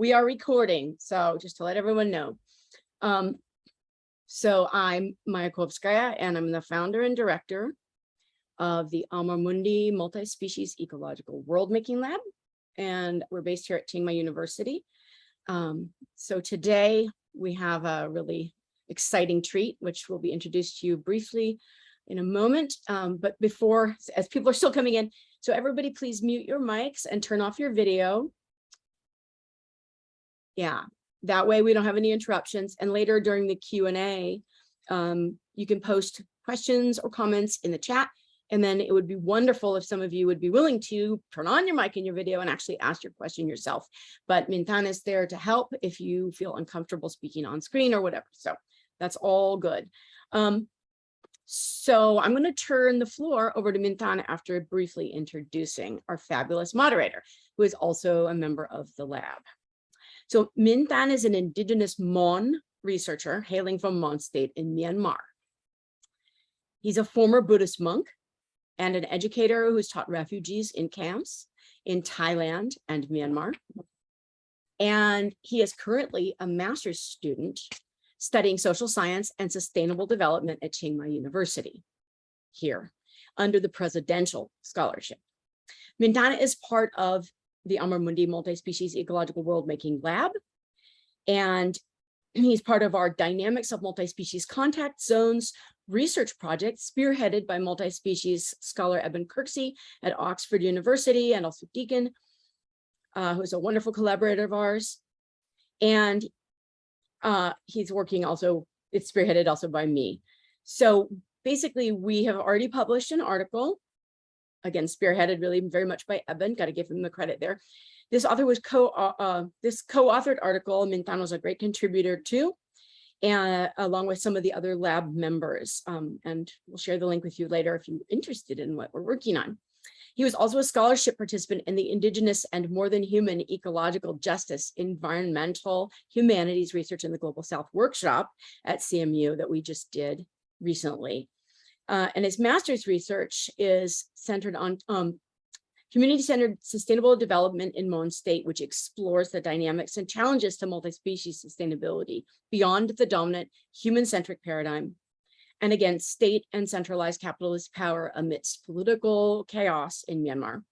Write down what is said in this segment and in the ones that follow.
we are recording, so just to let everyone know. So I'm Maya Kovskaya, and I'm the founder and director of the Amar Mundi Multi-Species Ecological World-Making Lab, and we're based here at Chiang Mai University. So today we have a really exciting treat, which will be introduced to you briefly in a moment. But before, as people are still coming in, so everybody please mute your mics and turn off your video. Yeah, that way we don't have any interruptions. And later during the Q&A, you can post questions or comments in the chat. And then it would be wonderful if some of you would be willing to turn on your mic in your video and actually ask your question yourself. But Mintan is there to help if you feel uncomfortable speaking on screen or whatever. So that's all good. So I'm going to turn the floor over to Mintan after briefly introducing our fabulous moderator, who is also a member of the lab. So Mintan is an indigenous Mon researcher hailing from Mon State in Myanmar. He's a former Buddhist monk and an educator who's taught refugees in camps in Thailand and Myanmar. And he is currently a master's student studying social science and sustainable development at Chiang Mai University here under the presidential scholarship. Mintan is part of the Amar Mundi Multi-Species Ecological World-Making Lab, and he's part of our Dynamics of Multi-Species Contact Zones research project spearheaded by multi-species scholar Eben Kirksey at Oxford University, and also Deacon, who's a wonderful collaborator of ours. And he's working also, it's spearheaded also by me. So basically we have already published an article, again, spearheaded really very much by Eben, got to give him the credit there. This author was this co-authored article, Mintan was a great contributor to, and along with some of the other lab members. And we'll share the link with you later if you're interested in what we're working on. He was also a scholarship participant in the Indigenous and More Than Human Ecological Justice Environmental Humanities Research in the Global South workshop at CMU that we just did recently. And his master's research is centered on community-centered sustainable development in Mon State, which explores the dynamics and challenges to multi-species sustainability beyond the dominant human-centric paradigm, and again, state and centralized capitalist power amidst political chaos in Myanmar.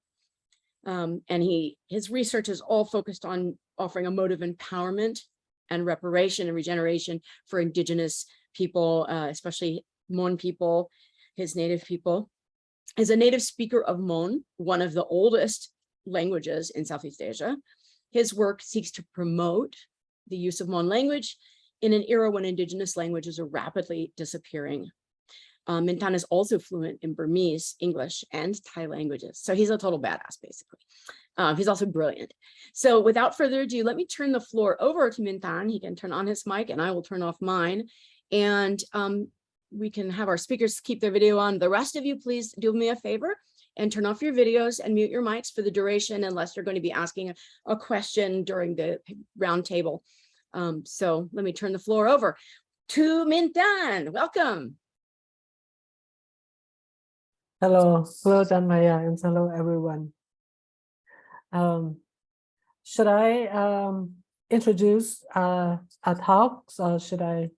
And his research is all focused on offering a mode of empowerment and reparation and regeneration for indigenous people, especially Mon people, his native people. As a native speaker of Mon, one of the oldest languages in Southeast Asia, his work seeks to promote the use of Mon language in an era when indigenous languages are rapidly disappearing. Mintan is also fluent in Burmese, English, and Thai languages. So he's a total badass, basically. He's also brilliant. So without further ado, let me turn the floor over to Mintan. He can turn on his mic and I will turn off mine. And we can have our speakers keep their video on. The rest of you, please do me a favor and turn off your videos and mute your mics for the duration, unless you're going to be asking a question during the roundtable. So let me turn the floor over to Mintan. Welcome. Hello, Maya, and hello, everyone. Should I introduce our talks, or should I?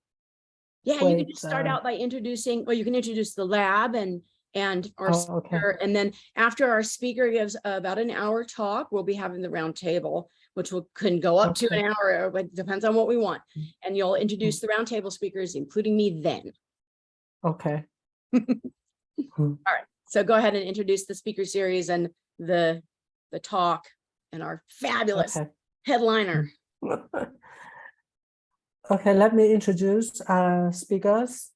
Yeah, you can just start out by introducing, well, you can introduce the lab and our speaker, and then after our speaker gives about an hour talk, we'll be having the round table, which can go up to an hour, but it depends on what we want. And you'll introduce the round table speakers, including me then. Okay. All right, so go ahead and introduce the speaker series and the talk and our fabulous headliner. Okay, let me introduce our speakers.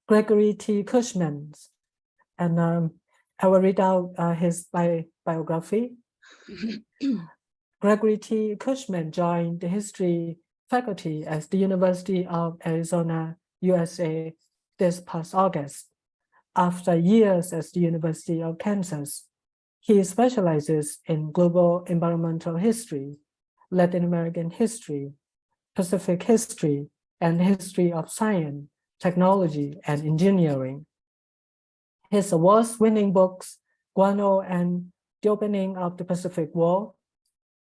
Gregory T. Cushman, and I will read out his biography. Gregory T. Cushman joined the history faculty at the University of Arizona, USA this past August. After years at the University of Kansas, he specializes in global environmental history, Latin American history, Pacific history, and history of science, technology, and engineering. His awards-winning books, Guano and The Opening of the Pacific War,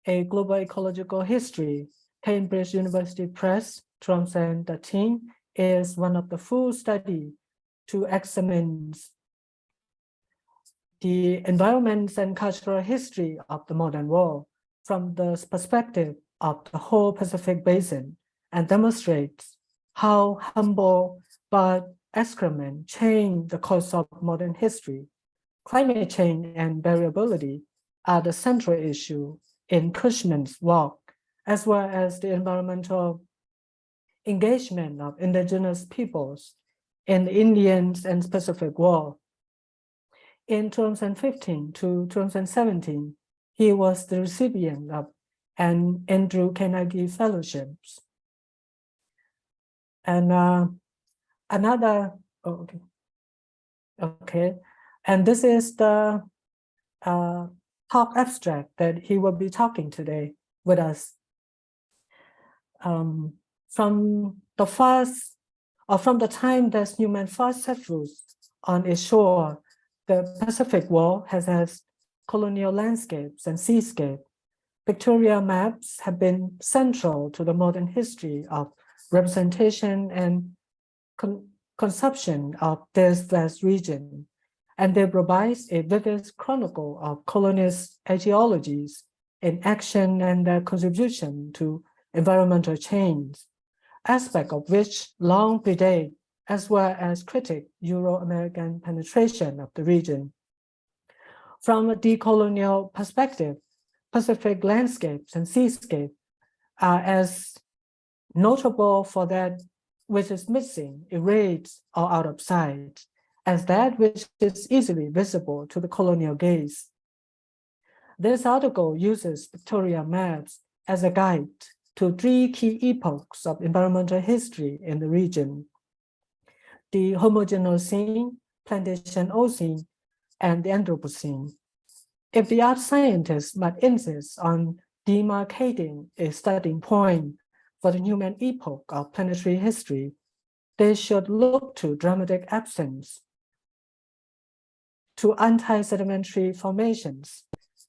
A Global Ecological History, Cambridge University Press, 2013, is one of the full study to examine the environments and cultural history of the modern world from the perspective of the whole Pacific Basin, and demonstrates how humble but excrement change the course of modern history. Climate change and variability are the central issue in Cushman's work, as well as the environmental engagement of indigenous peoples in the Indian and Pacific world. In 2015 to 2017, he was the recipient of an Andrew Carnegie Fellowships. And and this is the talk abstract that he will be talking today with us. From the time that human first set foot on its shore, the Pacific world has had colonial landscapes and seascapes. Pictorial maps have been central to the modern history of representation and conception of this vast region, and they provide a vivid chronicle of colonialist ideologies in action and their contribution to environmental change, aspect of which long predate as well as critique Euro-American penetration of the region. From a decolonial perspective, Pacific landscapes and seascapes are as notable for that which is missing, erased, or out of sight, as that which is easily visible to the colonial gaze. This article uses pictorial maps as a guide to three key epochs of environmental history in the region: the Homogenocene, Plantation, and the Anthropocene. If the art scientists might insist on demarcating a starting point for the human epoch of planetary history, they should look to dramatic absence, to anti-sedimentary formations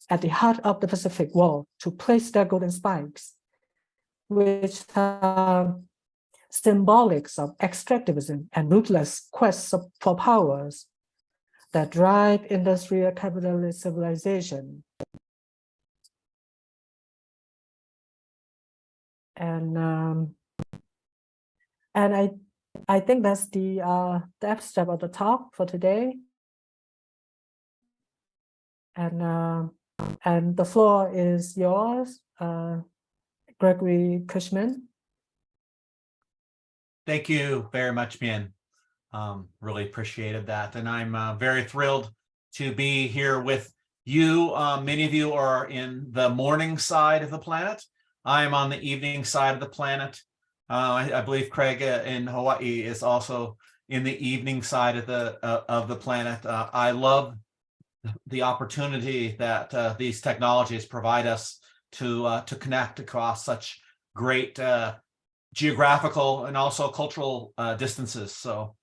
at the heart of the Pacific world, to place their golden spikes, which are symbolics of extractivism and ruthless quests for powers that drive industrial capitalist civilization. And I think that's the abstract of the talk for today. And the floor is yours, Gregory Cushman. Thank you very much, Mien. Really appreciated that. And I'm very thrilled to be here with you. Many of you are in the morning side of the planet. I am on the evening side of the planet. I believe Craig in Hawaii is also in the evening side of the planet. I love the opportunity that these technologies provide us to connect across such great geographical and also cultural distances. So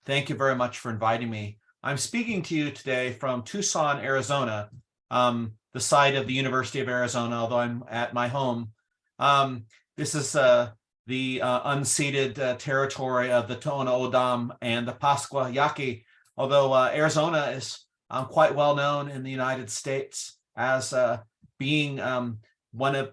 thank you very much for inviting me. I'm speaking to you today from Tucson, Arizona, the site of the University of Arizona, although I'm at my home. This is the unceded territory of the Tohono O'odham and the Pascua Yaqui, although Arizona is quite well known in the United States as being one of,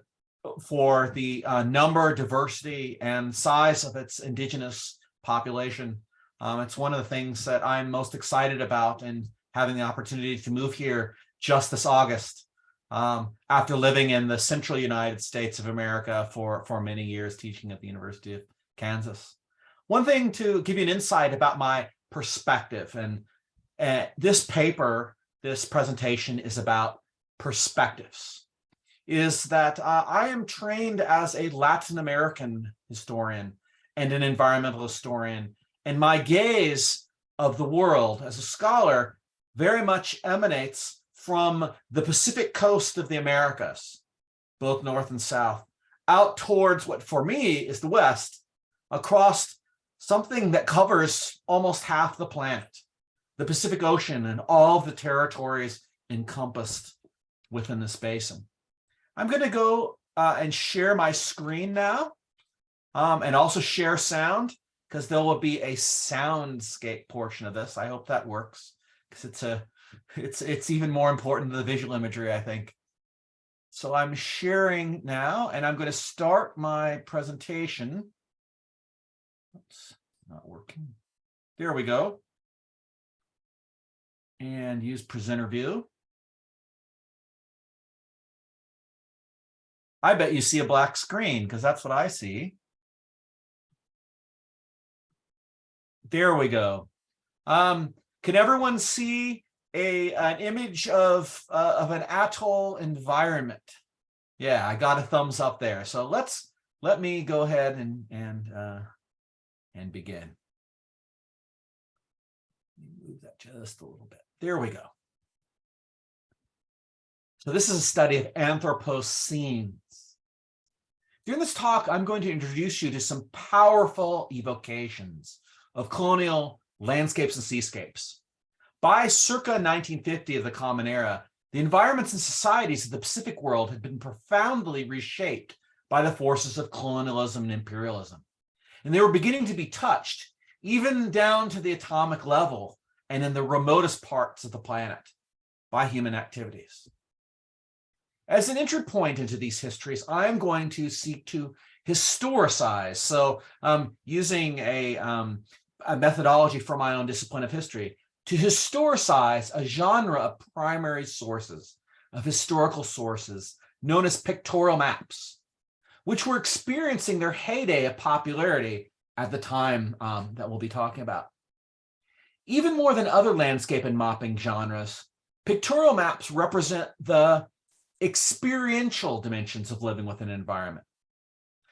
for the number, diversity, and size of its indigenous population. It's one of the things that I'm most excited about in having the opportunity to move here just this August, after living in the central United States of America for many years, teaching at the University of Kansas. One thing to give you an insight about my perspective, and this paper, this presentation is about perspectives, is that I am trained as a Latin American historian and an environmental historian, and my gaze of the world as a scholar very much emanates from the Pacific coast of the Americas, both North and South, out towards what for me is the West, across something that covers almost half the planet, the Pacific Ocean and all of the territories encompassed within this basin. I'm going to go and share my screen now, and also share sound, because there will be a soundscape portion of this. I hope that works, because it's even more important than the visual imagery, I think. So I'm sharing now, and I'm going to start my presentation. Oops, not working. There we go. And use presenter view. I bet you see a black screen, because that's what I see. There we go. Can everyone see an image of an atoll environment? Yeah, I got a thumbs up there. So let me go ahead and begin. Move that just a little bit. There we go. So this is a study of anthroposcenes. During this talk, I'm going to introduce you to some powerful evocations of colonial landscapes and seascapes. By circa 1950 of the Common Era, the environments and societies of the Pacific world had been profoundly reshaped by the forces of colonialism and imperialism. And they were beginning to be touched, even down to the atomic level and in the remotest parts of the planet, by human activities. As an entry point into these histories, I'm going to seek to historicize. So using a methodology from my own discipline of history, to historicize a genre of primary sources, of historical sources, known as pictorial maps, which were experiencing their heyday of popularity at the time that we'll be talking about. Even more than other landscape and mapping genres, pictorial maps represent the experiential dimensions of living with an environment.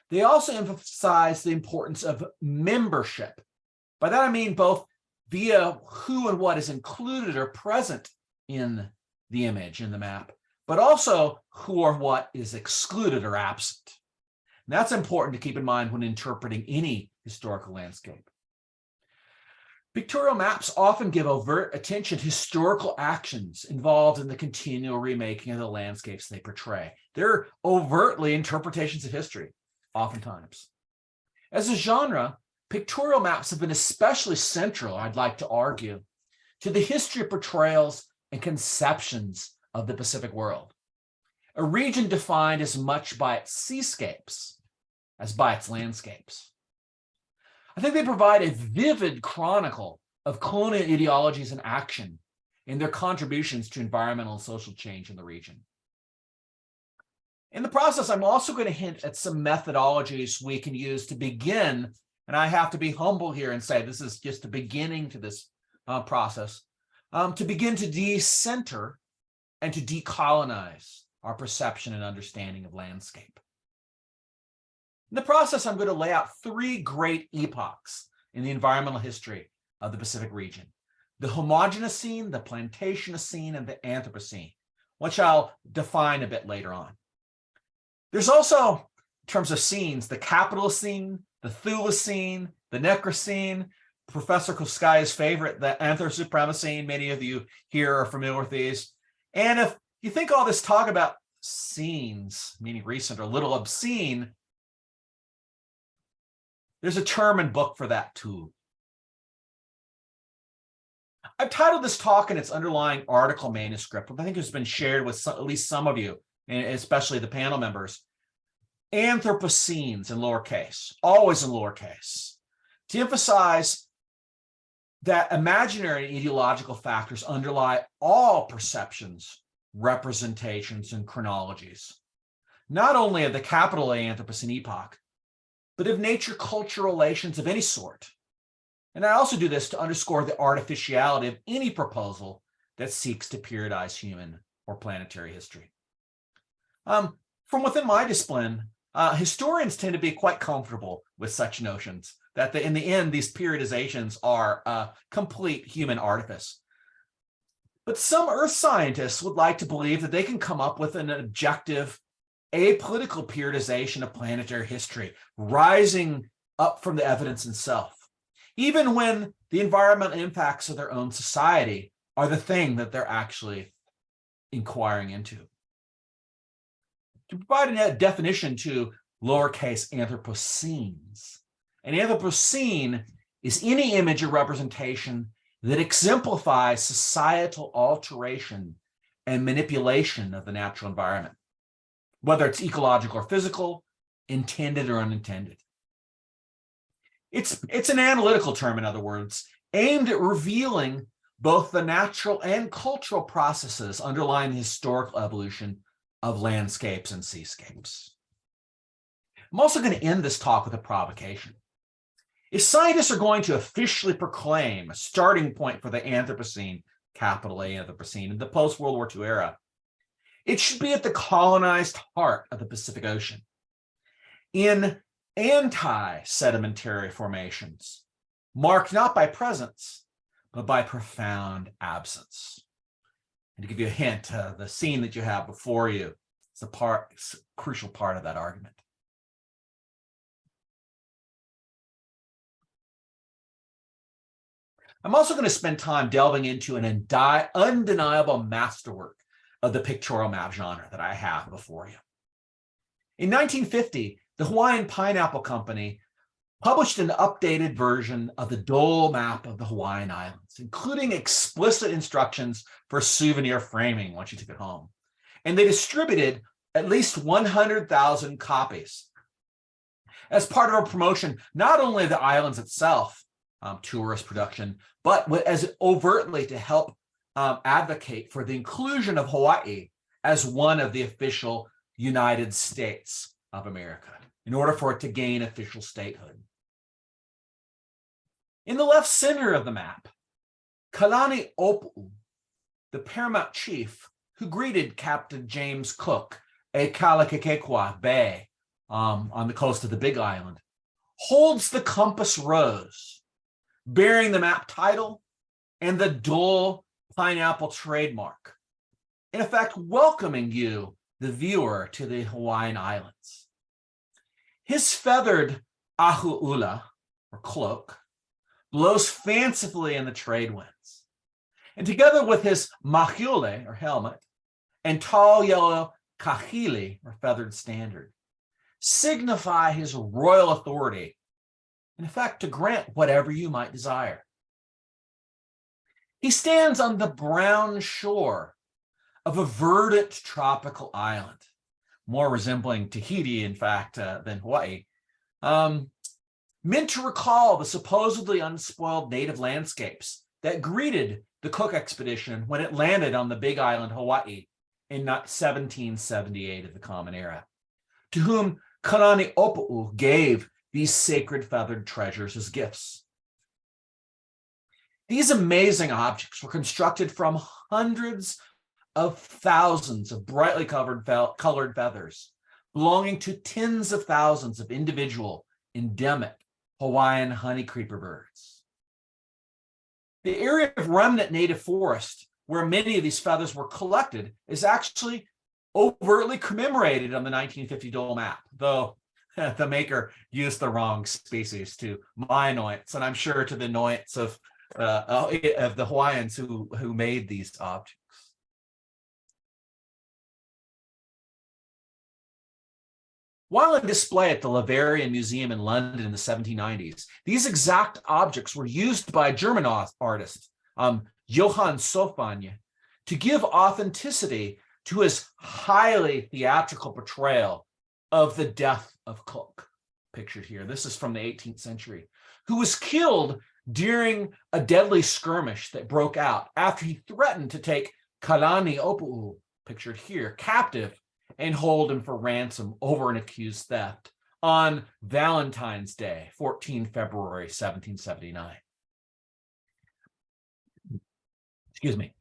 They also emphasize the importance of membership. By that I mean both via who and what is included or present in the image, in the map, but also who or what is excluded or absent. And that's important to keep in mind when interpreting any historical landscape. Pictorial maps often give overt attention to historical actions involved in the continual remaking of the landscapes they portray. They're overtly interpretations of history, oftentimes. As a genre, pictorial maps have been especially central, I'd like to argue, to the history of portrayals and conceptions of the Pacific world, a region defined as much by its seascapes as by its landscapes. I think they provide a vivid chronicle of colonial ideologies and action in their contributions to environmental and social change in the region. In the process, I'm also going to hint at some methodologies we can use to begin, and I have to be humble here and say this is just a beginning to this process, to begin to decenter and to decolonize our perception and understanding of landscape. In the process, I'm going to lay out three great epochs in the environmental history of the Pacific region: the homogenous-scene, the Plantation-scene, and the anthropocene, which I'll define a bit later on. There's also, in terms of scenes, the capitalist-scene, the Thule-scene, the Necrocene, Professor Koskaya's favorite, the anthroposcene. Many of you here are familiar with these. And if you think all this talk about scenes, meaning recent or little obscene, there's a term and book for that too. I've titled this talk in its underlying article manuscript, which I think has been shared with at least some of you, and especially the panel members, Anthroposcenes in lowercase, always in lowercase, to emphasize that imaginary and ideological factors underlie all perceptions, representations, and chronologies, not only of the capital A Anthropocene epoch, but of nature-culture relations of any sort. And I also do this to underscore the artificiality of any proposal that seeks to periodize human or planetary history. From within my discipline, historians tend to be quite comfortable with such notions, that in the end, these periodizations are complete human artifice. But some earth scientists would like to believe that they can come up with an objective, apolitical periodization of planetary history, rising up from the evidence itself, even when the environmental impacts of their own society are the thing that they're actually inquiring into. to provide a definition to lowercase anthroposcenes. An anthropocene is any image or representation that exemplifies societal alteration and manipulation of the natural environment, whether it's ecological or physical, intended or unintended. It's an analytical term, in other words, aimed at revealing both the natural and cultural processes underlying the historical evolution of landscapes and seascapes. I'm also going to end this talk with a provocation. If scientists are going to officially proclaim a starting point for the Anthropocene, capital A Anthropocene, in the post-World War II era, it should be at the colonized heart of the Pacific Ocean, in anti-sedimentary formations, marked not by presence, but by profound absence. And to give you a hint, the scene that you have before you is a crucial part of that argument. I'm also going to spend time delving into an undeniable masterwork of the pictorial map genre that I have before you. In 1950, the Hawaiian Pineapple Company published an updated version of the Dole Map of the Hawaiian Islands, including explicit instructions for souvenir framing once you took it home. And they distributed at least 100,000 copies as part of a promotion, not only of the islands itself, tourist production, but as overtly to help advocate for the inclusion of Hawaii as one of the official United States of America, in order for it to gain official statehood. In the left center of the map, Kalani Opu, the paramount chief who greeted Captain James Cook at Kalakekekwa Bay on the coast of the Big Island, holds the compass rose, bearing the map title and the Dole pineapple trademark, in effect welcoming you, the viewer, to the Hawaiian Islands. His feathered ahu'ula, or cloak, blows fancifully in the trade winds. And together with his mahiole, or helmet, and tall yellow kahili, or feathered standard, signify his royal authority, in effect to grant whatever you might desire. He stands on the brown shore of a verdant tropical island, more resembling Tahiti, in fact, than Hawaii, meant to recall the supposedly unspoiled native landscapes that greeted the Cook expedition when it landed on the Big Island, Hawaii, in 1778 of the Common Era, to whom Kalani Opu'u gave these sacred feathered treasures as gifts. These amazing objects were constructed from hundreds of thousands of brightly colored feathers, belonging to tens of thousands of individual endemic Hawaiian honeycreeper birds. The area of remnant native forest where many of these feathers were collected is actually overtly commemorated on the 1950 Dole Map, though the maker used the wrong species to my annoyance, and I'm sure to the annoyance of the Hawaiians who made these objects. While on display at the Laverian Museum in London in the 1790s, these exact objects were used by a German artist, Johann Sophania, to give authenticity to his highly theatrical portrayal of the death of Cook, pictured here. This is from the 18th century, who was killed during a deadly skirmish that broke out after he threatened to take Kalani Opu'u, pictured here, captive and hold him for ransom over an accused theft on Valentine's Day, 14 February, 1779. Excuse me.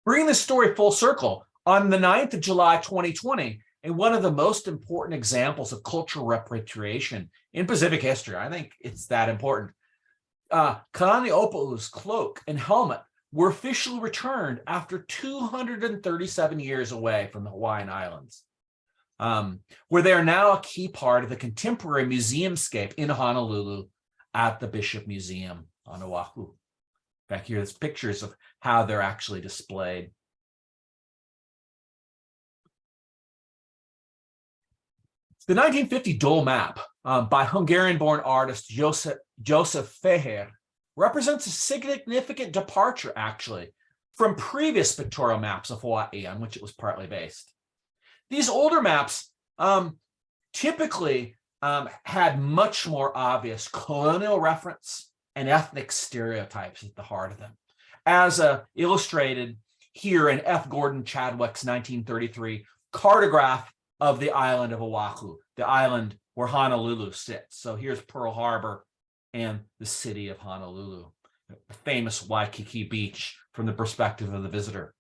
Bringing this story full circle, on the 9th of July, 2020, and one of the most important examples of cultural repatriation in Pacific history, I think it's that important, Kalani Opu'u's cloak and helmet were officially returned after 237 years away from the Hawaiian Islands, where they are now a key part of the contemporary museumscape in Honolulu at the Bishop Museum on Oahu. Back here, there's pictures of how they're actually displayed. The 1950 Dole Map by Hungarian-born artist Joseph Fehér represents a significant departure, actually, from previous pictorial maps of Hawaii on which it was partly based. These older maps typically had much more obvious colonial reference and ethnic stereotypes at the heart of them, as illustrated here in F. Gordon Chadwick's 1933 cartograph of the island of Oahu, the island where Honolulu sits. So here's Pearl Harbor and the city of Honolulu, the famous Waikiki Beach from the perspective of the visitor.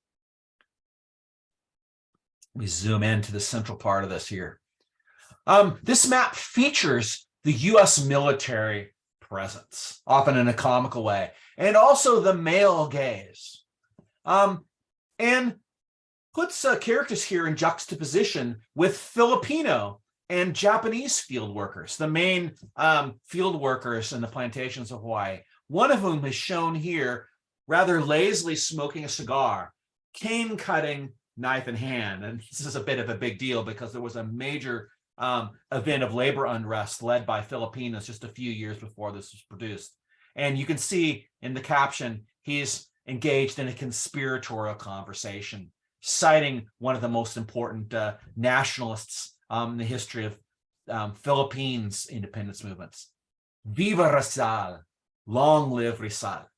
We zoom into the central part of this here. This map features the U.S. military presence, often in a comical way, and also the male gaze, and puts characters here in juxtaposition with Filipino and Japanese field workers, the main field workers in the plantations of Hawaii, one of whom is shown here rather lazily smoking a cigar, cane cutting, knife in hand. And this is a bit of a big deal because there was a major event of labor unrest led by Filipinos just a few years before this was produced. And you can see in the caption, he's engaged in a conspiratorial conversation, citing one of the most important nationalists in the history of Philippines independence movements. Viva Rizal, long live Rizal.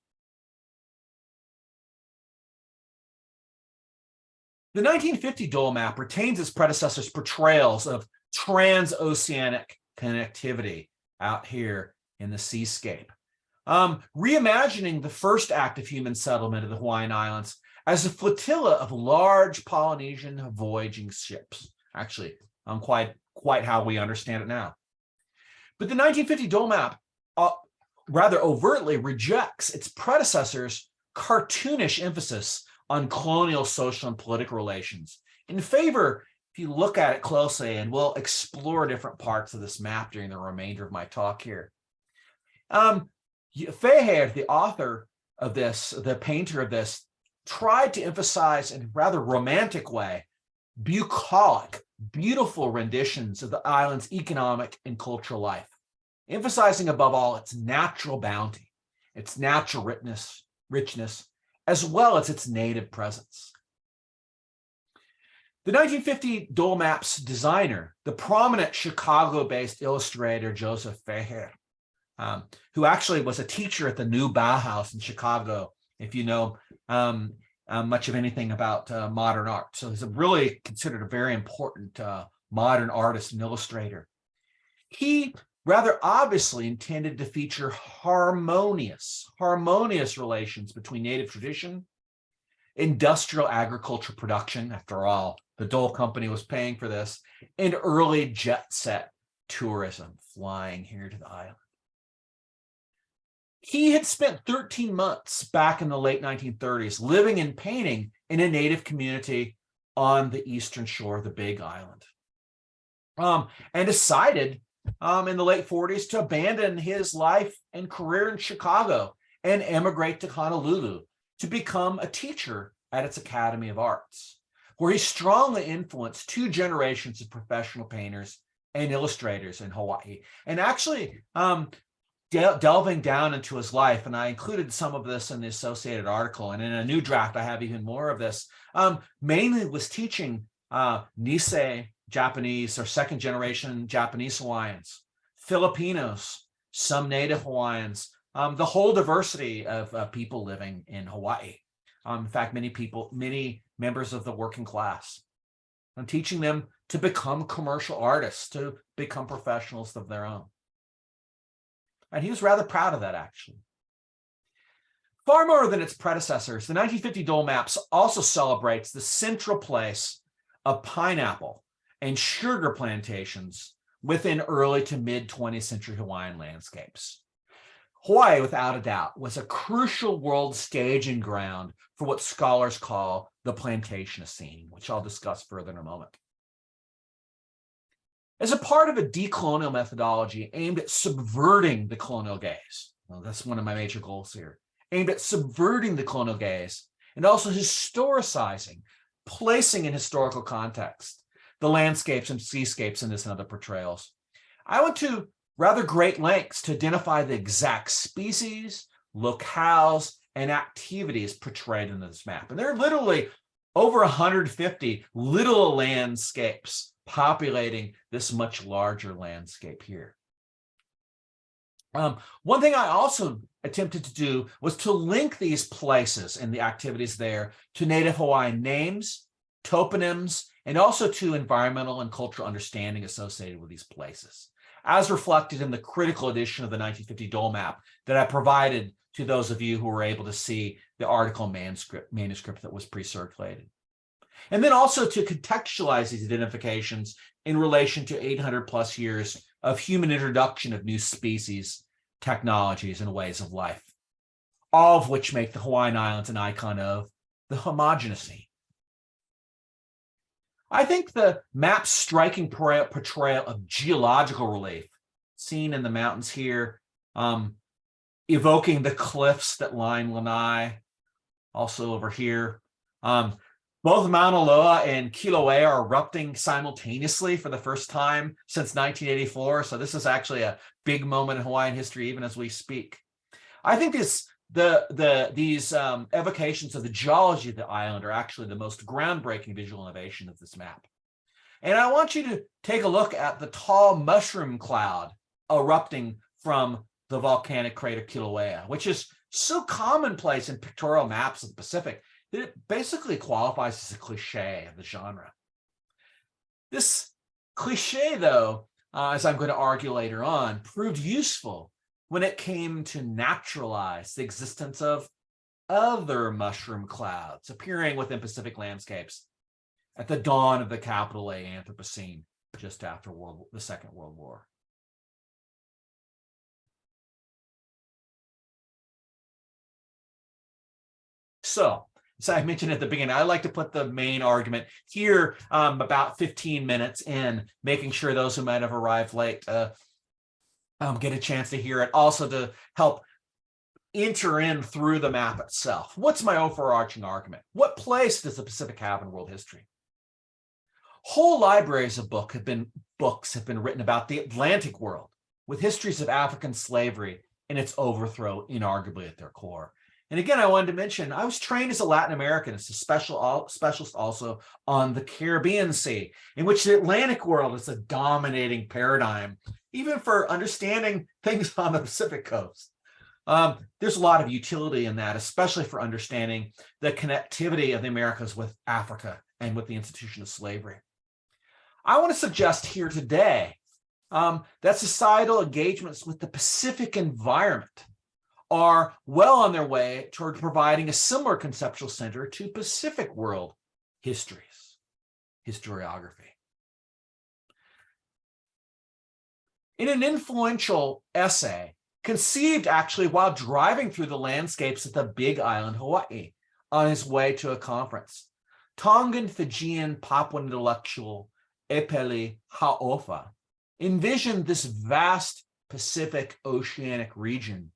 The 1950 Dole Map retains its predecessor's portrayals of transoceanic connectivity out here in the seascape, reimagining the first act of human settlement of the Hawaiian Islands as a flotilla of large Polynesian voyaging ships. Actually, quite how we understand it now. But the 1950 Dole Map rather overtly rejects its predecessor's cartoonish emphasis on colonial social and political relations in favor, if you look at it closely, and we'll explore different parts of this map during the remainder of my talk here. Fehér, the author of this, the painter of this, tried to emphasize in a rather romantic way, bucolic, beautiful renditions of the island's economic and cultural life, emphasizing above all its natural bounty, its natural richness, as well as its native presence. The 1950 Dole Maps designer, the prominent Chicago-based illustrator Joseph Fehér, who actually was a teacher at the new Bauhaus in Chicago, if you know much of anything about modern art. So he's really considered a very important modern artist and illustrator. He rather obviously intended to feature harmonious relations between native tradition, industrial agriculture production, after all, the Dole Company was paying for this, and early jet set tourism flying here to the island. He had spent 13 months back in the late 1930s living and painting in a native community on the eastern shore of the Big Island, and decided in the late 40s to abandon his life and career in Chicago and emigrate to Honolulu to become a teacher at its Academy of Arts, where he strongly influenced 2 generations of professional painters and illustrators in Hawaii. And actually, delving down into his life, and I included some of this in the associated article, and in a new draft I have even more of this, mainly was teaching Nisei Japanese or second generation Japanese Hawaiians, Filipinos, some native Hawaiians, the whole diversity of people living in Hawaii. In fact, many members of the working class. I'm teaching them to become commercial artists, to become professionals of their own. And he was rather proud of that, actually. Far more than its predecessors, the 1950 Dole Maps also celebrates the central place of pineapple and sugar plantations within early to mid 20th century Hawaiian landscapes. Hawaii, without a doubt, was a crucial world staging ground for what scholars call the Plantation scene, which I'll discuss further in a moment. As a part of a decolonial methodology aimed at subverting the colonial gaze, well, that's one of my major goals here, aimed at subverting the colonial gaze and also historicizing, placing in historical context, the landscapes and seascapes in this and other portrayals. I went to rather great lengths to identify the exact species, locales, and activities portrayed in this map. And there are literally over 150 little landscapes populating this much larger landscape here. One thing I also attempted to do was to link these places and the activities there to Native Hawaiian names, toponyms, and also to environmental and cultural understanding associated with these places, as reflected in the critical edition of the 1950 Dole Map that I provided to those of you who were able to see the article manuscript that was pre-circulated. And then also to contextualize these identifications in relation to 800 plus years of human introduction of new species, technologies, and ways of life, all of which make the Hawaiian Islands an icon of the homogeneity. I think the map's striking portrayal of geological relief, seen in the mountains here, evoking the cliffs that line Lanai, also over here. Both Mauna Loa and Kilauea are erupting simultaneously for the first time since 1984. So this is actually a big moment in Hawaiian history, even as we speak. I think these evocations of the geology of the island are actually the most groundbreaking visual innovation of this map. And I want you to take a look at the tall mushroom cloud erupting from the volcanic crater Kilauea, which is so commonplace in pictorial maps of the Pacific that it basically qualifies as a cliche of the genre. This cliche, though, as I'm going to argue later on, proved useful when it came to naturalize the existence of other mushroom clouds appearing within Pacific landscapes at the dawn of the capital A Anthropocene, just after the Second World War. So, as I mentioned at the beginning, I like to put the main argument here about 15 minutes in, making sure those who might have arrived late get a chance to hear it, also to help enter in through the map itself. What's my overarching argument? What place does the Pacific have in world history? Whole libraries of books have been written about the Atlantic world, with histories of African slavery and its overthrow inarguably at their core. And again, I wanted to mention, I was trained as a Latin American, as a specialist also on the Caribbean Sea, in which the Atlantic world is a dominating paradigm, even for understanding things on the Pacific coast. There's a lot of utility in that, especially for understanding the connectivity of the Americas with Africa and with the institution of slavery. I want to suggest here today that societal engagements with the Pacific environment are well on their way toward providing a similar conceptual center to Pacific world histories, historiography. In an influential essay, conceived actually while driving through the landscapes of the Big Island, Hawaii, on his way to a conference, Tongan, Fijian, Papuan intellectual Epeli Hau'ofa envisioned this vast Pacific oceanic region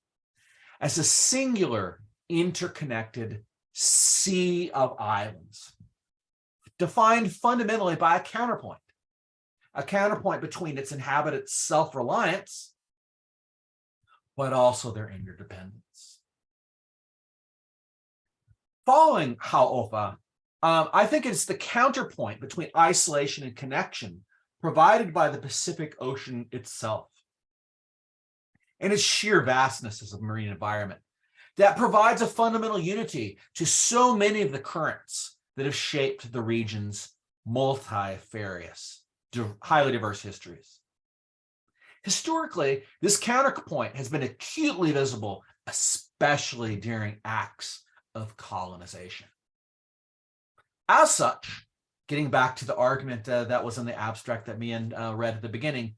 as a singular, interconnected sea of islands, defined fundamentally by a counterpoint between its inhabitants' self-reliance, but also their interdependence. Following Hau'ofa, I think it's the counterpoint between isolation and connection provided by the Pacific Ocean itself and its sheer vastness as a marine environment that provides a fundamental unity to so many of the currents that have shaped the region's multifarious, highly diverse histories. Historically, this counterpoint has been acutely visible, especially during acts of colonization. As such, getting back to the argument that was in the abstract that Mian read at the beginning,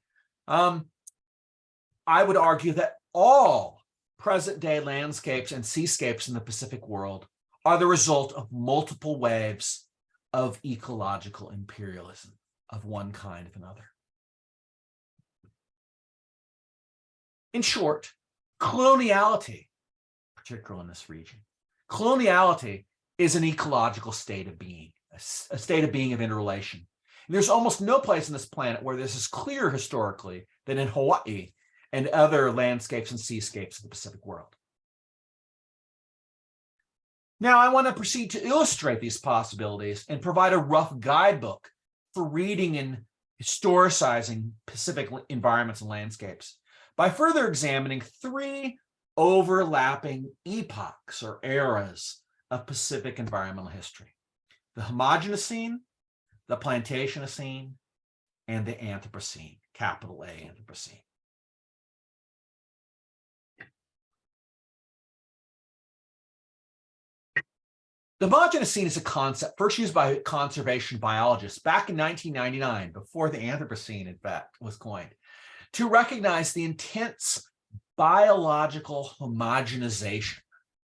I would argue that all present-day landscapes and seascapes in the Pacific world are the result of multiple waves of ecological imperialism of one kind or another. In short, coloniality, particularly in this region, coloniality is an ecological state of being, a state of being of interrelation, And there's almost no place on this planet where this is clear historically than in Hawaii and other landscapes and seascapes of the Pacific world. Now, I want to proceed to illustrate these possibilities and provide a rough guidebook for reading and historicizing Pacific environments and landscapes by further examining 3 overlapping epochs or eras of Pacific environmental history: the homogenocene, the Plantationocene, and the Anthropocene, capital A, Anthropocene. The homogenocene is a concept first used by conservation biologists back in 1999, before the Anthropocene, in fact, was coined, to recognize the intense biological homogenization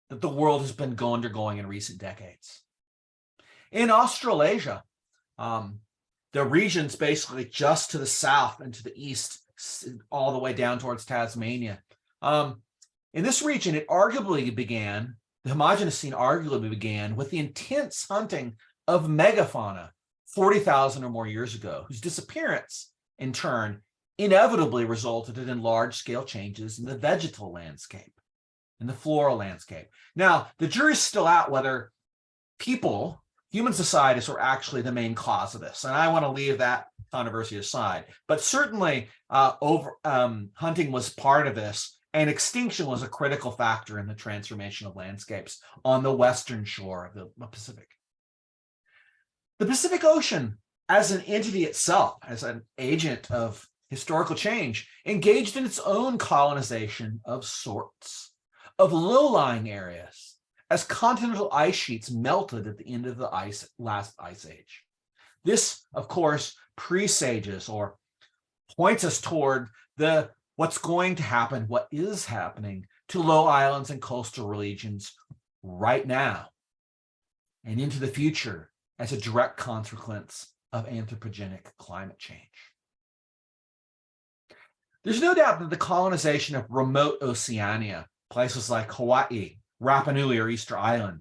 that the world has been undergoing in recent decades. In Australasia, the regions basically just to the south and to the east, all the way down towards Tasmania. In this region, the homogenocene arguably began with the intense hunting of megafauna 40,000 or more years ago, whose disappearance, in turn, inevitably resulted in large-scale changes in the vegetal landscape, in the floral landscape. Now, the jury's still out whether human societies were actually the main cause of this, and I want to leave that controversy aside. But certainly, hunting was part of this, and extinction was a critical factor in the transformation of landscapes on the western shore of the Pacific. The Pacific Ocean, as an entity itself, as an agent of historical change, engaged in its own colonization of sorts, of low-lying areas, as continental ice sheets melted at the end of the last ice age. This, of course, presages or points us toward what's going to happen, what is happening to low islands and coastal regions right now and into the future as a direct consequence of anthropogenic climate change. There's no doubt that the colonization of remote Oceania, places like Hawaii, Rapa Nui or Easter Island,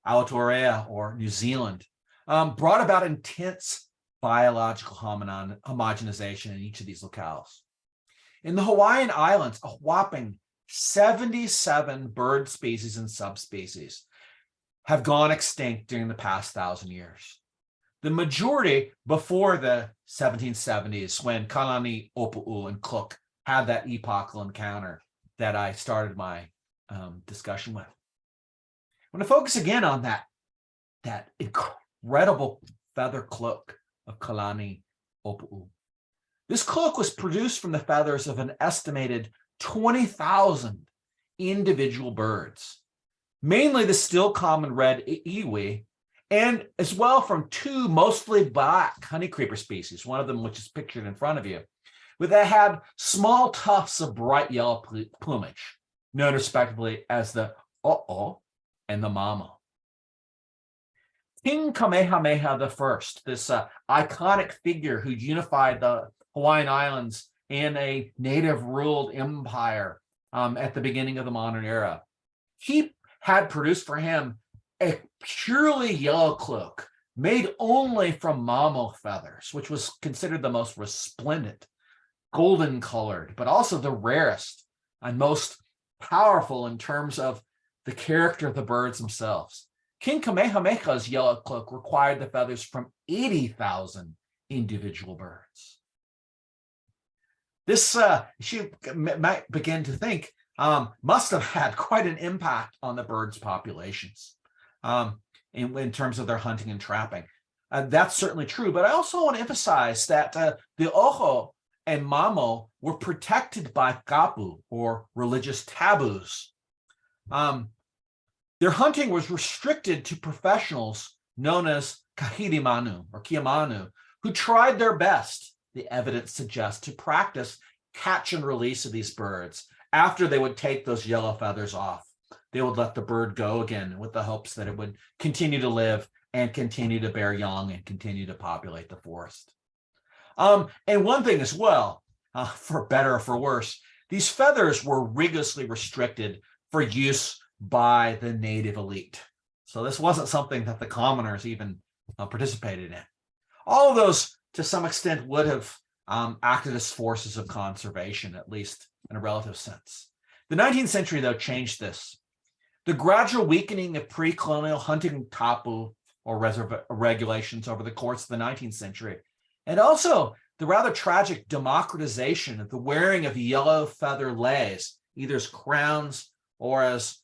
Aotearoa or New Zealand, brought about intense biological homogenization in each of these locales. In the Hawaiian Islands, a whopping 77 bird species and subspecies have gone extinct during the past 1,000 years. The majority before the 1770s, when Kalani, Opu'u, and Cook had that epochal encounter that I started my discussion with. I want to focus again on that incredible feather cloak of Kalani, Opu'u. This cloak was produced from the feathers of an estimated 20,000 individual birds, mainly the still common red iwi, and as well from 2 mostly black honeycreeper species, one of them which is pictured in front of you, that had small tufts of bright yellow plumage, known respectively as the o'o and the mamo. King Kamehameha I, this iconic figure who unified the Hawaiian Islands in a native-ruled empire at the beginning of the modern era, he had produced for him a purely yellow cloak made only from mamo feathers, which was considered the most resplendent, golden colored, but also the rarest and most powerful in terms of the character of the birds themselves. King Kamehameha's yellow cloak required the feathers from 80,000 individual birds. This, she might begin to think, must have had quite an impact on the birds' populations in terms of their hunting and trapping. That's certainly true, but I also want to emphasize that the oho and mamo were protected by kapu, or religious taboos. Their hunting was restricted to professionals known as kahirimanu or kiamanu, who tried their best, the evidence suggests, to practice catch and release of these birds. After they would take those yellow feathers off, they would let the bird go again with the hopes that it would continue to live and continue to bear young and continue to populate the forest. And one thing as well, for better or for worse, these feathers were rigorously restricted for use by the native elite. So this wasn't something that the commoners even participated in. All of those to some extent would have acted as forces of conservation, at least in a relative sense. The 19th century, though, changed this. The gradual weakening of pre-colonial hunting tapu or regulations over the course of the 19th century, and also the rather tragic democratization of the wearing of yellow feather leis, either as crowns or as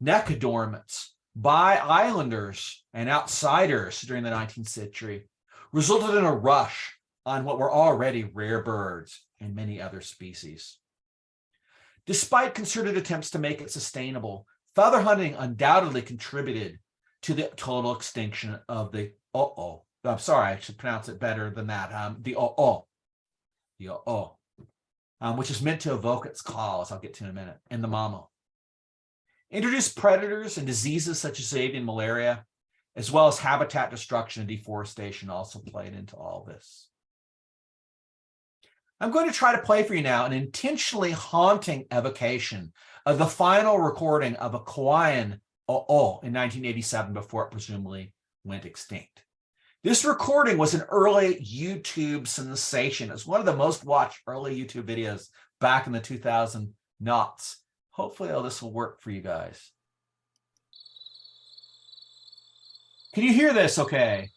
neck adornments by islanders and outsiders during the 19th century, resulted in a rush on what were already rare birds and many other species. Despite concerted attempts to make it sustainable, feather hunting undoubtedly contributed to the total extinction of the o'o. I'm sorry, I should pronounce it better than that. The o'o, which is meant to evoke its call, as I'll get to in a minute, and the mamo. Introduced predators and diseases such as avian malaria, as well as habitat destruction and deforestation also played into all this. I'm going to try to play for you now an intentionally haunting evocation of the final recording of a Kauaian o'o in 1987 before it presumably went extinct. This recording was an early YouTube sensation. It was one of the most watched early YouTube videos back in the 2000 knots. Hopefully this will work for you guys. Can you hear this okay?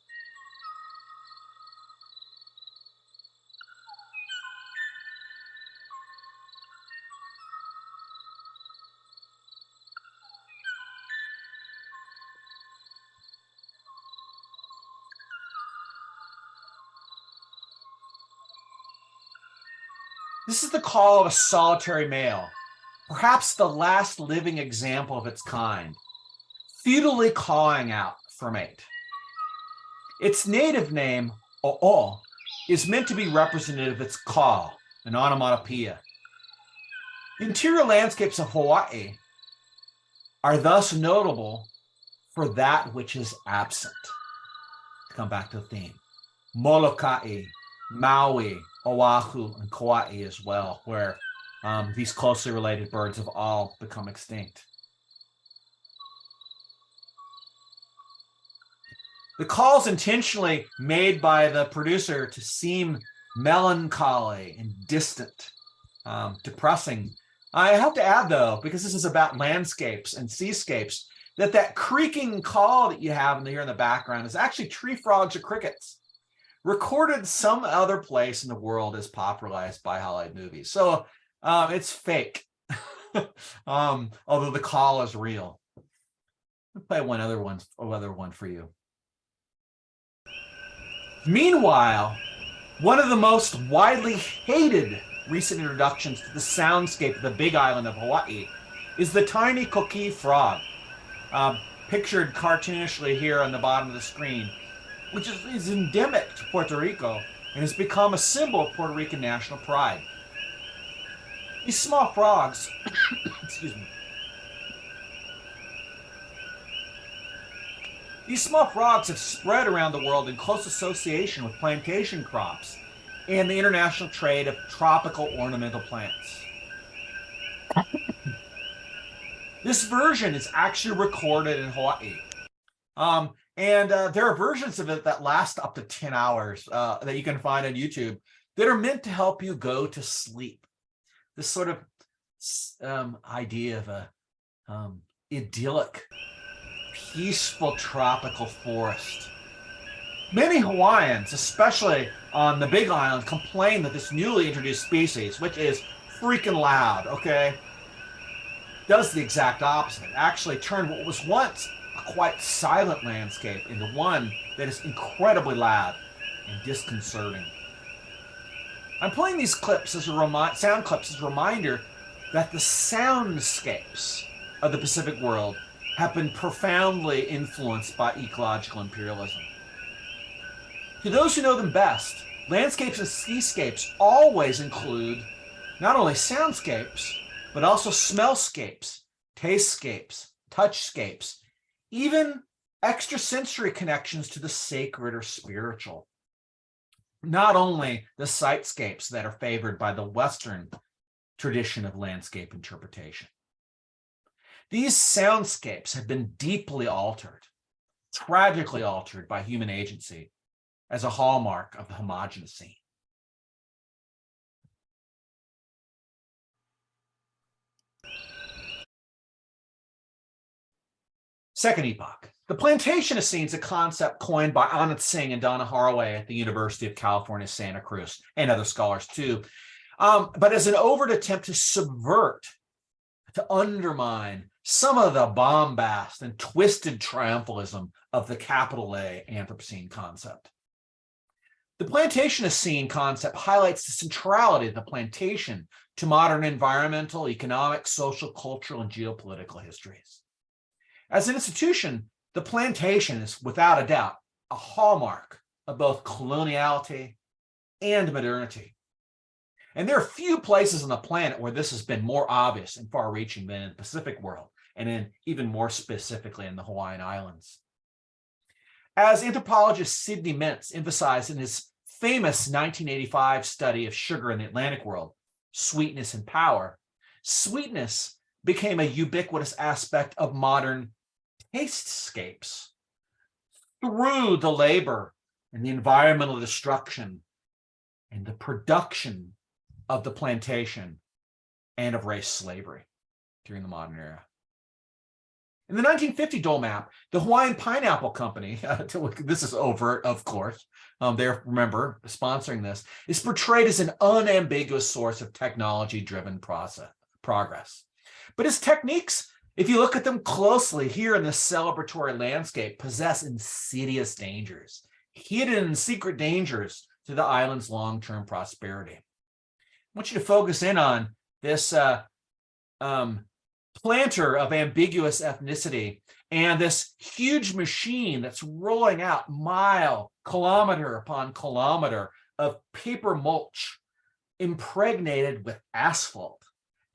This is the call of a solitary male, perhaps the last living example of its kind, futilely calling out for mate. Its native name, o'o, is meant to be representative of its call, an onomatopoeia. The interior landscapes of Hawaii are thus notable for that which is absent. To come back to the theme. Molokai, Maui, Oahu, and Kauai as well, where these closely related birds have all become extinct. The calls intentionally made by the producer to seem melancholy and distant, depressing. I have to add, though, because this is about landscapes and seascapes, that creaking call that you have here in the background is actually tree frogs or crickets, recorded some other place in the world as popularized by Hollywood movies. So it's fake, although the call is real. I'll play another one for you. Meanwhile, one of the most widely hated recent introductions to the soundscape of the Big Island of Hawaii is the tiny coqui frog, pictured cartoonishly here on the bottom of the screen, which is endemic to Puerto Rico and has become a symbol of Puerto Rican national pride. These small frogs, excuse me. These small frogs have spread around the world in close association with plantation crops and the international trade of tropical ornamental plants. This version is actually recorded in Hawaii. And there are versions of it that last up to 10 hours that you can find on YouTube that are meant to help you go to sleep. This sort of idea of a idyllic, peaceful tropical forest. Many Hawaiians, especially on the Big Island, complain that this newly introduced species, which is freaking loud, okay, does the exact opposite. Actually turned what was once a quite silent landscape into one that is incredibly loud and disconcerting. I'm playing these clips as sound clips as a reminder that the soundscapes of the Pacific world have been profoundly influenced by ecological imperialism. To those who know them best, landscapes and seascapes always include not only soundscapes, but also smellscapes, tastescapes, touchscapes, even extrasensory connections to the sacred or spiritual. Not only the sitescapes that are favored by the Western tradition of landscape interpretation. These soundscapes have been deeply altered, tragically altered by human agency, as a hallmark of the homogeneous. Second epoch. The Plantation is a concept coined by Anant Singh and Donna Haraway at the University of California, Santa Cruz, and other scholars too, but as an overt attempt to subvert, to undermine some of the bombast and twisted triumphalism of the capital A Anthropocene concept. The Plantation concept highlights the centrality of the plantation to modern environmental, economic, social, cultural, and geopolitical histories. As an institution, the plantation is without a doubt a hallmark of both coloniality and modernity. And there are few places on the planet where this has been more obvious and far-reaching than in the Pacific world, and even more specifically in the Hawaiian Islands. As anthropologist Sidney Mintz emphasized in his famous 1985 study of sugar in the Atlantic world, Sweetness and Power, sweetness became a ubiquitous aspect of modern Tastscapes through the labor and the environmental destruction and the production of the plantation and of race slavery during the modern era. In the 1950 Dole Map, the Hawaiian Pineapple Company, this is overt, of course, they're, remember, sponsoring this, is portrayed as an unambiguous source of technology-driven progress. But its techniques, if you look at them closely here in this celebratory landscape, possess insidious dangers, hidden and secret dangers to the island's long-term prosperity. I want you to focus in on this planter of ambiguous ethnicity and this huge machine that's rolling out kilometer upon kilometer of paper mulch impregnated with asphalt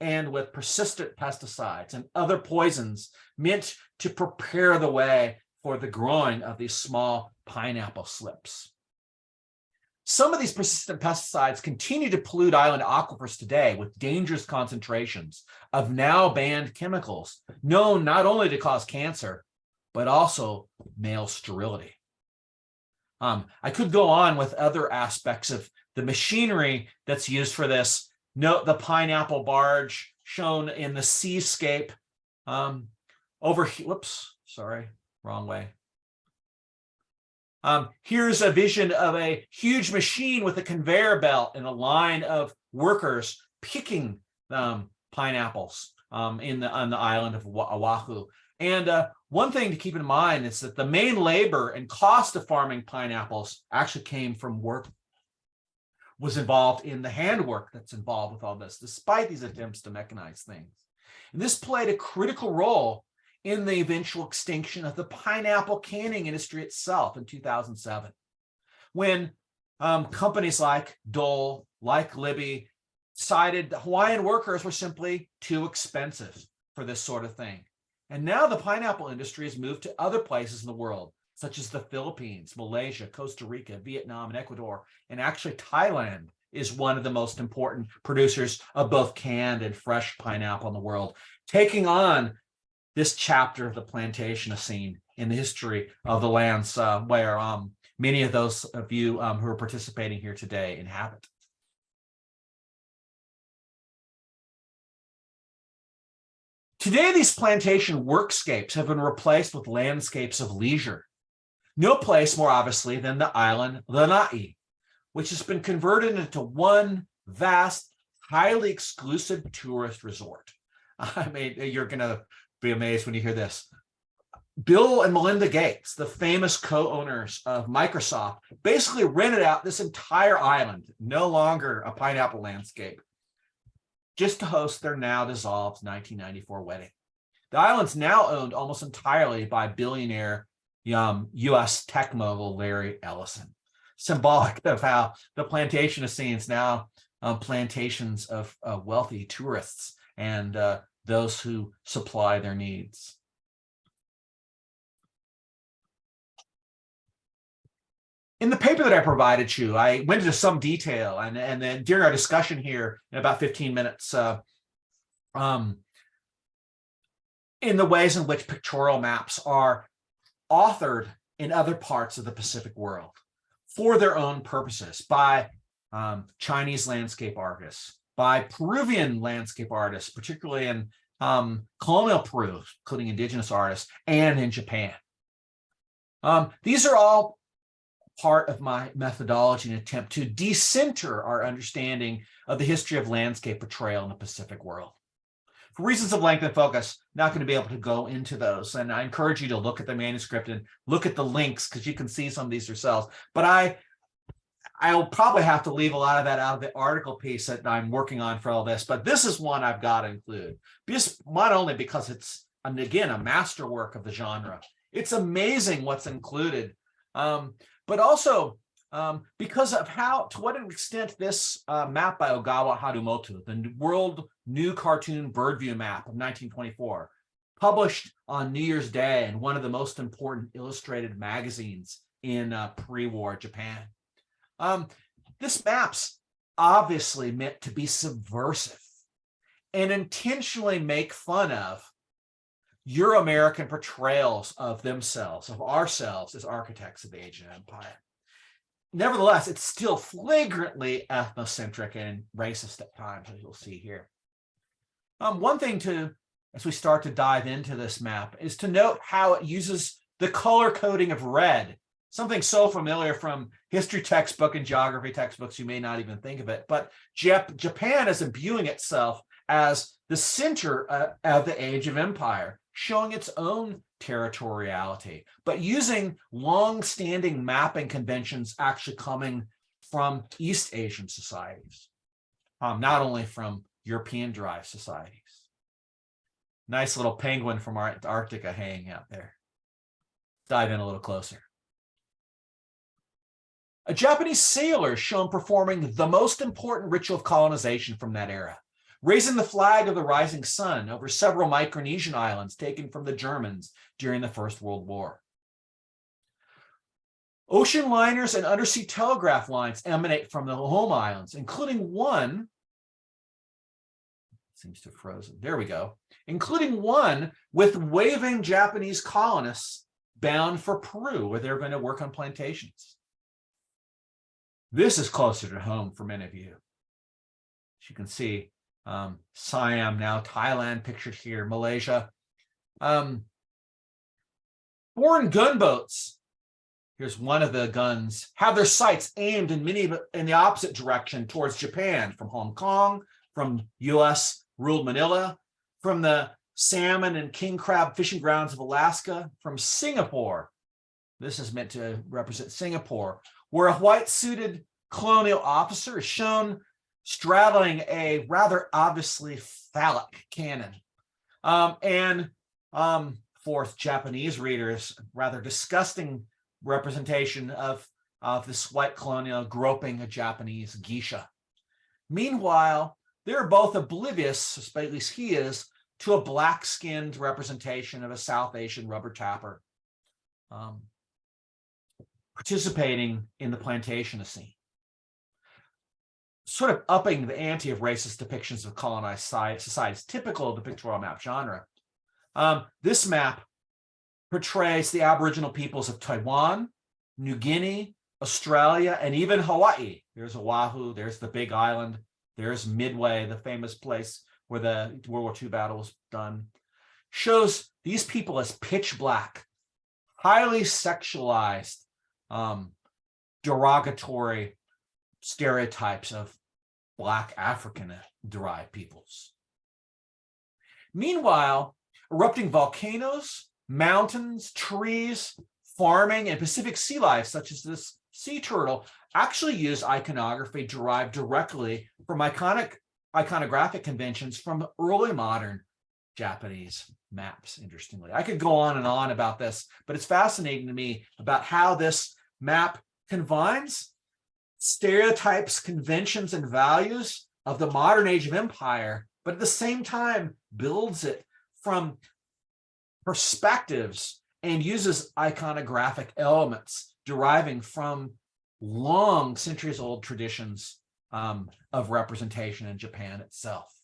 and with persistent pesticides and other poisons meant to prepare the way for the growing of these small pineapple slips. Some of these persistent pesticides continue to pollute island aquifers today with dangerous concentrations of now banned chemicals known not only to cause cancer, but also male sterility. I could go on with other aspects of the machinery that's used for this. Note the pineapple barge shown in the Seascape over here. Whoops, sorry, wrong way. Here's a vision of a huge machine with a conveyor belt and a line of workers picking pineapples on the island of Oahu. And one thing to keep in mind is that the main labor and cost of farming pineapples actually came from work, was involved in the handwork that's involved with all this, despite these attempts to mechanize things. And this played a critical role in the eventual extinction of the pineapple canning industry itself in 2007, when companies like Dole, like Libby, decided that Hawaiian workers were simply too expensive for this sort of thing. And now the pineapple industry has moved to other places in the world, such as the Philippines, Malaysia, Costa Rica, Vietnam, and Ecuador. And actually Thailand is one of the most important producers of both canned and fresh pineapple in the world, taking on this chapter of the plantation scene in the history of the lands where many of those of you who are participating here today inhabit. Today, these plantation workscapes have been replaced with landscapes of leisure. No place more obviously than the island Lanai, which has been converted into one vast, highly exclusive tourist resort. I mean, you're going to be amazed when you hear this. Bill and Melinda Gates, the famous co-owners of Microsoft, basically rented out this entire island, no longer a pineapple landscape, just to host their now dissolved 1994 wedding. The island's now owned almost entirely by billionaire U.S. tech mogul Larry Ellison, symbolic of how the plantation scenes now plantations of wealthy tourists and those who supply their needs. In the paper that I provided you, I went into some detail, and then during our discussion here in about 15 minutes, in the ways in which pictorial maps are authored in other parts of the Pacific world. for their own purposes by Chinese landscape artists, by Peruvian landscape artists, particularly in colonial Peru, including indigenous artists, and in Japan. These are all part of my methodology and attempt to decenter our understanding of the history of landscape portrayal in the Pacific world. For reasons of length and focus, not going to be able to go into those. And I encourage you to look at the manuscript and look at the links because you can see some of these yourselves. But I'll probably have to leave a lot of that out of the article piece that I'm working on for all this. But this is one I've got to include. Just not only because it's, again, a masterwork of the genre. It's amazing what's included. But also because of to what extent this map by Ogawa Harumoto, the World New Cartoon Bird View Map of 1924, published on New Year's Day in one of the most important illustrated magazines in pre-war Japan. This map's obviously meant to be subversive and intentionally make fun of Euro-American portrayals of themselves, of ourselves as architects of the Asian empire. Nevertheless, it's still flagrantly ethnocentric and racist at times, as you'll see here. One thing as we start to dive into this map, is to note how it uses the color coding of red, something so familiar from history textbook and geography textbooks, you may not even think of it. But Japan is imbuing itself as the center of the Age of Empire, showing its own territoriality, but using long-standing mapping conventions actually coming from East Asian societies, not only from European-derived societies. Nice little penguin from Antarctica hanging out there. Dive in a little closer. A Japanese sailor is shown performing the most important ritual of colonization from that era, raising the flag of the rising sun over several Micronesian islands taken from the Germans during the First World War. Ocean liners and undersea telegraph lines emanate from the home islands, including one, seems to have frozen, there we go, including one with waving Japanese colonists bound for Peru, where they're going to work on plantations. This is closer to home for many of you. As you can see, Siam now, Thailand pictured here, Malaysia. Foreign gunboats, here's one of the guns, have their sights aimed in the opposite direction towards Japan, from Hong Kong, from US ruled Manila, from the salmon and king crab fishing grounds of Alaska, from Singapore. This is meant to represent Singapore, where a white-suited colonial officer is shown straddling a rather obviously phallic cannon. For Japanese readers, rather disgusting representation of this white colonial groping a Japanese geisha. Meanwhile, they're both oblivious, at least he is, to a black-skinned representation of a South Asian rubber tapper participating in the plantation scene, sort of upping the ante of racist depictions of colonized societies, typical of the pictorial map genre. This map portrays the Aboriginal peoples of Taiwan, New Guinea, Australia, and even Hawaii. There's Oahu, there's the Big Island, there's Midway, the famous place where the World War II battle was done. Shows these people as pitch black, highly sexualized, derogatory stereotypes of Black African-derived peoples. Meanwhile, erupting volcanoes, mountains, trees, farming, and Pacific sea life, such as this sea turtle, actually use iconography derived directly from iconographic conventions from early modern Japanese maps, interestingly. I could go on and on about this, but it's fascinating to me about how this map combines stereotypes, conventions, and values of the modern age of empire, but at the same time builds it from perspectives and uses iconographic elements deriving from long centuries-old traditions of representation in Japan itself.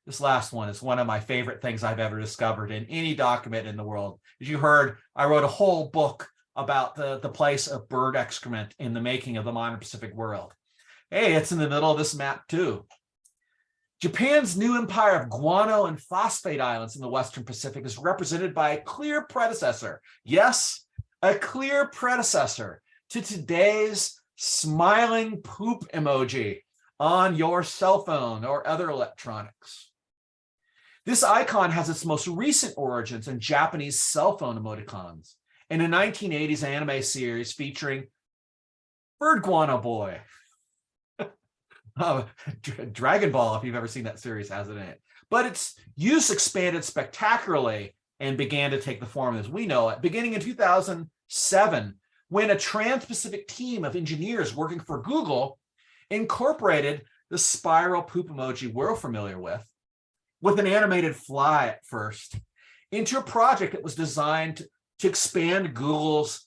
This last one is one of my favorite things I've ever discovered in any document in the world. As you heard, I wrote a whole book about the place of bird excrement in the making of the modern Pacific world. Hey, it's in the middle of this map too. Japan's new empire of guano and phosphate islands in the Western Pacific is represented by a clear predecessor. Yes, a clear predecessor to today's smiling poop emoji on your cell phone or other electronics. This icon has its most recent origins in Japanese cell phone emoticons in a 1980s anime series featuring Bird Guano Boy. Dragon Ball, if you've ever seen that series, has it in it. But its use expanded spectacularly and began to take the form as we know it, beginning in 2007, when a trans-Pacific team of engineers working for Google incorporated the spiral poop emoji we're familiar with an animated fly at first, into a project that was designed to expand Google's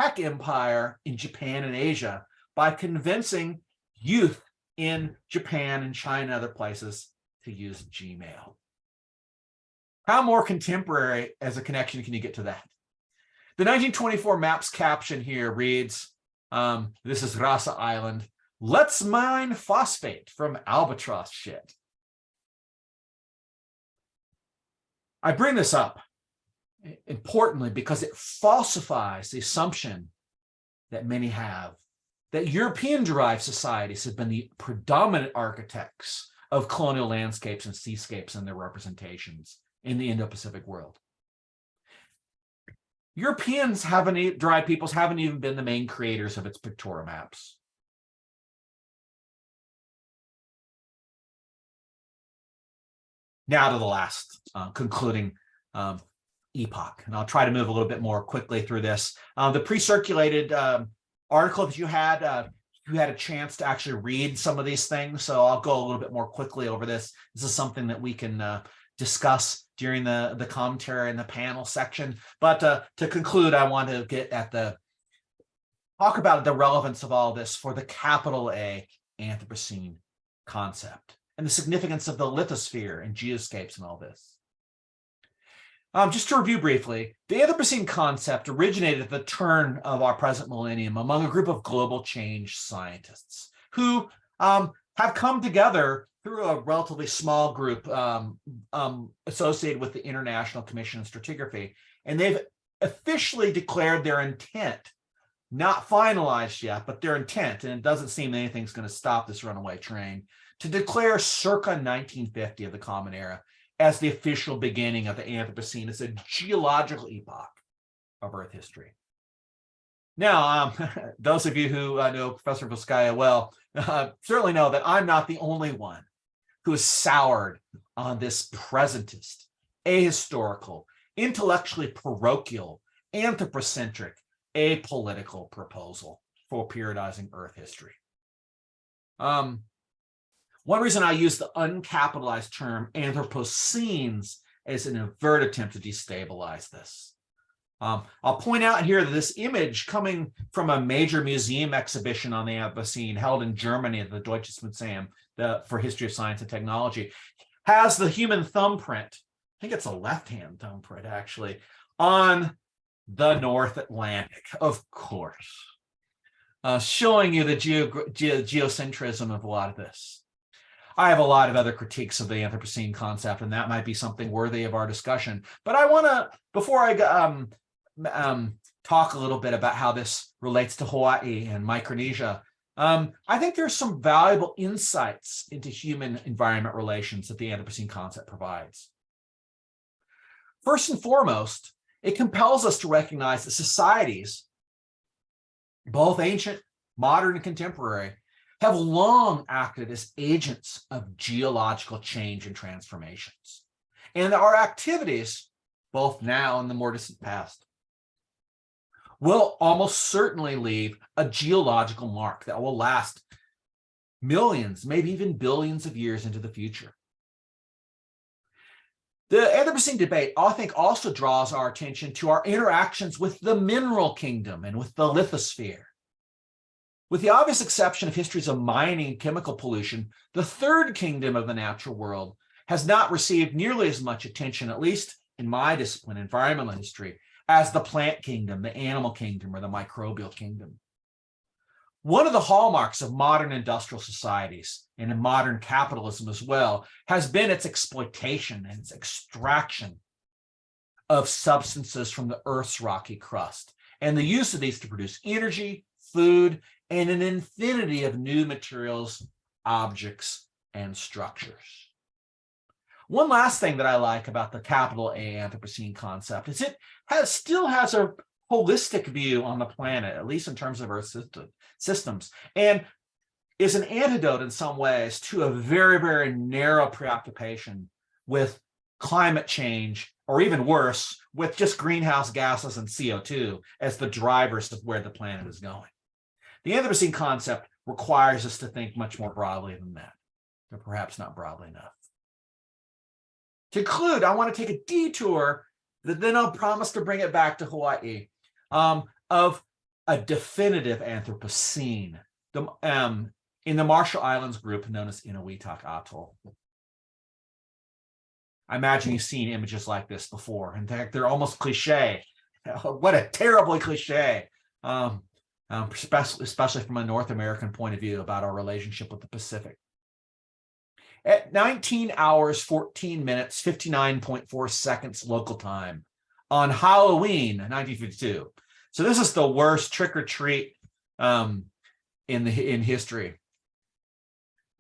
tech empire in Japan and Asia by convincing youth in Japan and China and other places to use Gmail. How more contemporary as a connection can you get to that? The 1924 map's caption here reads, this is Rasa Island, let's mine phosphate from albatross shit. I bring this up importantly because it falsifies the assumption that many have that European-derived societies have been the predominant architects of colonial landscapes and seascapes and their representations in the Indo-Pacific world. Derived peoples haven't even been the main creators of its pictorial maps. Now to the last concluding epoch, and I'll try to move a little bit more quickly through this. The pre-circulated article that you had a chance to actually read some of these things, so I'll go a little bit more quickly over this. This is something that we can discuss during the commentary and the panel section. But to conclude, I want to talk about the relevance of all this for the capital A Anthropocene concept and the significance of the lithosphere and geoscapes and all this. Just to review briefly, the Anthropocene concept originated at the turn of our present millennium among a group of global change scientists who have come together through a relatively small group associated with the International Commission on Stratigraphy, and they've officially declared their intent, not finalized yet, but their intent, and it doesn't seem anything's going to stop this runaway train, to declare circa 1950 of the Common Era as the official beginning of the Anthropocene as a geological epoch of Earth history. Now, those of you who know Professor Vizcaya well certainly know that I'm not the only one who is soured on this presentist, ahistorical, intellectually parochial, anthropocentric, apolitical proposal for periodizing Earth history. One reason I use the uncapitalized term anthroposcenes is an overt attempt to destabilize this. I'll point out here that this image coming from a major museum exhibition on the Anthropocene held in Germany at the Deutsches Museum for History of Science and Technology has the human thumbprint, I think it's a left-hand thumbprint actually, on the North Atlantic, of course, showing you the geocentrism of a lot of this. I have a lot of other critiques of the Anthropocene concept, and that might be something worthy of our discussion. But I want to, before I talk a little bit about how this relates to Hawaii and Micronesia, I think there's some valuable insights into human-environment relations that the Anthropocene concept provides. First and foremost, it compels us to recognize that societies, both ancient, modern, and contemporary, have long acted as agents of geological change and transformations. And our activities, both now and the more distant past, will almost certainly leave a geological mark that will last millions, maybe even billions of years into the future. The Anthropocene debate, I think, also draws our attention to our interactions with the mineral kingdom and with the lithosphere. With the obvious exception of histories of mining and chemical pollution, the third kingdom of the natural world has not received nearly as much attention, at least in my discipline, environmental history, as the plant kingdom, the animal kingdom, or the microbial kingdom. One of the hallmarks of modern industrial societies and in modern capitalism as well has been its exploitation and its extraction of substances from the Earth's rocky crust and the use of these to produce energy, food, and an infinity of new materials, objects, and structures. One last thing that I like about the capital A Anthropocene concept is it still has a holistic view on the planet, at least in terms of Earth systems, and is an antidote in some ways to a very, very narrow preoccupation with climate change, or even worse, with just greenhouse gases and CO2 as the drivers of where the planet is going. The Anthropocene concept requires us to think much more broadly than that, or perhaps not broadly enough. To conclude, I want to take a detour that then I'll promise to bring it back to Hawaii, of a definitive Anthropocene in the Marshall Islands group known as Inuitak Atoll. I imagine you've seen images like this before. In fact, they're almost cliche. What a terribly cliche, especially from a North American point of view about our relationship with the Pacific. At 19 hours, 14 minutes, 59.4 seconds local time on Halloween, 1952. So this is the worst trick or treat in history.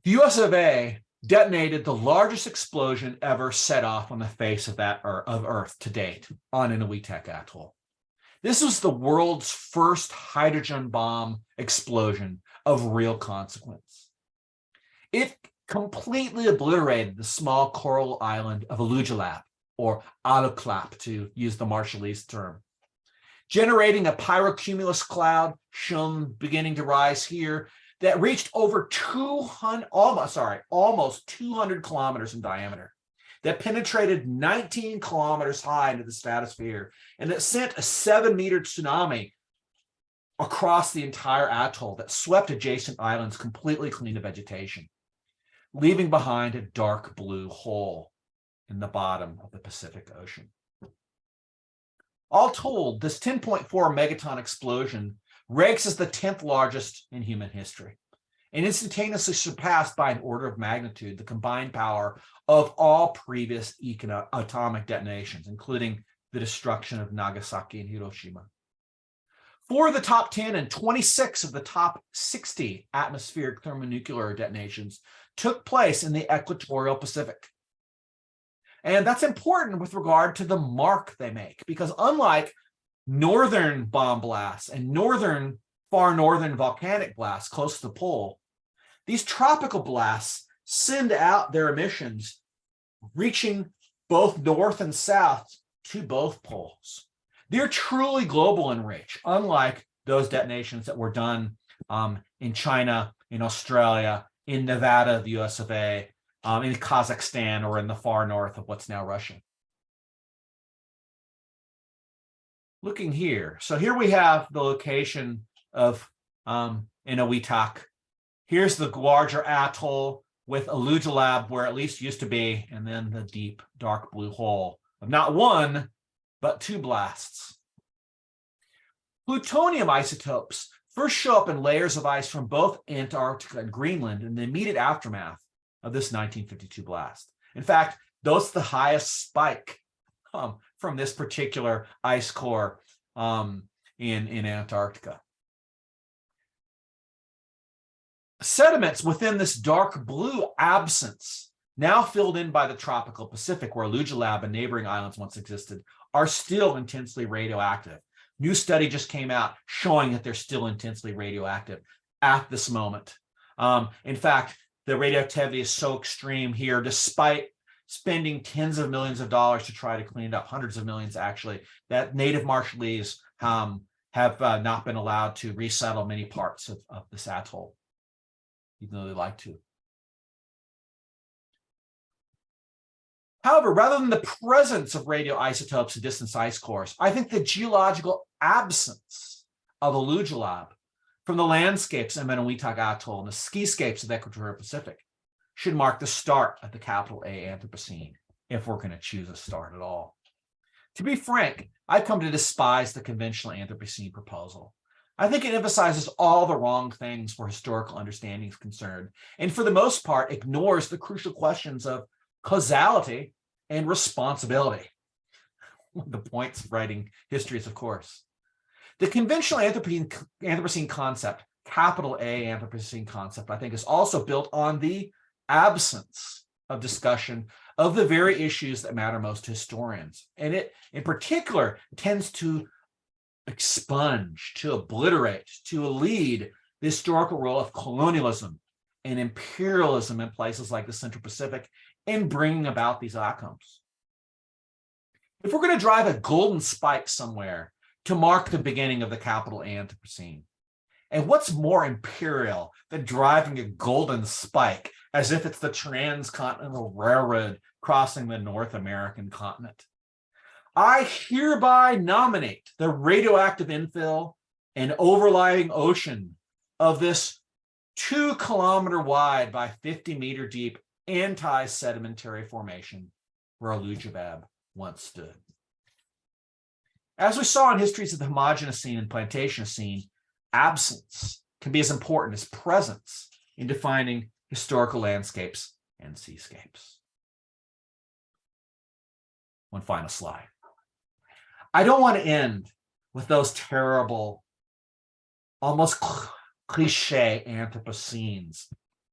The US of A detonated the largest explosion ever set off on the face of Earth to date on Inuitak Atoll. This was the world's first hydrogen bomb explosion of real consequence. It completely obliterated the small coral island of Alujilab, or Aluklap, to use the Marshallese term, generating a pyrocumulus cloud shown beginning to rise here that reached over almost 200 kilometers in diameter, that penetrated 19 kilometers high into the stratosphere, and that sent a 7-meter tsunami across the entire atoll that swept adjacent islands completely clean of vegetation, leaving behind a dark blue hole in the bottom of the Pacific Ocean. All told, this 10.4 megaton explosion ranks as the 10th largest in human history, and instantaneously surpassed by an order of magnitude the combined power of all previous atomic detonations, including the destruction of Nagasaki and Hiroshima. 4 of the top 10 and 26 of the top 60 atmospheric thermonuclear detonations took place in the equatorial Pacific. And that's important with regard to the mark they make, because unlike northern bomb blasts and far northern volcanic blasts close to the pole, these tropical blasts send out their emissions reaching both north and south to both poles. They're truly global in reach, unlike those detonations that were done in China, in Australia, in Nevada, the US of A, in Kazakhstan, or in the far north of what's now Russia. Looking here, so here we have the location of Inuitak. Here's the larger atoll with Alujilab, where at least used to be, and then the deep, dark blue hole of not one, but 2 blasts. Plutonium isotopes first show up in layers of ice from both Antarctica and Greenland in the immediate aftermath of this 1952 blast. In fact, that's the highest spike from this particular ice core in Antarctica. Sediments within this dark blue absence, now filled in by the tropical Pacific, where Alujilab and neighboring islands once existed, are still intensely radioactive. New study just came out showing that they're still intensely radioactive at this moment. In fact, the radioactivity is so extreme here, despite spending tens of millions of dollars to try to clean it up, hundreds of millions actually, that native Marshallese have not been allowed to resettle many parts of this atoll, even though they like to. However, rather than the presence of radioisotopes in distant ice cores, I think the geological absence of Alujilab from the landscapes of Inuitak Atoll and the skiscapes of the equatorial Pacific should mark the start of the capital A Anthropocene, if we're going to choose a start at all. To be frank, I've come to despise the conventional Anthropocene proposal. I think it emphasizes all the wrong things where historical understanding is concerned, and for the most part ignores the crucial questions of causality and responsibility. One of the points of writing histories, of course. The conventional Anthropocene concept, capital A Anthropocene concept, I think is also built on the absence of discussion of the very issues that matter most to historians. And it, in particular, tends to expunge, to obliterate, to lead the historical role of colonialism and imperialism in places like the Central Pacific in bringing about these outcomes. If we're going to drive a golden spike somewhere to mark the beginning of the capital Anthropocene, and what's more imperial than driving a golden spike as if it's the transcontinental railroad crossing the North American continent? I hereby nominate the radioactive infill and overlying ocean of this 2-kilometer wide by 50-meter deep anti-sedimentary formation where Alujabab once stood. As we saw in histories of the homogenous and Plantation, absence can be as important as presence in defining historical landscapes and seascapes. One final slide. I don't want to end with those terrible, almost cliche anthroposcenes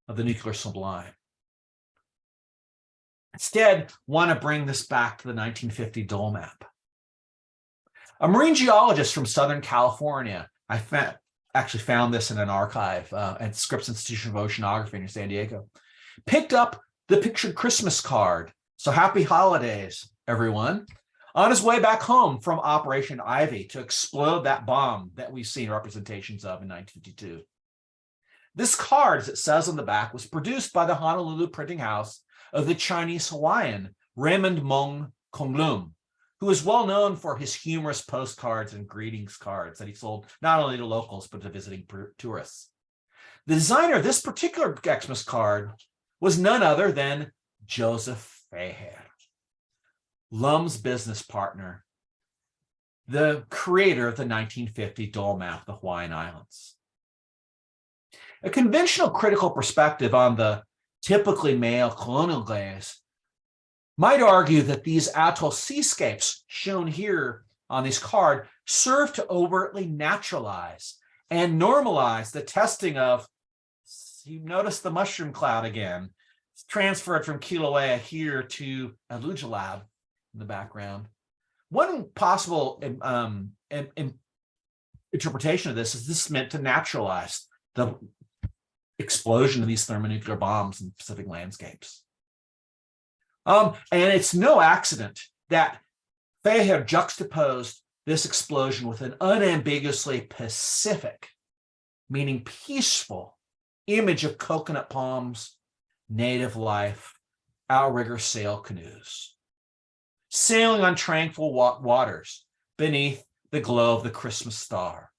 of the nuclear sublime. Instead, want to bring this back to the 1950 Dole Map. A marine geologist from Southern California, I actually found this in an archive at Scripps Institution of Oceanography in San Diego, picked up the pictured Christmas card. So happy holidays, everyone. On his way back home from Operation Ivy to explode that bomb that we've seen representations of in 1952. This card, as it says on the back, was produced by the Honolulu printing house of the Chinese Hawaiian Raymond Mong Konglum, who is well known for his humorous postcards and greetings cards that he sold not only to locals, but to visiting tourists. The designer of this particular Xmas card was none other than Joseph Fahey, Lum's business partner, the creator of the 1950 Dole Map of the Hawaiian Islands. A conventional critical perspective on the typically male colonial gaze might argue that these atoll seascapes shown here on this card serve to overtly naturalize and normalize the testing of, you notice the mushroom cloud again, it's transferred from Kilauea here to Alujabab in the background. One possible interpretation of this is this is meant to naturalize the explosion of these thermonuclear bombs in Pacific landscapes. And it's no accident that Fahey juxtaposed this explosion with an unambiguously Pacific, meaning peaceful, image of coconut palms, native life, outrigger sail canoes, sailing on tranquil waters beneath the glow of the Christmas star.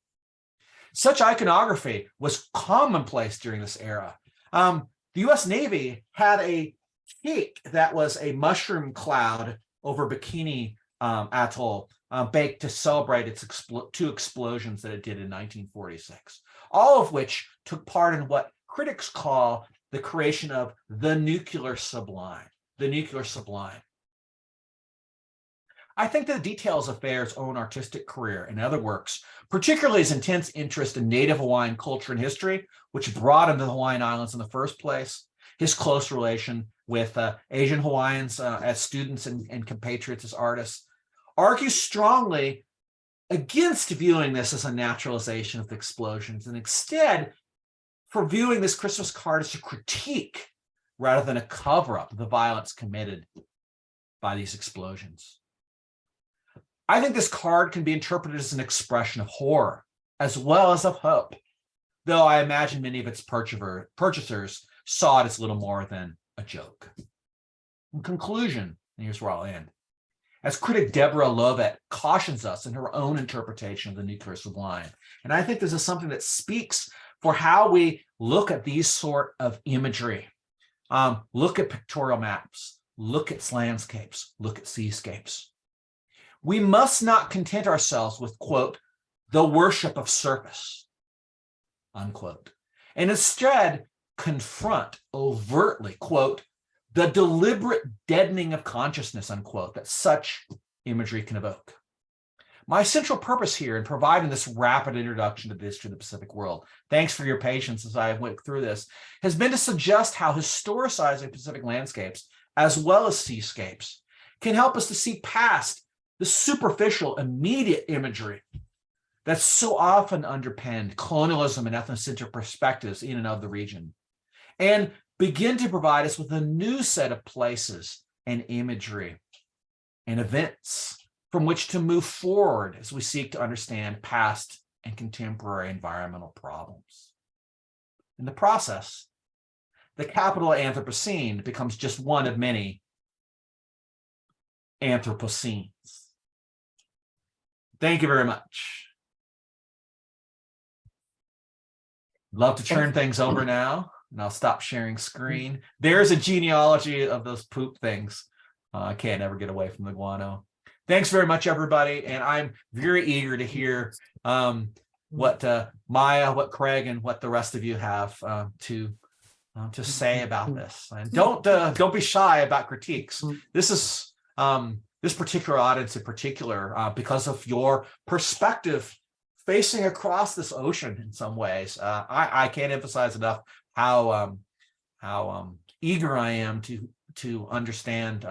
Such iconography was commonplace during this era. The US Navy had a cake that was a mushroom cloud over Bikini Atoll, baked to celebrate its two explosions that it did in 1946, all of which took part in what critics call the creation of the nuclear sublime, I think the details of Fahey's own artistic career and other works, particularly his intense interest in Native Hawaiian culture and history, which brought him to the Hawaiian Islands in the first place, his close relation with Asian Hawaiians as students and compatriots as artists, argues strongly against viewing this as a naturalization of the explosions, and instead for viewing this Christmas card as a critique rather than a cover-up of the violence committed by these explosions. I think this card can be interpreted as an expression of horror as well as of hope, though I imagine many of its purchasers saw it as little more than a joke. In conclusion, and here's where I'll end, as critic Deborah Lovett cautions us in her own interpretation of the nuclear sublime, and I think this is something that speaks for how we look at these sort of imagery, look at pictorial maps, look at landscapes, look at seascapes. we must not content ourselves with, quote, the worship of surface, unquote, and instead confront overtly, quote, the deliberate deadening of consciousness, unquote, that such imagery can evoke. My central purpose here in providing this rapid introduction to the history of the Pacific world, thanks for your patience as I went through this, has been to suggest how historicizing Pacific landscapes, as well as seascapes, can help us to see past the superficial, immediate imagery that's so often underpinned colonialism and ethnocentric perspectives in and of the region, and begin to provide us with a new set of places and imagery and events from which to move forward as we seek to understand past and contemporary environmental problems. In the process, the capital Anthropocene becomes just one of many anthroposcenes. Thank you very much. Love to turn things over now, and I'll stop sharing screen. There's a genealogy of those poop things. I can't ever get away from the guano. Thanks very much, everybody. And I'm very eager to hear what Maya, what Craig, and what the rest of you have to say about this. And don't be shy about critiques. This is this particular audience in particular, because of your perspective facing across this ocean in some ways. I can't emphasize enough how eager I am to understand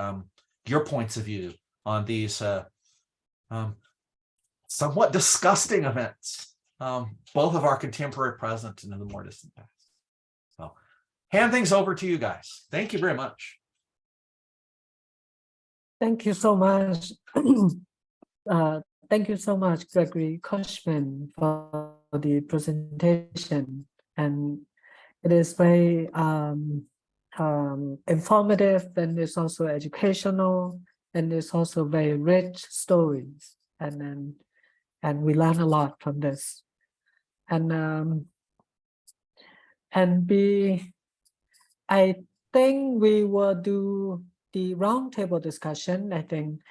your points of view on these somewhat disgusting events, both of our contemporary present and in the more distant past. So hand things over to you guys. Thank you very much. Thank you so much. Thank you so much, Gregory Cushman, for the presentation. And it is very informative, and it's also educational, and it's also very rich stories. And we learn a lot from this. I think we will do the roundtable discussion. I think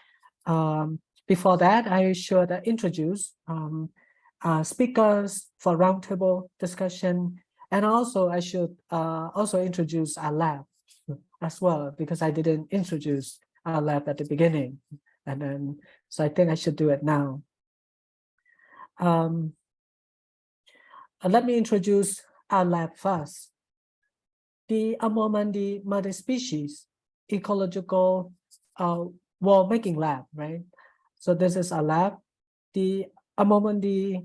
before that, I should introduce speakers for roundtable discussion, and also I should also introduce our lab as well, because I didn't introduce our lab at the beginning, and then so I think I should do it now. Let me introduce our lab first. The Amomandi multi-species ecological wall-making lab, right? So this is a lab. The Amomandi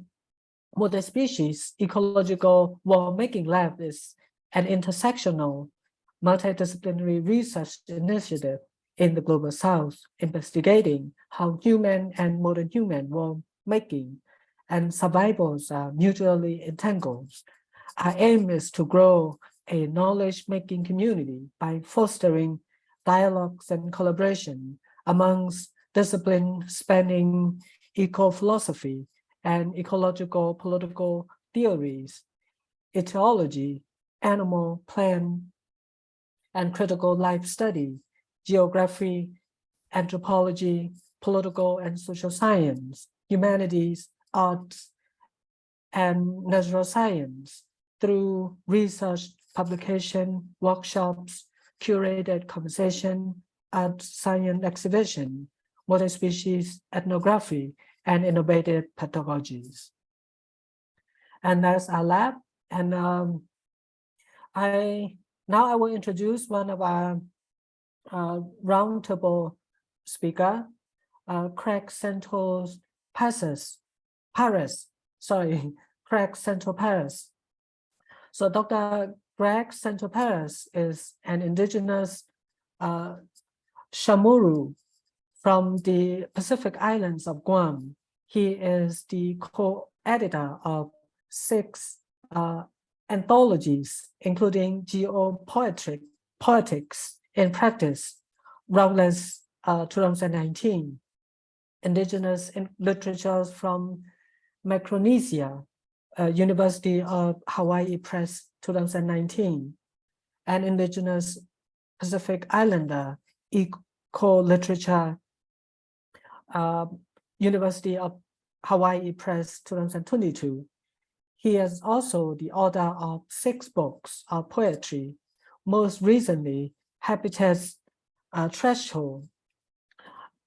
multi-species ecological wall-making lab is an intersectional multidisciplinary research initiative in the Global South, investigating how human and modern human wall-making and survivals are mutually entangled. Our aim is to grow a knowledge-making community by fostering dialogues and collaboration amongst disciplines spanning eco-philosophy and ecological political theories, etiology, animal, plant, and critical life study, geography, anthropology, political and social science, humanities, arts, and natural science through research, publication, workshops, curated conversation, art science exhibition, multi-species ethnography, and innovative pedagogies. And that's our lab. And now I will introduce one of our roundtable speaker, Craig Santos Paris. So Dr. Greg Santos Paris is an indigenous Chamorro from the Pacific Islands of Guam. He is the co-editor of 6 anthologies, including Geopoetics in Practice, Ruthless 2019, Indigenous Literatures from Micronesia, University of Hawaii Press 2019, and Indigenous Pacific Islander Eco-Literature University of Hawaii Press 2022. He is also the author of 6 books of poetry, most recently Habitat's Threshold,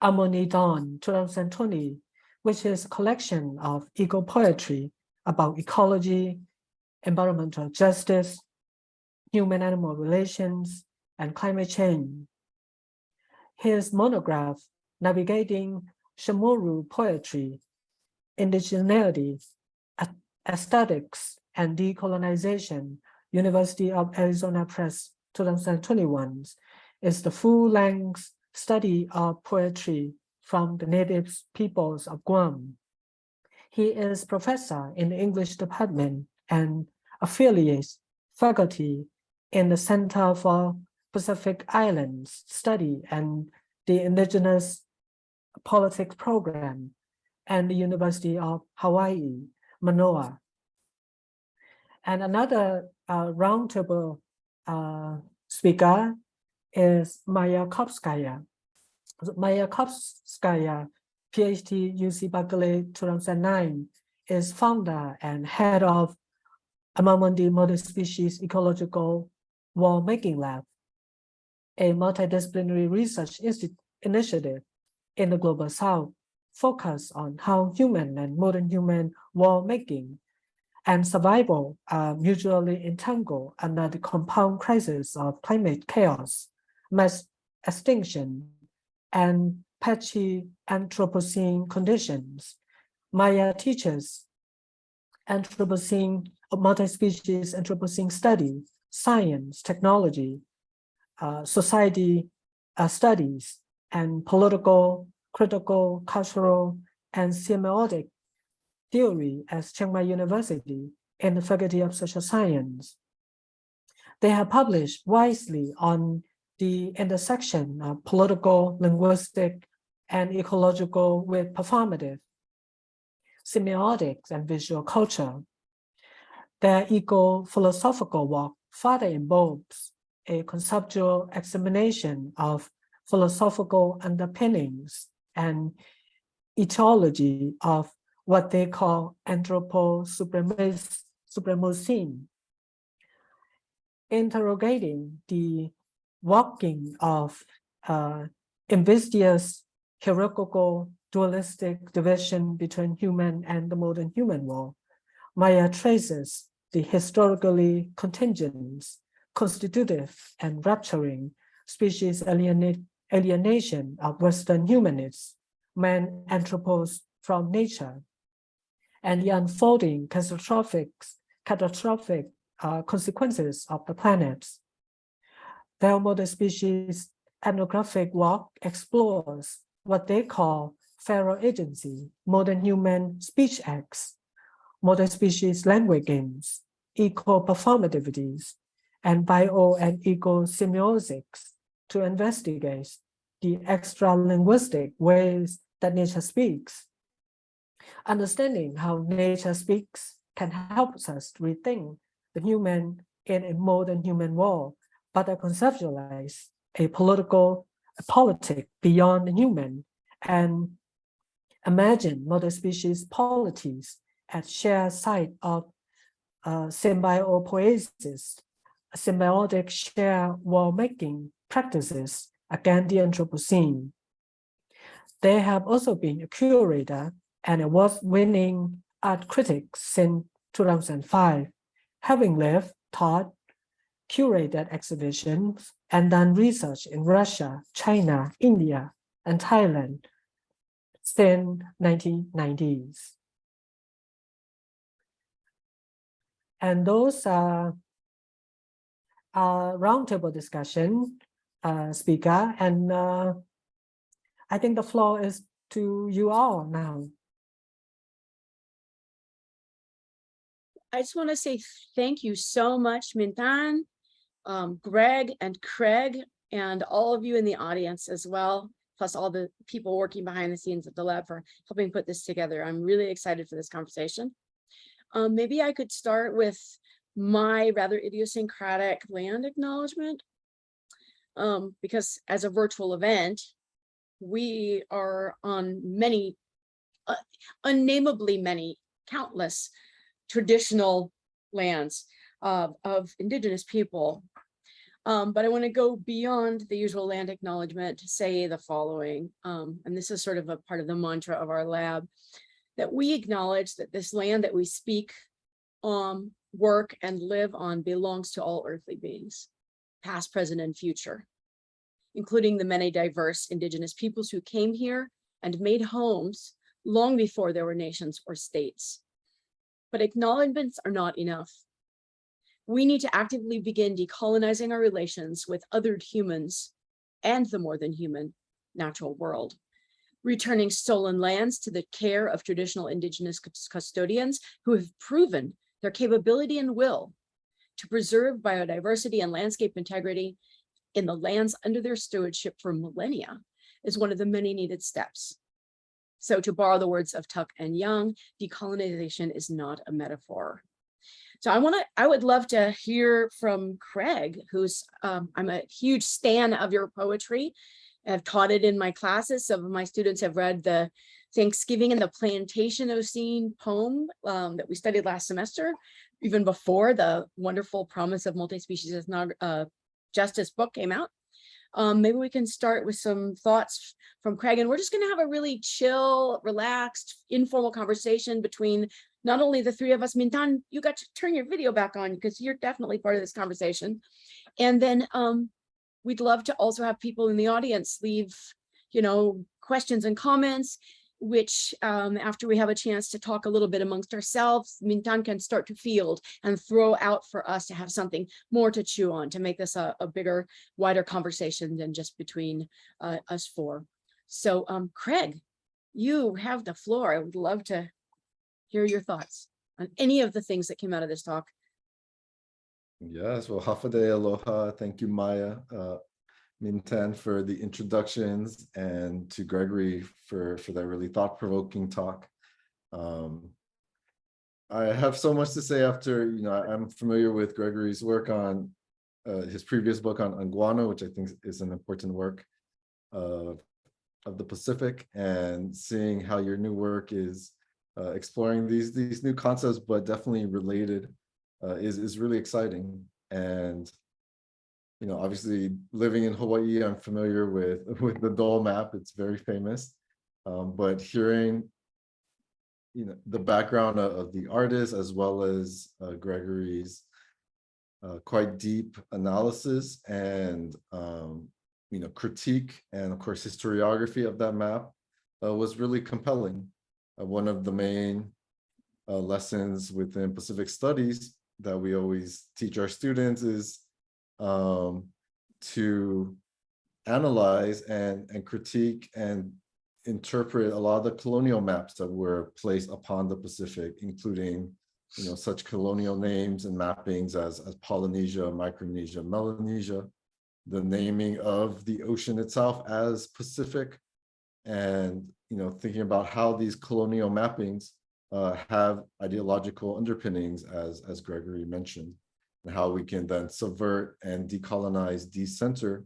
Harmony Dawn 2020, which is a collection of eco-poetry about ecology, environmental justice, human-animal relations, and climate change. His monograph, Navigating Chamorro Poetry, Indigeneity, Aesthetics, and Decolonization, University of Arizona Press 2021, is the full-length study of poetry from the native peoples of Guam. He is professor in the English department and affiliate faculty in the Center for Pacific Islands Study and the Indigenous Politics Program and the University of Hawaii, Manoa. And another roundtable speaker is Mayakovskaya. Mayakovskaya, PhD, UC Berkeley 2009, is founder and head of Amamundi Multi-Species Ecological Wall-Making Lab, a multidisciplinary research initiative in the Global South focused on how human and modern human wall-making and survival are mutually entangled under the compound crisis of climate chaos, mass extinction, and patchy anthropocene conditions. Maya teaches anthropocene, multi-species anthropocene study, science, technology, society studies, and political, critical, cultural, and semiotic theory at Chiang Mai University in the Faculty of Social Science. They have published widely on the intersection of political, linguistic, and ecological with performative, semiotics, and visual culture. Their eco-philosophical work further involves a conceptual examination of philosophical underpinnings and etiology of what they call anthroposcene, interrogating the working of invidious hierarchical dualistic division between human and the modern human world. Maya traces the historically contingent, constitutive, and rupturing species alienation of Western humanists, man anthropos from nature, and the unfolding catastrophic consequences of the planets. Their multi-species ethnographic work explores what they call feral agency, modern human speech acts, multi-species language games, eco-performativities, and bio and eco-semiotics to investigate the extra-linguistic ways that nature speaks. Understanding how nature speaks can help us rethink the human in a modern human world, but conceptualize a politic beyond the human and imagine multi-species polities at shared site of symbiopoiesis, symbiotic share wall-making practices against the Anthropocene. They have also been a curator and award-winning art critic since 2005, having lived, taught, curated exhibitions, and done research in Russia, China, India, and Thailand since 1990s. And those are roundtable discussion speaker, and I think the floor is to you all now. I just want to say thank you so much, Mintan, Greg, and Craig, and all of you in the audience as well, plus all the people working behind the scenes at the lab for helping put this together. I'm really excited for this conversation. Maybe I could start with my rather idiosyncratic land acknowledgement, because as a virtual event, we are on many, unnameably many, countless traditional lands of indigenous people. But I want to go beyond the usual land acknowledgement to say the following, and this is sort of a part of the mantra of our lab, that we acknowledge that this land that we speak, work, and live on belongs to all earthly beings, past, present, and future, including the many diverse indigenous peoples who came here and made homes long before there were nations or states. But acknowledgements are not enough. We need to actively begin decolonizing our relations with othered humans and the more than human natural world, returning stolen lands to the care of traditional indigenous custodians who have proven their capability and will to preserve biodiversity and landscape integrity in the lands under their stewardship for millennia is one of the many needed steps. So to borrow the words of Tuck and Young, decolonization is not a metaphor. So I would love to hear from Craig, who's, I'm a huge stan of your poetry. I've taught it in my classes. Some of my students have read the Thanksgiving and the Plantation scene poem that we studied last semester, even before the wonderful Promise of Multi-Species Justice book came out. Maybe we can start with some thoughts from Craig, and we're just gonna have a really chill, relaxed, informal conversation between not only the three of us. Mintan, you got to turn your video back on because you're definitely part of this conversation. And then we'd love to also have people in the audience leave, questions and comments, which after we have a chance to talk a little bit amongst ourselves, Mintan can start to field and throw out for us to have something more to chew on, to make this a bigger, wider conversation than just between us four. So Craig, you have the floor. I would love to hear your thoughts on any of the things that came out of this talk. Yes, well, Hafade aloha. Thank you, Maya, Mintan, for the introductions, and to Gregory for that really thought-provoking talk. I have so much to say after, I'm familiar with Gregory's work on his previous book on guano, which I think is an important work of the Pacific, and seeing how your new work is exploring these new concepts, but definitely related, is really exciting. And obviously living in Hawaii, I'm familiar with the Dole Map. It's very famous, but hearing the background of the artist, as well as Gregory's quite deep analysis and critique, and of course historiography of that map, was really compelling. One of the main lessons within Pacific Studies that we always teach our students is to analyze and critique and interpret a lot of the colonial maps that were placed upon the Pacific, including such colonial names and mappings as Polynesia, Micronesia, Melanesia, the naming of the ocean itself as Pacific, and thinking about how these colonial mappings have ideological underpinnings, as Gregory mentioned, and how we can then subvert and decolonize, decenter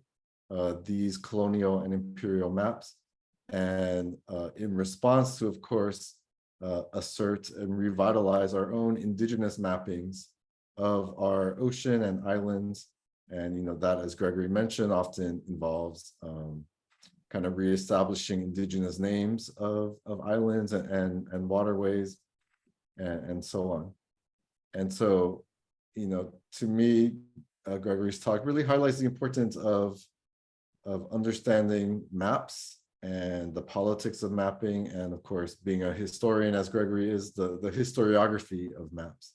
these colonial and imperial maps, and in response to, of course, assert and revitalize our own indigenous mappings of our ocean and islands. And that, as Gregory mentioned, often involves kind of reestablishing indigenous names of islands and waterways, and so on. And so, to me, Gregory's talk really highlights the importance of understanding maps and the politics of mapping, and of course, being a historian, as Gregory is, the historiography of maps.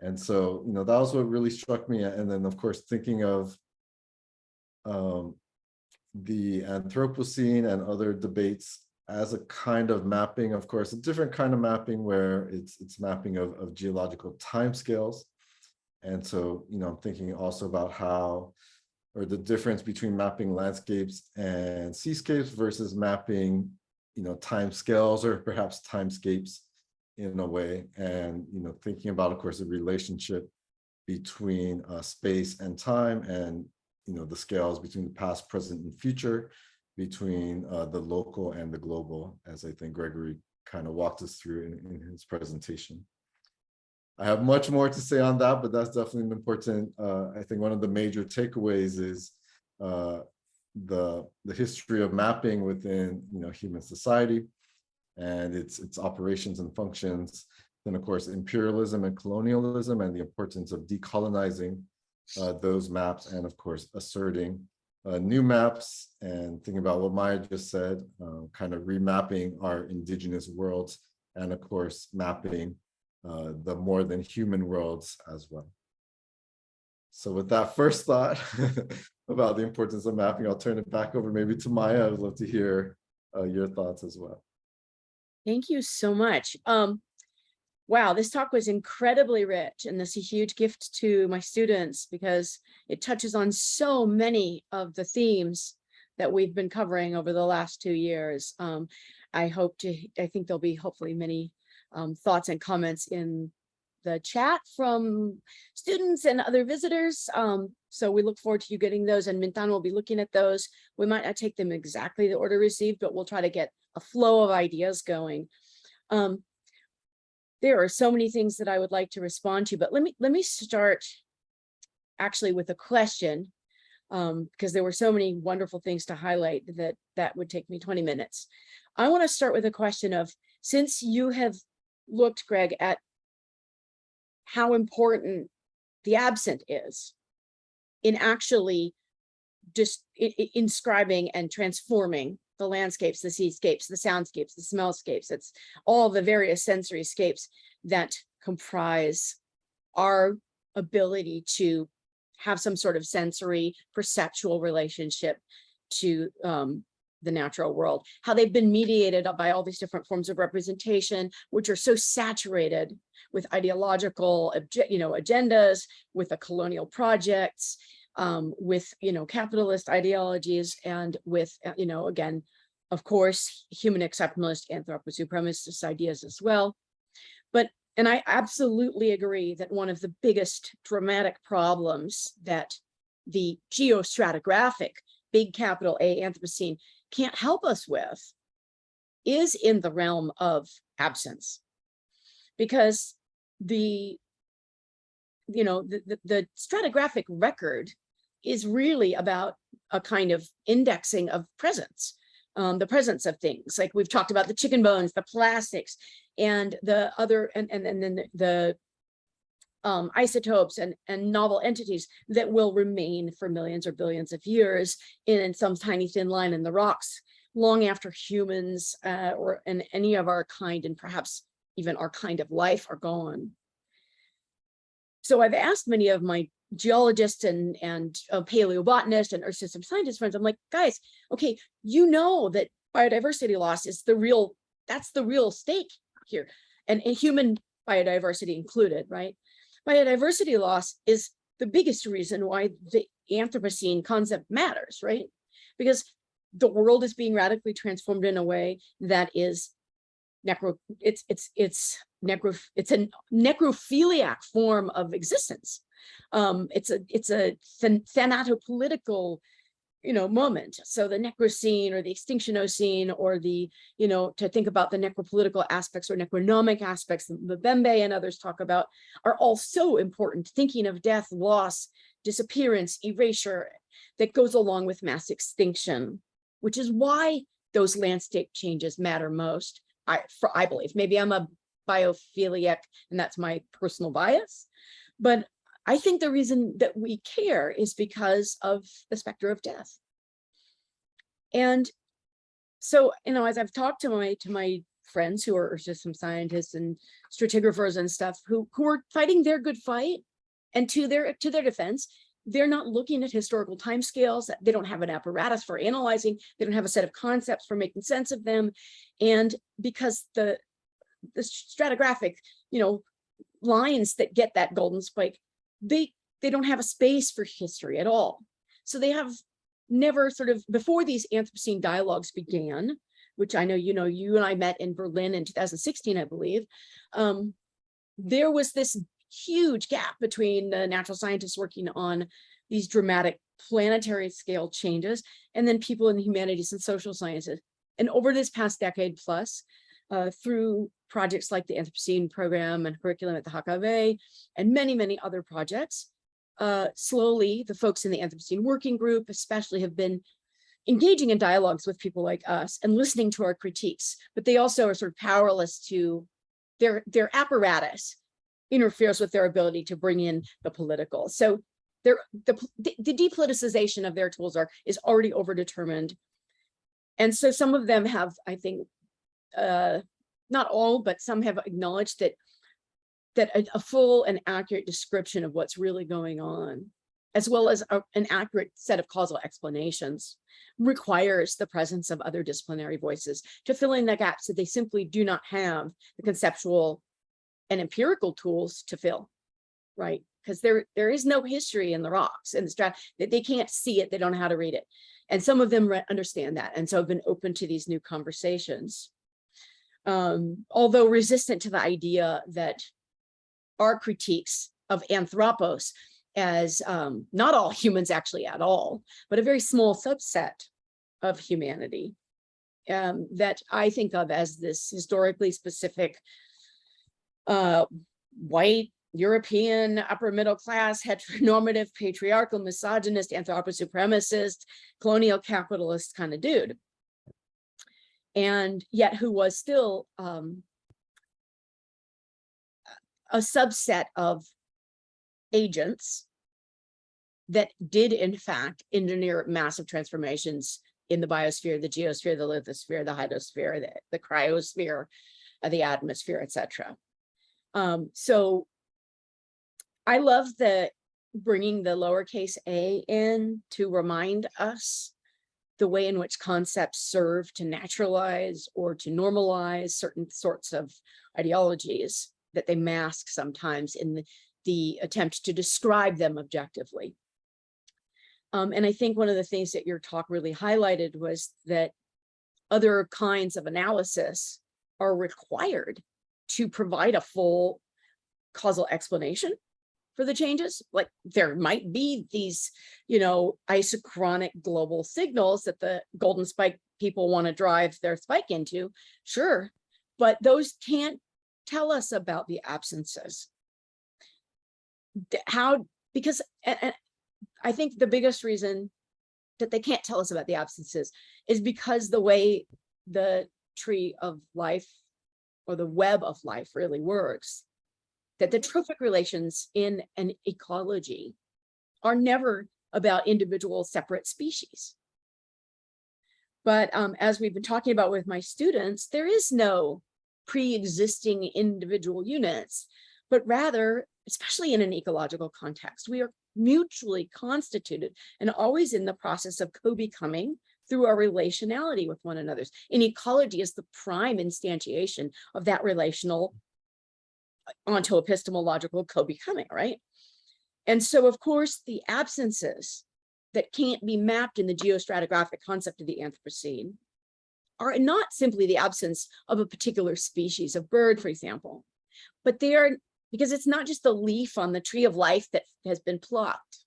And so, that was what really struck me. And then, of course, thinking of the Anthropocene and other debates as a kind of mapping, of course, a different kind of mapping where it's mapping of geological timescales. And so, I'm thinking also about how, or the difference between mapping landscapes and seascapes versus mapping, timescales, or perhaps timescapes in a way, and thinking about, of course, the relationship between space and time, and the scales between the past, present, and future, between the local and the global, as I think Gregory kind of walked us through in his presentation. I have much more to say on that, but that's definitely an important, I think one of the major takeaways is the history of mapping within human society and its operations and functions. Then of course, imperialism and colonialism and the importance of decolonizing those maps, and of course, asserting new maps, and thinking about what Maya just said, kind of remapping our indigenous worlds, and of course, mapping the more than human worlds as well. So with that first thought about the importance of mapping, I'll turn it back over maybe to Maya. I'd love to hear your thoughts as well. Thank you so much. Wow, this talk was incredibly rich, and this is a huge gift to my students because it touches on so many of the themes that we've been covering over the last 2 years. I think there'll be hopefully many thoughts and comments in the chat from students and other visitors. So we look forward to you getting those, and Mintan will be looking at those. We might not take them exactly the order received, but we'll try to get a flow of ideas going. There are so many things that I would like to respond to, but let me start actually with a question, because there were so many wonderful things to highlight that would take me 20 minutes. I want to start with a question of, since you have looked, Greg, at how important the absent is in actually just inscribing and transforming the landscapes, the seascapes, the soundscapes, the smellscapes. It's all the various sensory scapes that comprise our ability to have some sort of sensory perceptual relationship to the natural world, how they've been mediated by all these different forms of representation, which are so saturated with ideological agendas, with the colonial projects, with capitalist ideologies, and with again, of course, human exceptionalist, anthroposupremacist ideas as well. And I absolutely agree that one of the biggest dramatic problems that the geostratigraphic, big capital A Anthropocene, can't help us with is in the realm of absence, because the stratigraphic record is really about a kind of indexing of presence, the presence of things. Like we've talked about the chicken bones, the plastics, and the other, and then the isotopes and novel entities that will remain for millions or billions of years in some tiny thin line in the rocks, long after humans or any of our kind, and perhaps even our kind of life, are gone. So I've asked many of my geologists and paleobotanists and earth system scientist friends, I'm like, guys, okay, that biodiversity loss is that's the real stake here, and human biodiversity included, right? Biodiversity loss is the biggest reason why the Anthropocene concept matters, right? Because the world is being radically transformed in a way that is it's a necrophiliac form of existence. It's a thanatopolitical moment. So the necrocene or the extinctionocene, or to think about the necropolitical aspects or necronomic aspects that Mbembe and others talk about, are all so important. Thinking of death, loss, disappearance, erasure, that goes along with mass extinction, which is why those landscape changes matter most. I believe, maybe I'm a biophiliac and that's my personal bias, but I think the reason that we care is because of the specter of death. And so, as I've talked to my friends who are system scientists and stratigraphers and stuff, who are fighting their good fight, and to their defense, they're not looking at historical timescales. They don't have an apparatus for analyzing. They don't have a set of concepts for making sense of them. And because the stratigraphic, lines that get that golden spike, they don't have a space for history at all. So they have never before these Anthropocene dialogues began, which I know, you and I met in Berlin in 2016, I believe, there was this huge gap between the natural scientists working on these dramatic planetary scale changes, and then people in the humanities and social sciences. And over this past decade plus, through projects like the Anthropocene program and curriculum at the HKV and many, many other projects, slowly the folks in the Anthropocene working group especially have been engaging in dialogues with people like us and listening to our critiques, but they also are sort of powerless to, their apparatus interferes with their ability to bring in the political. So the depoliticization of their tools is already overdetermined. And so some of them have, I think, not all, but some have acknowledged that a full and accurate description of what's really going on, as well as an accurate set of causal explanations, requires the presence of other disciplinary voices to fill in the gaps that they simply do not have the conceptual and empirical tools to fill, right? Because there is no history in the rocks and the strat, they can't see it, they don't know how to read it. And some of them understand that, and so have been open to these new conversations. Although resistant to the idea that our critiques of anthropos as not all humans actually at all, but a very small subset of humanity that I think of as this historically specific white, European, upper middle class, heteronormative, patriarchal, misogynist, anthroposupremacist, colonial capitalist kind of dude. And yet who was still a subset of agents that did in fact engineer massive transformations in the biosphere, the geosphere, the lithosphere, the hydrosphere, the cryosphere, the atmosphere, etc. So I love bringing the lowercase a in to remind us the way in which concepts serve to naturalize or to normalize certain sorts of ideologies that they mask sometimes in the attempt to describe them objectively. And I think one of the things that your talk really highlighted was that other kinds of analysis are required to provide a full causal explanation for the changes. Like there might be these, isochronic global signals that the golden spike people want to drive their spike into, sure, but those can't tell us about the absences. Because I think the biggest reason that they can't tell us about the absences is because the way the tree of life or the web of life really works, that the trophic relations in an ecology are never about individual separate species. But as we've been talking about with my students, there is no pre-existing individual units, but rather, especially in an ecological context, we are mutually constituted and always in the process of co-becoming through our relationality with one another. And ecology is the prime instantiation of that relational onto-epistemological co-becoming, right? And so, of course, the absences that can't be mapped in the geostratigraphic concept of the Anthropocene are not simply the absence of a particular species of bird, for example, but they are, because it's not just a leaf on the tree of life that has been plucked,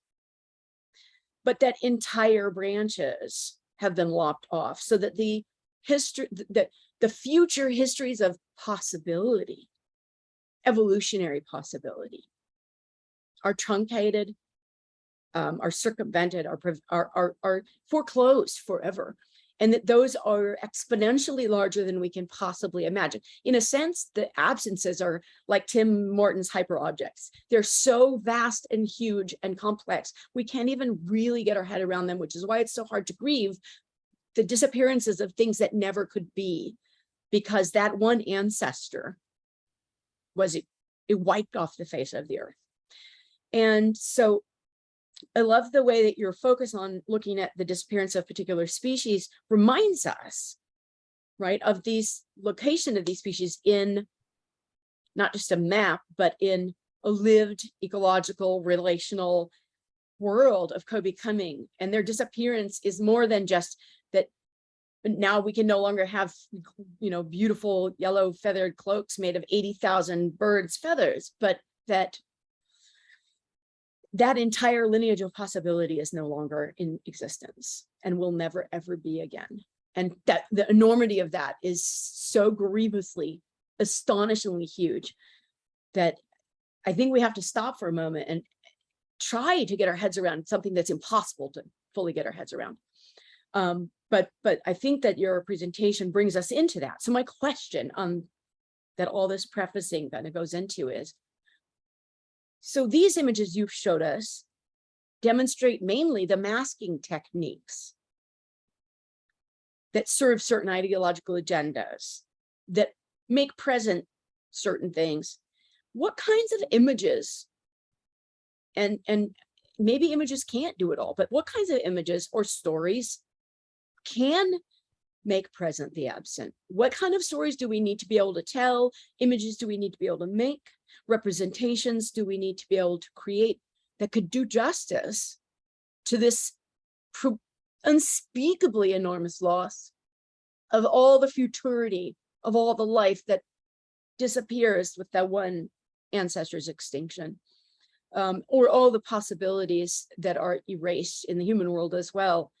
but that entire branches have been lopped off, so that the future histories of possibility, evolutionary possibility, are truncated, are circumvented, are foreclosed forever. And that those are exponentially larger than we can possibly imagine. In a sense, the absences are like Tim Morton's hyperobjects. They're so vast and huge and complex, we can't even really get our head around them, which is why it's so hard to grieve the disappearances of things that never could be, because that one ancestor it wiped off the face of the earth. And so I love the way that your focus on looking at the disappearance of particular species reminds us, right, of these location of these species in not just a map, but in a lived ecological relational world of co-becoming. And their disappearance is more than just that now we can no longer have, beautiful yellow feathered cloaks made of 80,000 birds' feathers, but that that entire lineage of possibility is no longer in existence and will never, ever be again. And that the enormity of that is so grievously, astonishingly huge that I think we have to stop for a moment and try to get our heads around something that's impossible to fully get our heads around. But I think that your presentation brings us into that. So my question that all this prefacing kind of goes into is, so these images you've showed us demonstrate mainly the masking techniques that serve certain ideological agendas, that make present certain things. What kinds of images, and maybe images can't do it all, but what kinds of images or stories can make present the absent? What kind of stories do we need to be able to tell? Images do we need to be able to make? Representations do we need to be able to create that could do justice to this unspeakably enormous loss of all the futurity of all the life that disappears with that one ancestor's extinction, or all the possibilities that are erased in the human world as well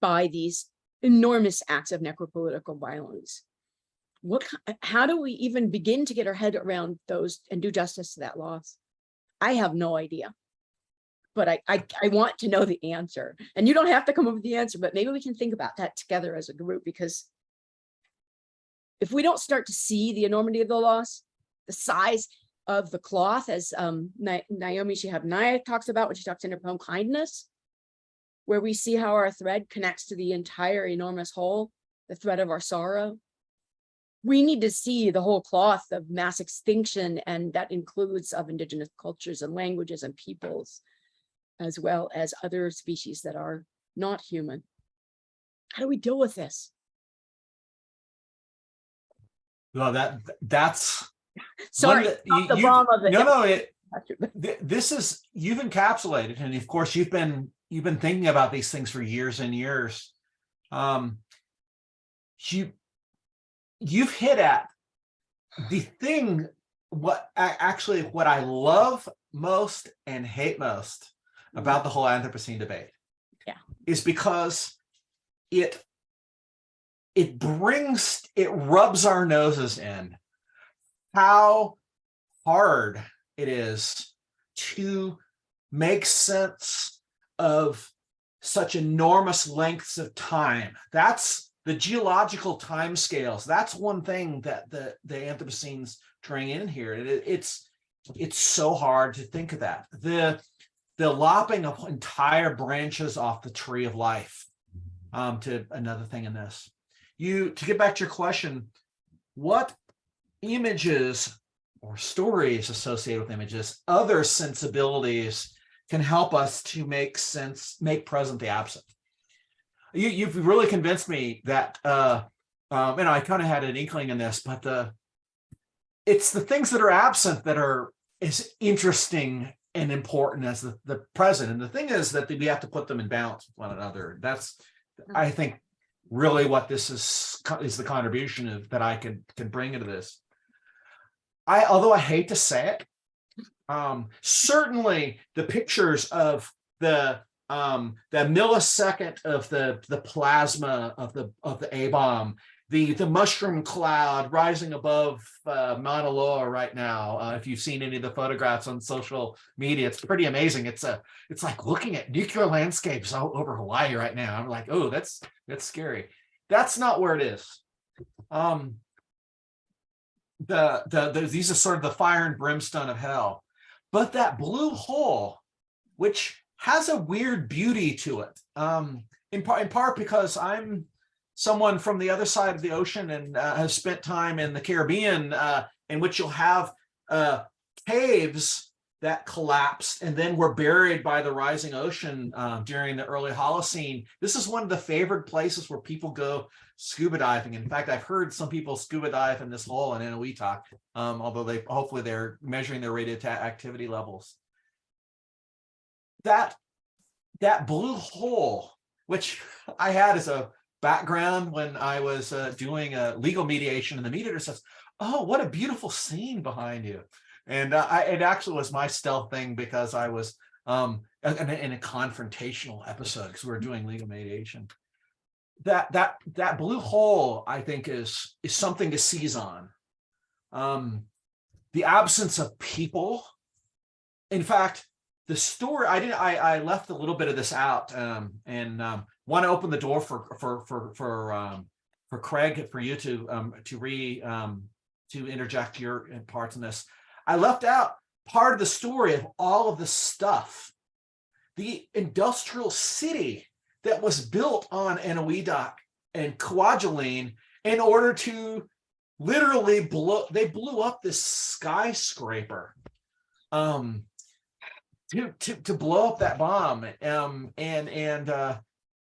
by these enormous acts of necropolitical violence? How do we even begin to get our head around those and do justice to that loss? I have no idea, but I want to know the answer. And you don't have to come up with the answer, but maybe we can think about that together as a group, because if we don't start to see the enormity of the loss, the size of the cloth, as Naomi Shihab Nye talks about when she talks in her poem Kindness, where we see how our thread connects to the entire enormous whole, the thread of our sorrow. We need to see the whole cloth of mass extinction, and that includes of indigenous cultures and languages and peoples, as well as other species that are not human. How do we deal with this? Well, that's Sorry, the bomb of it. No, this is, you've encapsulated, and of course you've been thinking about these things for years and years. You've hit at the thing, what I love most and hate most about the whole Anthropocene debate. Yeah. Is because it rubs our noses in how hard it is to make sense of such enormous lengths of time. That's the geological time scales. That's one thing that the Anthropocenes bring in here. It's so hard to think of that. The lopping of entire branches off the tree of life. To another thing in this. To get back to your question, what images or stories associated with images, other sensibilities can help us to make present the absent? You've really convinced me that, I kind of had an inkling in this, but it's the things that are absent that are as interesting and important as the present. And the thing is that we have to put them in balance with one another. That's, I think, really what this is the contribution of that I can bring into this. Although I hate to say it, certainly the pictures of the millisecond of the plasma of the A-bomb, the mushroom cloud rising above Mauna Loa right now. If you've seen any of the photographs on social media, it's pretty amazing. It's like looking at nuclear landscapes all over Hawaii right now. I'm like, oh, that's scary. That's not where it is. These are sort of the fire and brimstone of hell. But that blue hole, which has a weird beauty to it, in part because I'm someone from the other side of the ocean and have spent time in the Caribbean, in which you'll have caves that collapsed and then were buried by the rising ocean during the early Holocene. This is one of the favored places where people go scuba diving. In fact, I've heard some people scuba dive in this hole in Inuitak, although hopefully they're measuring their radioactivity levels. That blue hole, which I had as a background when I was doing a legal mediation, and the mediator says, "Oh, what a beautiful scene behind you." And it actually was my stealth thing because I was in a confrontational episode because we were doing legal mediation. That blue hole, I think, is something to seize on. The absence of people. In fact, the story I left a little bit of this out, and want to open the door for Craig, for you to interject your parts in this. I left out part of the story of all of the stuff, the industrial city that was built on Eniwetok and Kwajalein in order to literally blew up this skyscraper to blow up that bomb.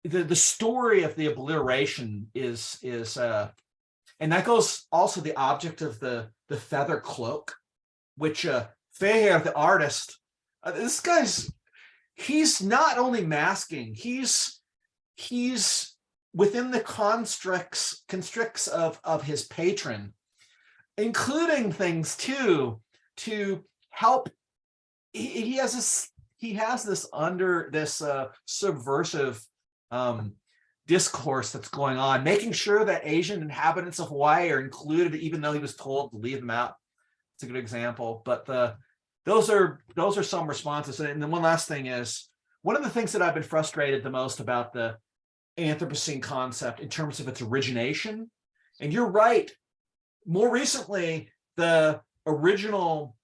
The story of the obliteration is and that goes also the object of the feather cloak, which Feher, the artist, this guy's, he's not only masking, he's within the constricts of his patron, including things too to help. He has this subversive discourse that's going on, making sure that Asian inhabitants of Hawaii are included, even though he was told to leave them out. It's a good example, but those are some responses. And then one last thing is, one of the things that I've been frustrated the most about the Anthropocene concept in terms of its origination, and you're right, more recently, the original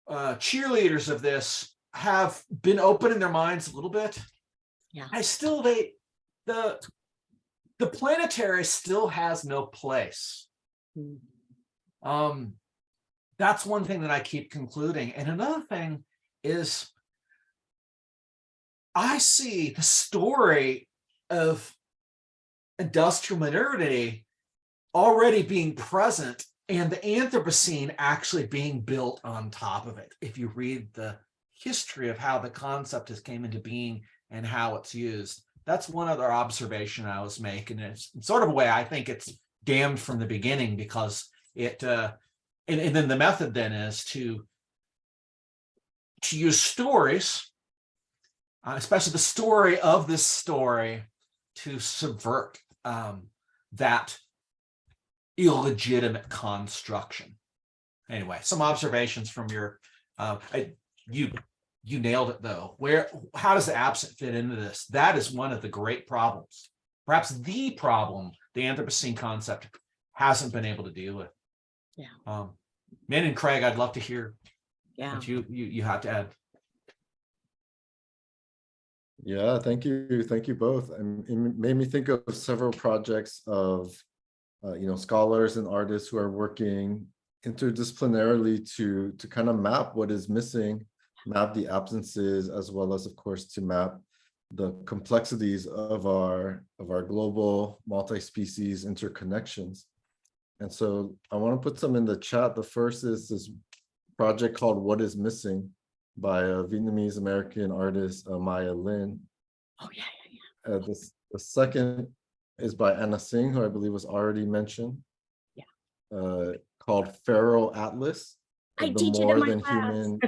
cheerleaders of this have been opening their minds a little bit. Yeah. The planetary still has no place. That's one thing that I keep concluding. And another thing is, I see the story of industrial modernity already being present and the Anthropocene actually being built on top of it. If you read the history of how the concept has came into being and how it's used, that's one other observation I was making. It's sort of a way I think it's damned from the beginning, because it, and then the method then is to use stories, especially the story of this story, to subvert that illegitimate construction. Anyway, some observations from your, you nailed it though. How does the absent fit into this? That is one of the great problems, perhaps the problem the Anthropocene concept hasn't been able to deal with. Yeah. Min and Craig, I'd love to hear Yeah. what you have to add. Yeah, thank you both. And it made me think of several projects of scholars and artists who are working interdisciplinarily to kind of map what is missing, map the absences, as well as, of course, to map the complexities of our global multi-species interconnections. And so I want to put some in the chat. The first is this project called What is Missing by a Vietnamese American artist, Maya Lin. Oh, yeah. The second is by Anna Singh, who I believe was already mentioned. Yeah. Called Feral Atlas. I teach it in my class. Human.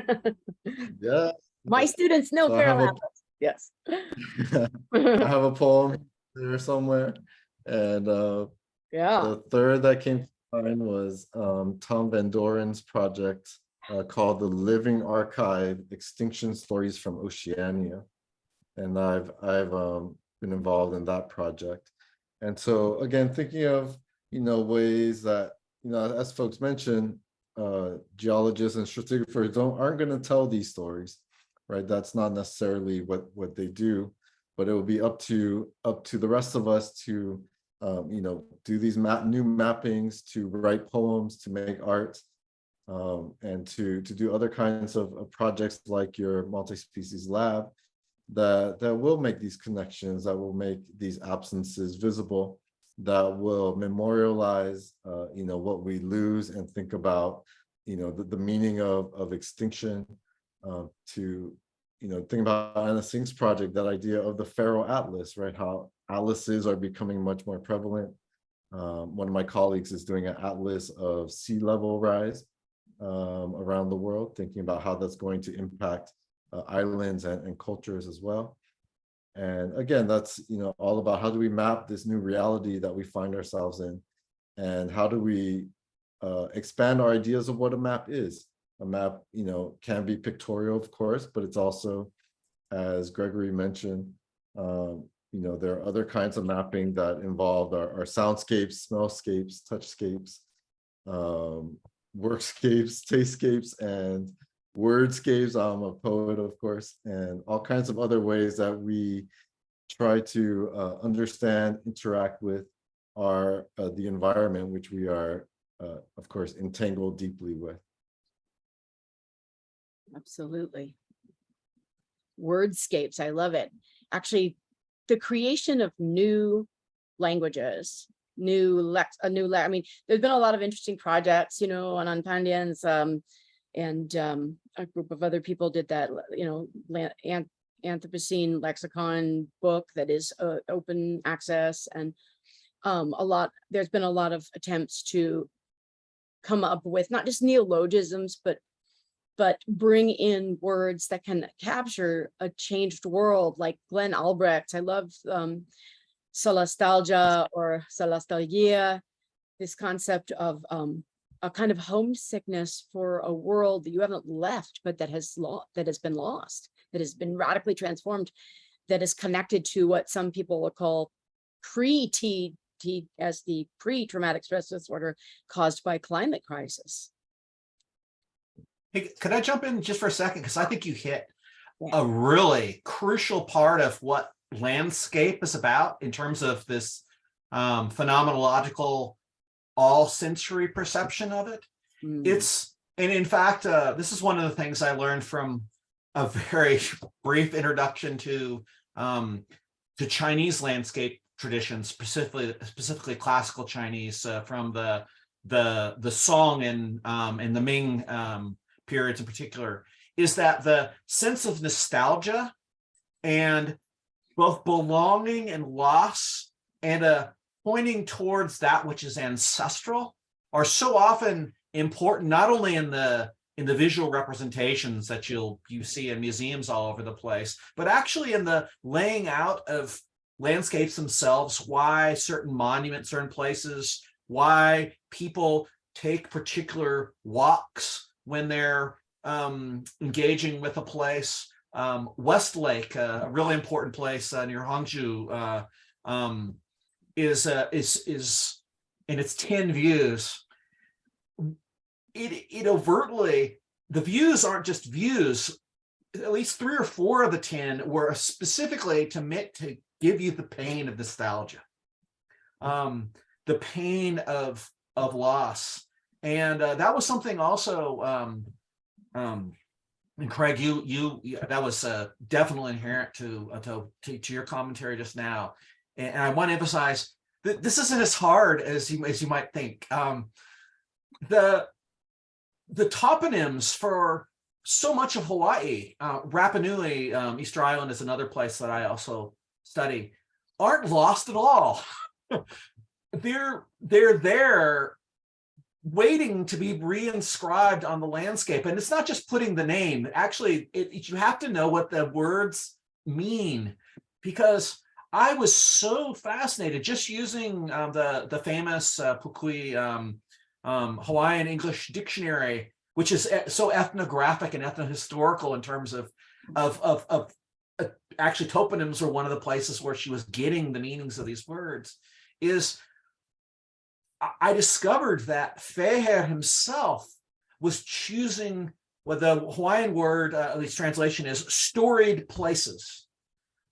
Yeah. My students know So Feral Atlas. Yes. I have a poem there somewhere. And yeah. the third that came to mind was Tom Van Doren's project called The Living Archive: Extinction Stories from Oceania. And I've been involved in that project. And so again, thinking of ways that as folks mentioned, geologists and stratigraphers aren't going to tell these stories, right? That's not necessarily what they do, but it will be up to the rest of us to do these new mappings, to write poems, to make art, and to do other kinds of projects like your multi-species lab that will make these connections, that will make these absences visible, that will memorialize what we lose, and think about the meaning of extinction, to think about Anna Singh's project, that idea of the Feral Atlas, right? How atlases are becoming much more prevalent. One of my colleagues is doing an atlas of sea level rise, around the world, thinking about how that's going to impact islands and cultures as well. And again, that's all about how do we map this new reality that we find ourselves in, and how do we expand our ideas of what a map is. A map, can be pictorial, of course, but it's also, as Gregory mentioned, there are other kinds of mapping that involve our soundscapes, smellscapes, touchscapes, workscapes, tastescapes, and wordscapes. I'm a poet, of course, and all kinds of other ways that we try to understand, interact with the environment which we are, of course, entangled deeply with. Absolutely. Wordscapes, I love it. Actually, the creation of new languages, I mean, there's been a lot of interesting projects, on Antonians, and a group of other people did that, Anthropocene lexicon book that is open access, and there's been a lot of attempts to come up with not just neologisms, but bring in words that can capture a changed world, like Glenn Albrecht. I love solastalgia or solastalgia, this concept of a kind of homesickness for a world that you haven't left, but that has been lost, that has been radically transformed, that is connected to what some people will call as the pre-traumatic stress disorder caused by climate crisis. Hey, could I jump in just for a second? Because I think you hit Yeah. a really crucial part of what landscape is about in terms of this phenomenological all-sensory perception of it. And in fact, this is one of the things I learned from a very brief introduction to Chinese landscape traditions, specifically classical Chinese, from the Song and the Ming periods in particular, is that the sense of nostalgia and both belonging and loss and pointing towards that which is ancestral are so often important, not only in the visual representations that you see in museums all over the place, but actually in the laying out of landscapes themselves, why certain monuments are in places, why people take particular walks when they're engaging with a place. Westlake, a really important place near Hangzhou, is in its 10 views. It overtly, the views aren't just views. At least 3 or 4 of the 10 were specifically to give you the pain of nostalgia, the pain of loss. And that was something also, and Craig, you that was definitely inherent to your commentary just now. And I want to emphasize that this isn't as hard as you might think. The toponyms for so much of Hawaii, Rapa Nui, Easter Island is another place that I also study, aren't lost at all. They're there waiting to be reinscribed on the landscape. And it's not just putting the name. Actually, you have to know what the words mean, because I was so fascinated just using the famous Pukui Hawaiian English dictionary, which is so ethnographic and ethnohistorical in terms of actually toponyms were one of the places where she was getting the meanings of these words. Is I discovered that Feher himself was choosing what the Hawaiian word, at least translation, is storied places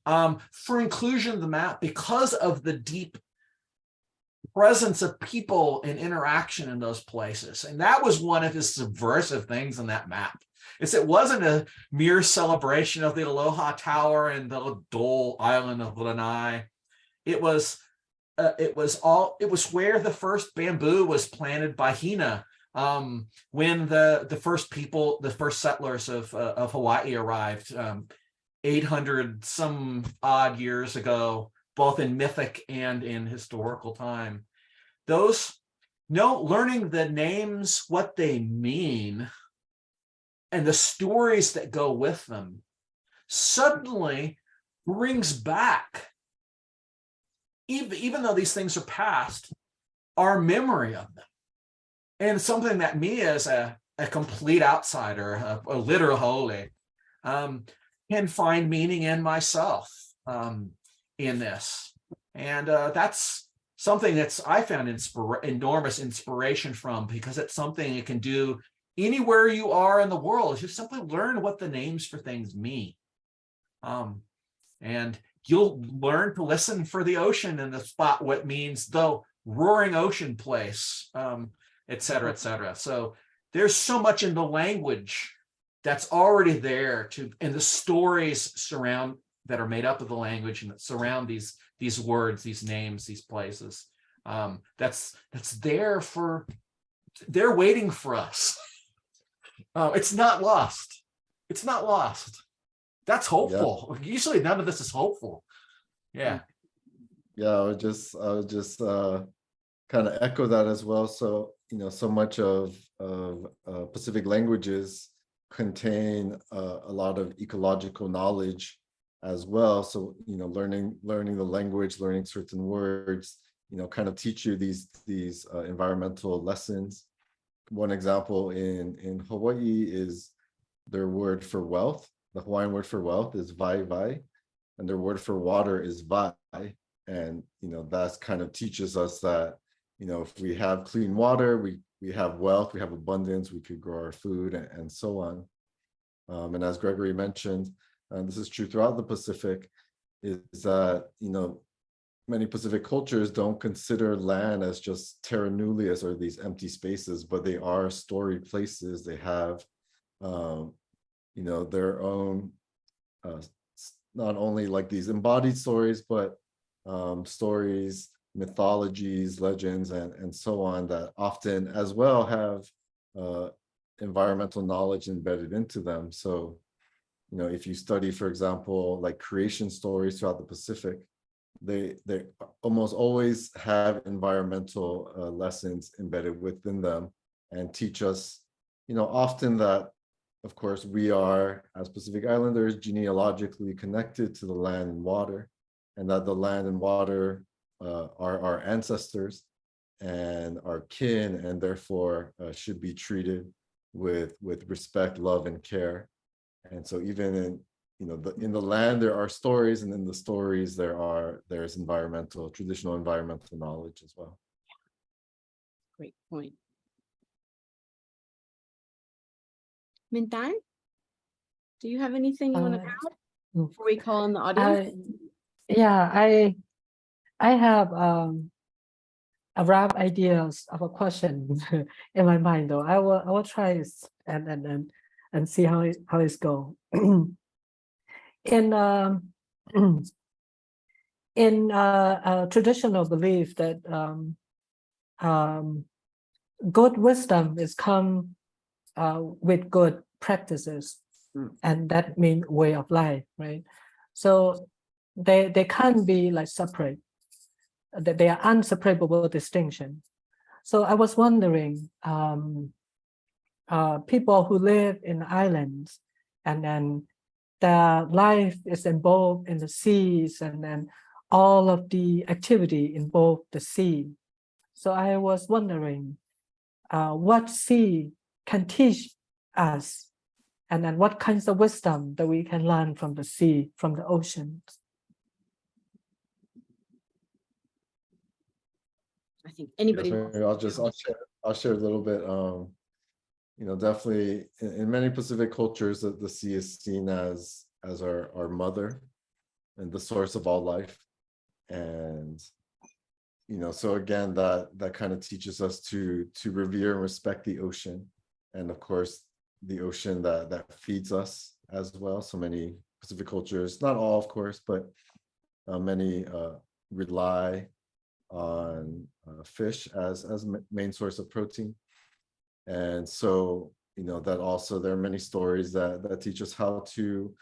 for inclusion in the map because of the deep presence of people and interaction in those places. And that was one of his subversive things in that map. It wasn't a mere celebration of the Aloha Tower and the Dole Island of Lanai. It was where the first bamboo was planted by Hina when the first settlers of Hawaii arrived 800 some odd years ago, both in mythic and in historical time. Those learning the names, what they mean, and the stories that go with them suddenly brings back, even though these things are past, our memory of them. And something that me as a complete outsider, a literal holy, can find meaning in myself in this. And that's something that's I found enormous inspiration from, because it's something you can do anywhere you are in the world. Just simply learn what the names for things mean. And you'll learn to listen for the ocean in the spot, what means the roaring ocean place, et cetera, et cetera. So there's so much in the language that's already there and the stories that are made up of the language and that surround these words, these names, these places. That's there they're waiting for us. It's not lost. It's not lost. That's hopeful. Yep. Usually none of this is hopeful. Yeah. Yeah, I would just kind of echo that as well. So, so much of Pacific languages contain a lot of ecological knowledge as well. So, learning the language, learning certain words, kind of teach you these environmental lessons. One example in Hawaii is their word for wealth. The Hawaiian word for wealth is vai vai, and their word for water is vai. And that kind of teaches us that if we have clean water, we have wealth, we have abundance, we could grow our food, and so on. And as Gregory mentioned, and this is true throughout the Pacific, is that many Pacific cultures don't consider land as just terra nullius or these empty spaces, but they are storied places. They have their own not only like these embodied stories, but stories, mythologies, legends, and so on, that often as well have environmental knowledge embedded into them. So, if you study, for example, like creation stories throughout the Pacific, they almost always have environmental lessons embedded within them and teach us, often that, of course, we are, as Pacific Islanders, genealogically connected to the land and water, and that the land and water are our ancestors and our kin, and therefore should be treated with respect, love, and care. And so even in the land, there are stories, and in the stories, there's traditional environmental knowledge as well. Great point. Mintan, do you have anything you want to add before we call on the audience? I have a rough ideas of a question in my mind, though. I will try it and see how it's go. In traditional belief that good wisdom is come with good practices, and that means way of life, right? So they can't be like separate. That they are unseparable distinction. So I was wondering, people who live in islands, and then their life is involved in the seas, and then all of the activity involved the sea. So I was wondering, what sea can teach us, and then what kinds of wisdom that we can learn from the sea, from the oceans. I think anybody. Yes, I'll share a little bit. Definitely in many Pacific cultures, the sea is seen as our mother and the source of all life. And so again, that kind of teaches us to revere and respect the ocean, and of course the ocean that feeds us as well. So many Pacific cultures, not all of course, but many rely on fish as main source of protein. And so that also there are many stories that teach us how to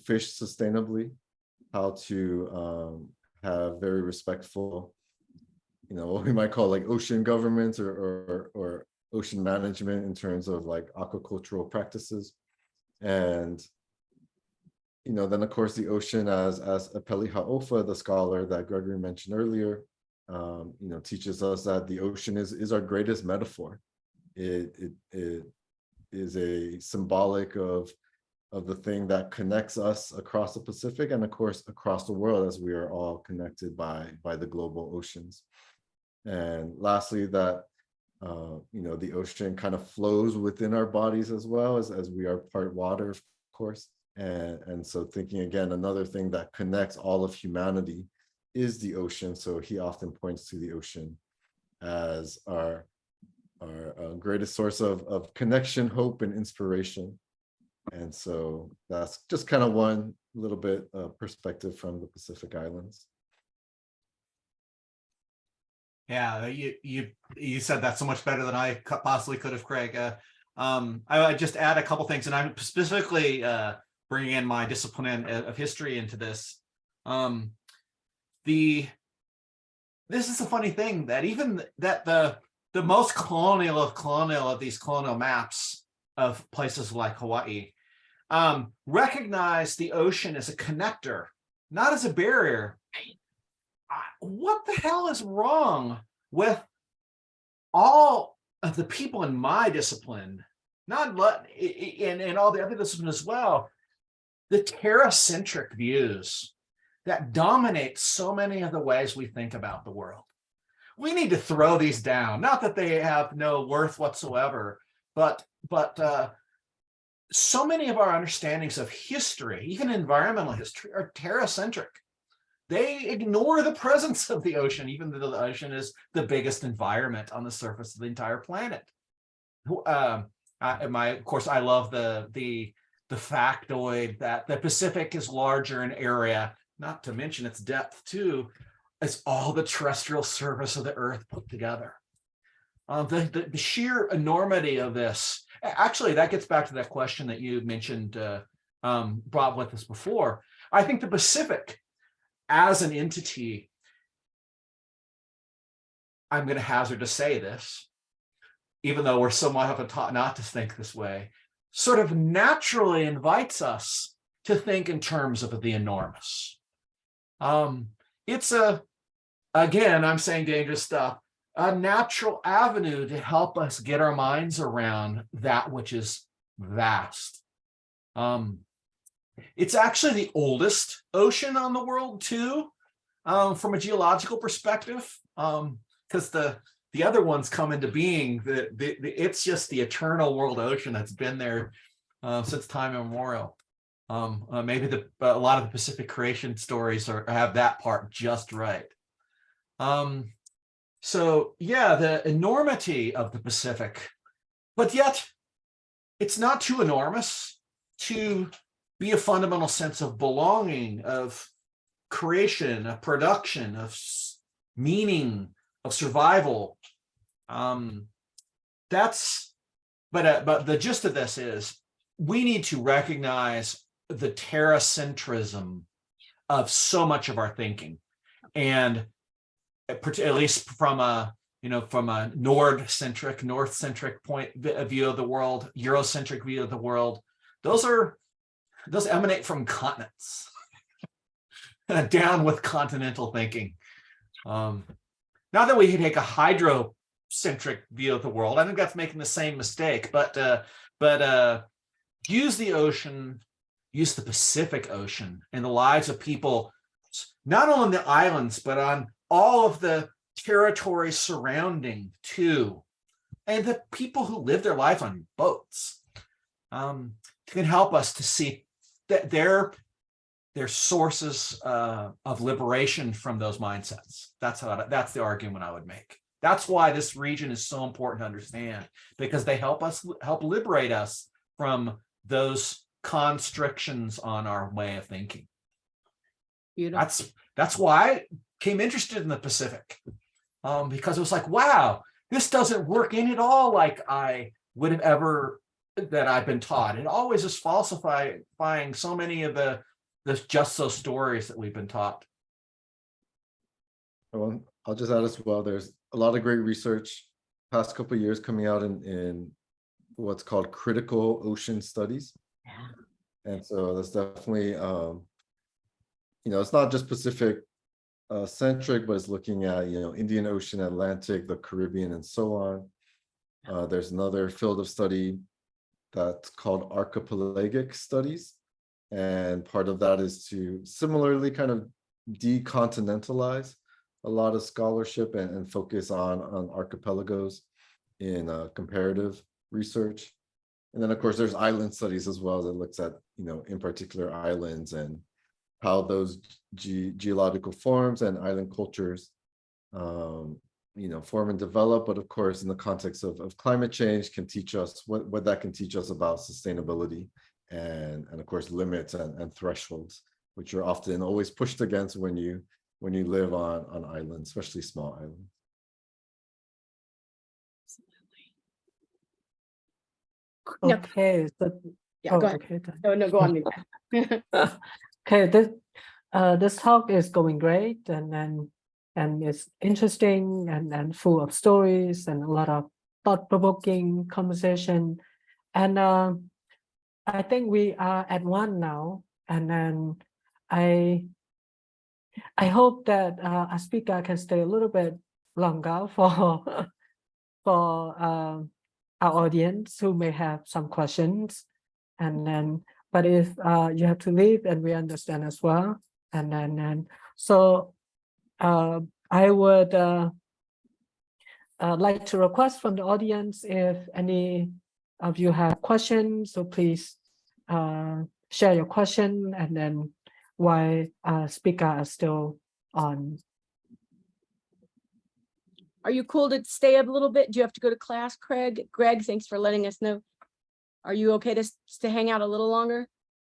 fish sustainably, how to have very respectful what we might call like ocean governments or ocean management in terms of like aquacultural practices. And then of course the ocean as Apeli Ha'ofa, the scholar that Gregory mentioned earlier, teaches us that the ocean is our greatest metaphor. It is a symbolic of the thing that connects us across the Pacific and of course across the world, as we are all connected by the global oceans. And lastly, that the ocean kind of flows within our bodies as well, as we are part water, of course. And so thinking again, another thing that connects all of humanity is the ocean. So he often points to the ocean as our greatest source of connection, hope, and inspiration. And so that's just kind of one little bit of perspective from the Pacific Islands. Yeah, you said that so much better than I possibly could have, Craig. I would just add a couple things, and I'm specifically bringing in my discipline of history into this. This is a funny thing, that even that the most colonial of these colonial maps of places like Hawaii recognize the ocean as a connector, not as a barrier. What the hell is wrong with all of the people in my discipline, and all the other disciplines as well, the terracentric views that dominate so many of the ways we think about the world? We need to throw these down. Not that they have no worth whatsoever, but so many of our understandings of history, even environmental history, are terracentric. They ignore the presence of the ocean, even though the ocean is the biggest environment on the surface of the entire planet. Of course, I love the factoid that the Pacific is larger in area, not to mention its depth too, as all the terrestrial surface of the Earth put together. The sheer enormity of this. Actually, that gets back to that question that you mentioned, brought with us before. I think the Pacific, as an entity, I'm going to hazard to say this, even though we're somewhat often taught not to think this way, sort of naturally invites us to think in terms of the enormous. It's again, I'm saying dangerous stuff, a natural avenue to help us get our minds around that which is vast. It's actually the oldest ocean on the world too, from a geological perspective, because the other ones come into being. It's just the eternal world ocean that's been there since time immemorial. Maybe a lot of the Pacific creation stories have that part just right. So yeah, the enormity of the Pacific, but yet it's not too enormous to be a fundamental sense of belonging, of creation, of production, of meaning, of survival. But the gist of this is we need to recognize the terracentrism of so much of our thinking, and at least from a north-centric point view of the world, Eurocentric view of the world, those emanate from continents. Down with continental thinking. Not that we take a hydrocentric view of the world. I think that's making the same mistake, but use the ocean, use the Pacific Ocean in the lives of people, not only on the islands, but on all of the territory surrounding too, and the people who live their life on boats, can help us to see that their sources of liberation from those mindsets. That's the argument I would make. That's why this region is so important to understand, because they help liberate us from those constrictions on our way of thinking. Beautiful. That's why I became interested in the Pacific, because it was like, wow, this doesn't work in at all like I would have ever, that I've been taught. It always is falsifying so many of the just so stories that we've been taught. Well, I'll just add as well, there's a lot of great research past couple of years coming out in what's called critical ocean studies. And so that's definitely, it's not just Pacific centric, but it's looking at, Indian Ocean, Atlantic, the Caribbean, and so on. There's another field of study that's called archipelagic studies. And part of that is to similarly kind of decontinentalize a lot of scholarship and focus on archipelagos in comparative research. And then, of course, there's island studies as well that looks at, in particular islands and how those geological forms and island cultures, form and develop. But of course, in the context of climate change, can teach us what that can teach us about sustainability and of course, limits and thresholds, which are often always pushed against when you live on islands, especially small islands. No. Okay, so Yeah, go ahead. okay. No, go on. Mintan. Okay, this talk is going great and it's interesting and full of stories and a lot of thought-provoking conversation. And I think we are at one now, and then I hope that our speaker can stay a little bit longer for our audience who may have some questions. And then, but if you have to leave, and we understand as well. And then, so I would like to request from the audience, if any of you have questions, so please share your question, and then while speaker are still on. Are you cool to stay up a little bit? Do you have to go to class, Craig? Greg, thanks for letting us know. Are you okay to hang out a little longer?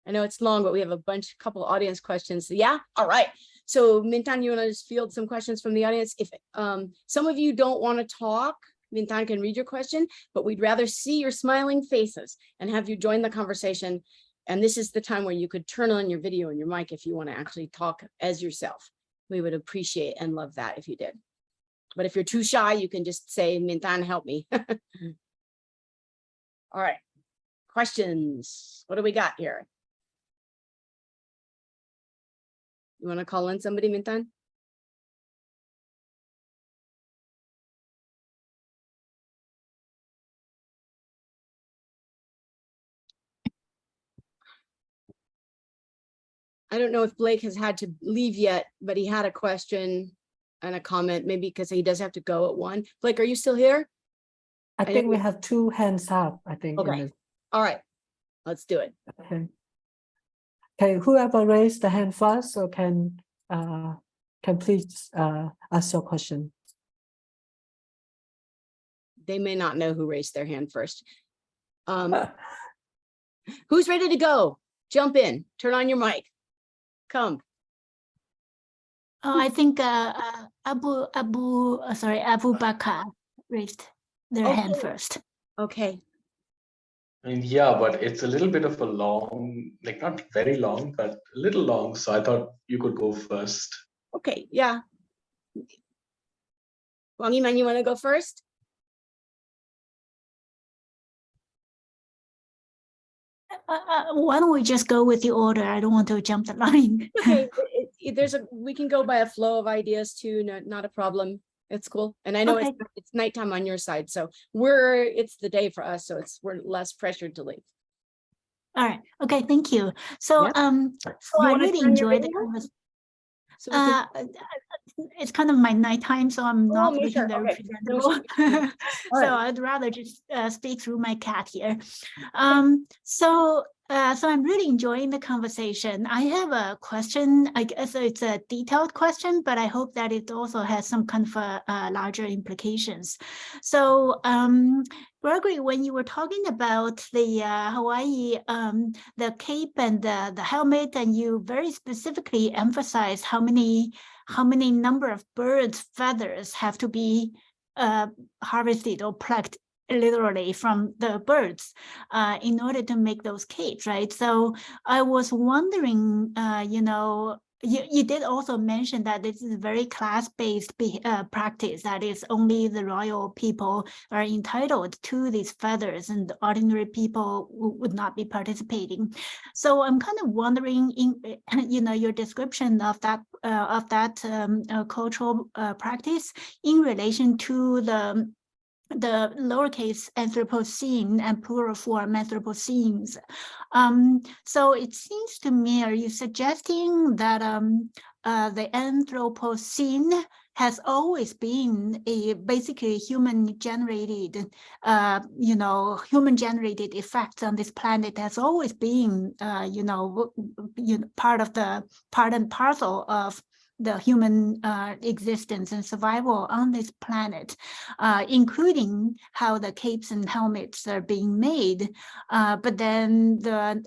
I know it's long, but we have a couple audience questions. Yeah, all right. So Mintan, you want to just field some questions from the audience? If some of you don't want to talk, Mintan can read your question, but we'd rather see your smiling faces and have you join the conversation. And this is the time where you could turn on your video and your mic if you want to actually talk as yourself. We would appreciate and love that if you did. But if you're too shy, you can just say, Mintan, help me. All right. Questions. What do we got here? You want to call in somebody, Mintan? I don't know if Blake has had to leave yet, but he had a question and a comment, maybe because he does have to go at 1. Blake, are you still here? I think we have 2 hands up, I think. Okay. All right, let's do it. Okay, whoever raised the hand first, so can please ask your question. They may not know who raised their hand first. Who's ready to go? Jump in, turn on your mic. Come. Oh, I think Abu Bakr raised their hand first. Okay. And yeah, but it's a little bit of a long, like not very long, but a little long. So I thought you could go first. Okay, yeah. Wang Yiman, you want to go first? Why don't we just go with the order? I don't want to jump the line. Okay, we can go by a flow of ideas too. Not a problem. It's cool. And I know Okay. it's nighttime on your side, so it's the day for us, so we're less pressured to leave. All right. Okay. Thank you. So, Yep. so You I wanna really turn your enjoyed the video? conversation. So we can- It's kind of my nighttime, so I'm not me looking sure. very Okay. No presentable. All So right. I'd rather just speak through my cat here. So I'm really enjoying the conversation. I have a question. I guess it's a detailed question, but I hope that it also has some kind of larger implications. So, Gregory, when you were talking about the Hawaii, the cape and the helmet, and you very specifically emphasized how many number of birds' feathers have to be harvested or plucked literally from the birds in order to make those capes, right? So I was wondering, you did also mention that this is a very class-based practice, that is only the royal people are entitled to these feathers and ordinary people would not be participating. So I'm kind of wondering, in your description of that cultural practice in relation to the lowercase anthroposcene and plural form anthroposcenes. So it seems to me, are you suggesting that the Anthropocene has always been basically human-generated, human-generated effects on this planet has always been, part and parcel of the human existence and survival on this planet, including how the capes and helmets are being made. But then the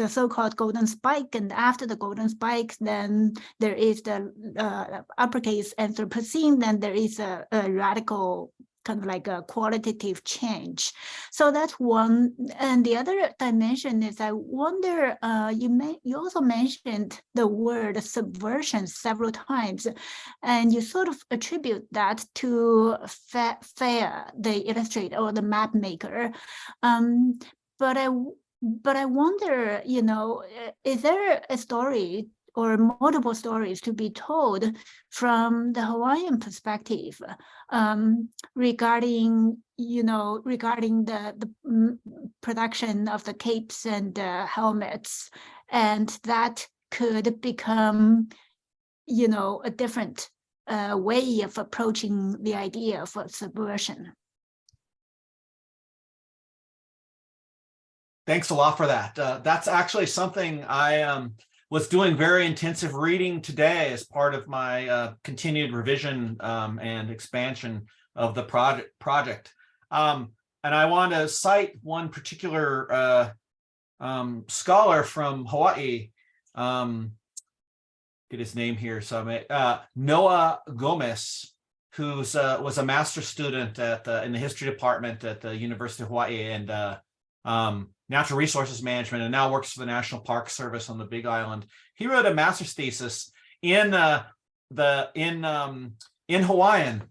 so-called golden spike, and after the golden spike, then there is the uppercase Anthropocene, then there is a radical kind of like a qualitative change. So that's one. And the other dimension is, I wonder, you also mentioned the word subversion several times, and you sort of attribute that to Fair, the illustrator or the map maker. But I wonder, is there a story or multiple stories to be told from the Hawaiian perspective regarding the production of the capes and helmets, and that could become, a different way of approaching the idea of subversion. Thanks a lot for that. That's actually something I was doing very intensive reading today as part of my continued revision and expansion of the project. And I want to cite one particular scholar from Hawaii, get his name here, Noah Gomez, who was a master's student in the history department at the University of Hawaii and natural resources management, and now works for the National Park Service on the Big Island. He wrote a master's thesis in Hawaiian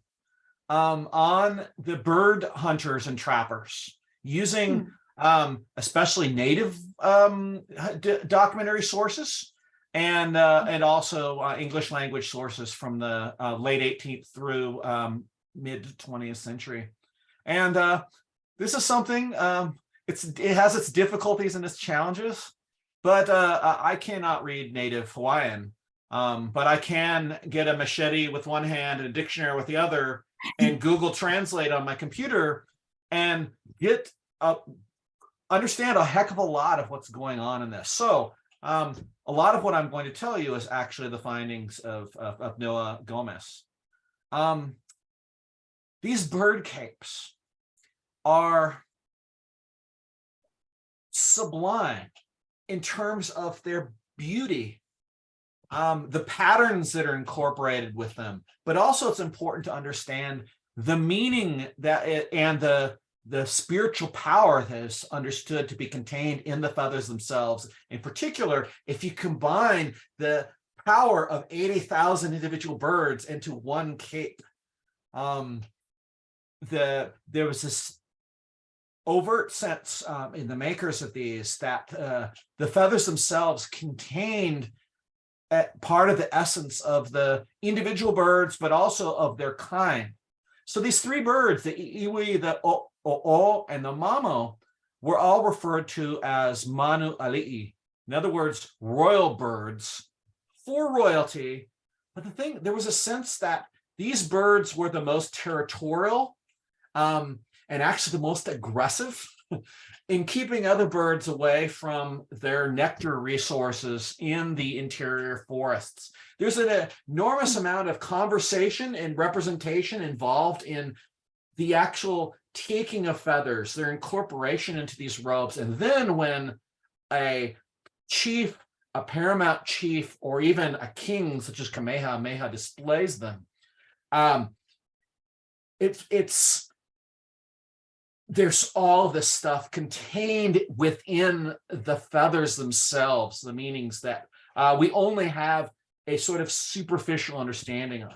on the bird hunters and trappers, using especially native documentary sources and also English language sources from the late 18th through mid 20th century. And this is something. It has its difficulties and its challenges, but I cannot read native Hawaiian, but I can get a machete with one hand and a dictionary with the other, and Google Translate on my computer and understand a heck of a lot of what's going on in this. So a lot of what I'm going to tell you is actually the findings of Noah Gomez. These bird capes are sublime in terms of their beauty, the patterns that are incorporated with them, but also it's important to understand the meaning and the spiritual power that is understood to be contained in the feathers themselves. In particular, if you combine the power of 80,000 individual birds into one cape, there was this overt sense in the makers of these that the feathers themselves contained part of the essence of the individual birds, but also of their kind. So these three birds, the iwi, the o'o, and the mamo, were all referred to as manu ali'i. In other words, royal birds for royalty. But there was a sense that these birds were the most territorial, and actually the most aggressive in keeping other birds away from their nectar resources in the interior forests. There's an enormous amount of conversation and representation involved in the actual taking of feathers, their incorporation into these robes. And then when a chief, a paramount chief, or even a king such as Kamehameha displays them, there's all this stuff contained within the feathers themselves, the meanings that we only have a sort of superficial understanding of.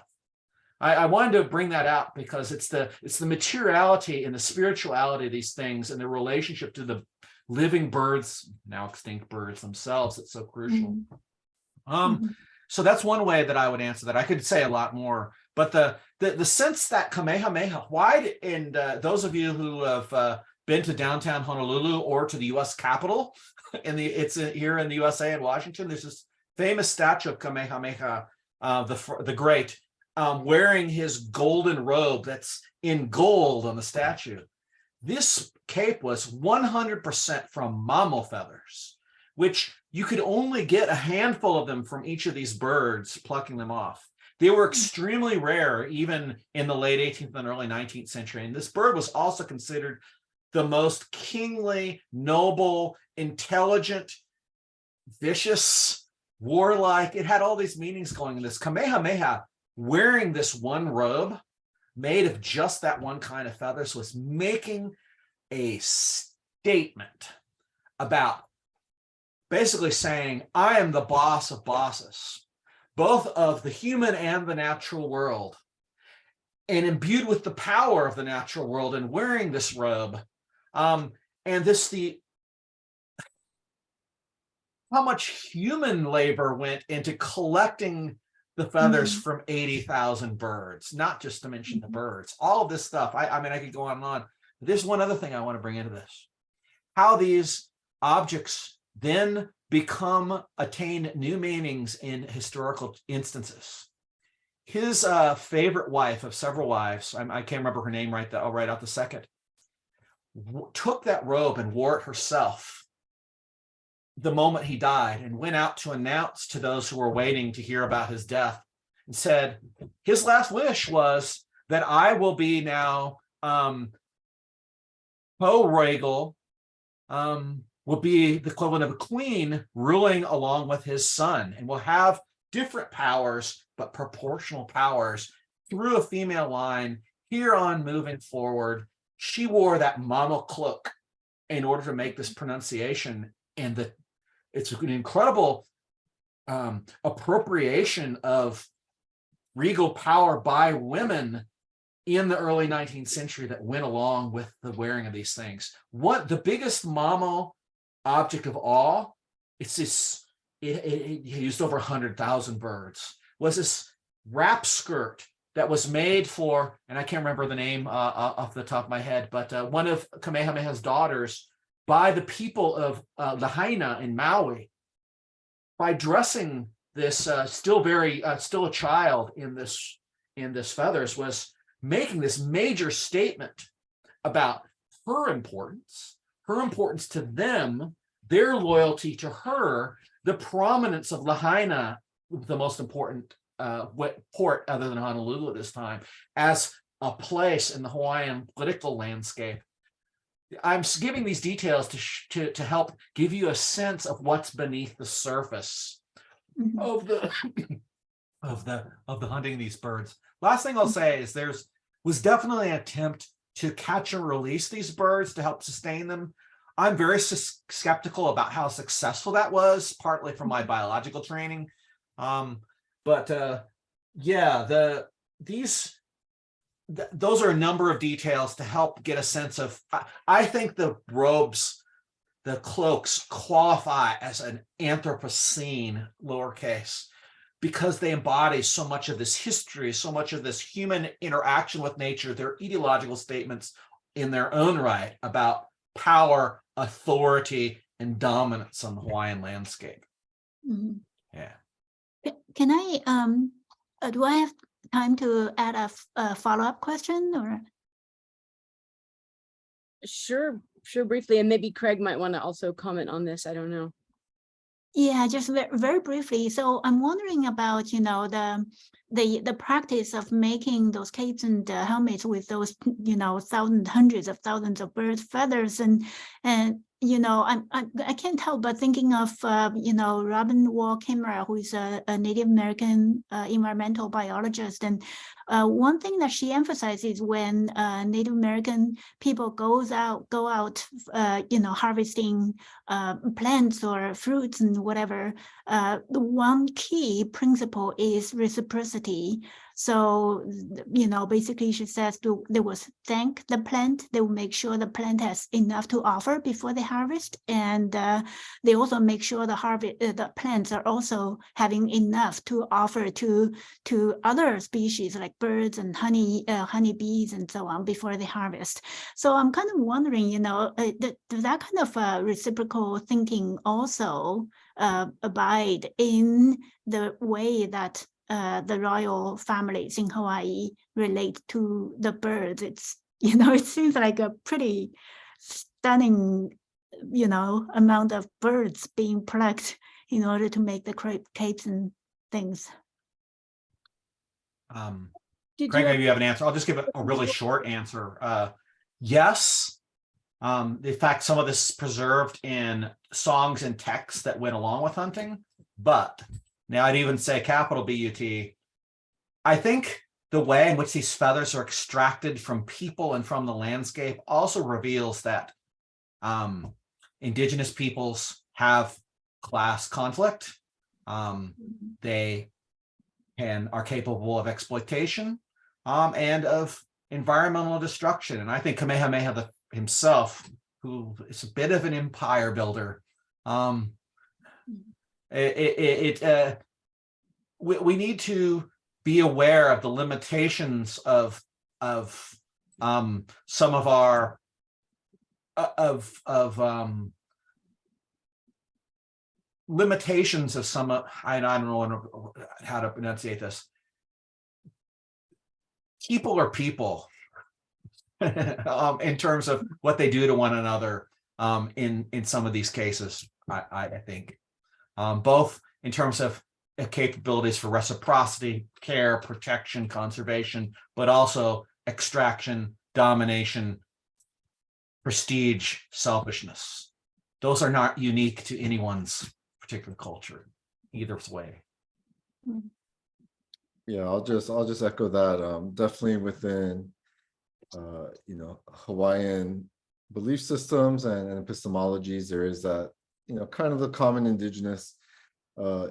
I wanted to bring that out because it's the materiality and the spirituality of these things and the relationship to the living birds, now extinct birds themselves, that's so crucial. So that's one way that I would answer that. I could say a lot more, but the sense that Kamehameha, why, and those of you who have been to downtown Honolulu or to the U.S. Capitol, it's here in the USA in Washington, there's this famous statue of Kamehameha the Great, wearing his golden robe that's in gold on the statue. This cape was 100% from mamo feathers, which you could only get a handful of them from each of these birds, plucking them off. They were extremely rare, even in the late 18th and early 19th century. And this bird was also considered the most kingly, noble, intelligent, vicious, warlike. It had all these meanings going in this. Kamehameha, wearing this one robe made of just that one kind of feathers, was making a statement about basically saying, I am the boss of bosses, both of the human and the natural world, and imbued with the power of the natural world and wearing this robe. And how much human labor went into collecting the feathers from 80,000 birds, not just to mention the birds, all of this stuff. I mean, I could go on and on. But there's one other thing I want to bring into this. How these objects then attain new meanings in historical instances. His favorite wife of several wives, I can't remember her name right out the second, took that robe and wore it herself the moment he died, and went out to announce to those who were waiting to hear about his death, and said his last wish was that I will be now co-regal, will be the equivalent of a queen ruling along with his son, and will have different powers, but proportional powers through a female line here on moving forward. She wore that mama cloak in order to make this pronunciation, and it's an incredible appropriation of regal power by women in the early 19th century that went along with the wearing of these things. What the biggest mamo object of all, it used over 100,000 birds, was this wrap skirt that was made for, and I can't remember the name off the top of my head, but one of Kamehameha's daughters, by the people of Lahaina in Maui, by dressing this still a child in this feathers, was making this major statement about her importance to them, their loyalty to her, the prominence of Lahaina, the most important port other than Honolulu at this time, as a place in the Hawaiian political landscape. I'm giving these details to help give you a sense of what's beneath the surface of the hunting these birds. Last thing I'll say is was definitely an attempt to catch and release these birds to help sustain them. I'm very skeptical about how successful that was, partly from my biological training. Those are a number of details to help get a sense of, I think the robes, the cloaks qualify as an anthroposcene, lowercase, because they embody so much of this history, so much of this human interaction with nature. They're ideological statements in their own right about power, authority, and dominance on the Hawaiian landscape. Yeah. Can I, do I have time to add a follow-up question, or? Sure, briefly, and maybe Craig might want to also comment on this. I don't know. Yeah, just very briefly. So I'm wondering about, the practice of making those capes and helmets with those, hundreds of thousands of bird feathers, and you know, I can't help but thinking of, you know, Robin Wall Kimmerer, who is a Native American environmental biologist. And one thing that she emphasizes when Native American people go out, you know, harvesting plants or fruits and whatever, the one key principle is reciprocity. So, you know, basically she says they will thank the plant. They will make sure the plant has enough to offer before they harvest. And they also make sure the plants are also having enough to offer to other species like birds and honeybees and so on before they harvest. So I'm kind of wondering, you know, does that kind of reciprocal thinking also abide in the way that the royal families in Hawaii relate to the birds? It's, you know, it seems like a pretty stunning, you know, amount of birds being plucked in order to make the capes and things. Greg, maybe you have an answer. I'll just give a really short answer. Yes. In fact, some of this is preserved in songs and texts that went along with hunting, but now I'd even say capital B-U-T. I think the way in which these feathers are extracted from people and from the landscape also reveals that indigenous peoples have class conflict. They are capable of exploitation and of environmental destruction. And I think Kamehameha himself, who is a bit of an empire builder, we need to be aware of the limitations of some of our limitations of some. I don't know how to enunciate this. People are people in terms of what they do to one another in some of these cases. I think both in terms of capabilities for reciprocity, care, protection, conservation, but also extraction, domination, prestige, selfishness. Those are not unique to anyone's particular culture, either way. Yeah, I'll just echo that. Definitely within you know, Hawaiian belief systems and epistemologies, there is that, you know, kind of the common indigenous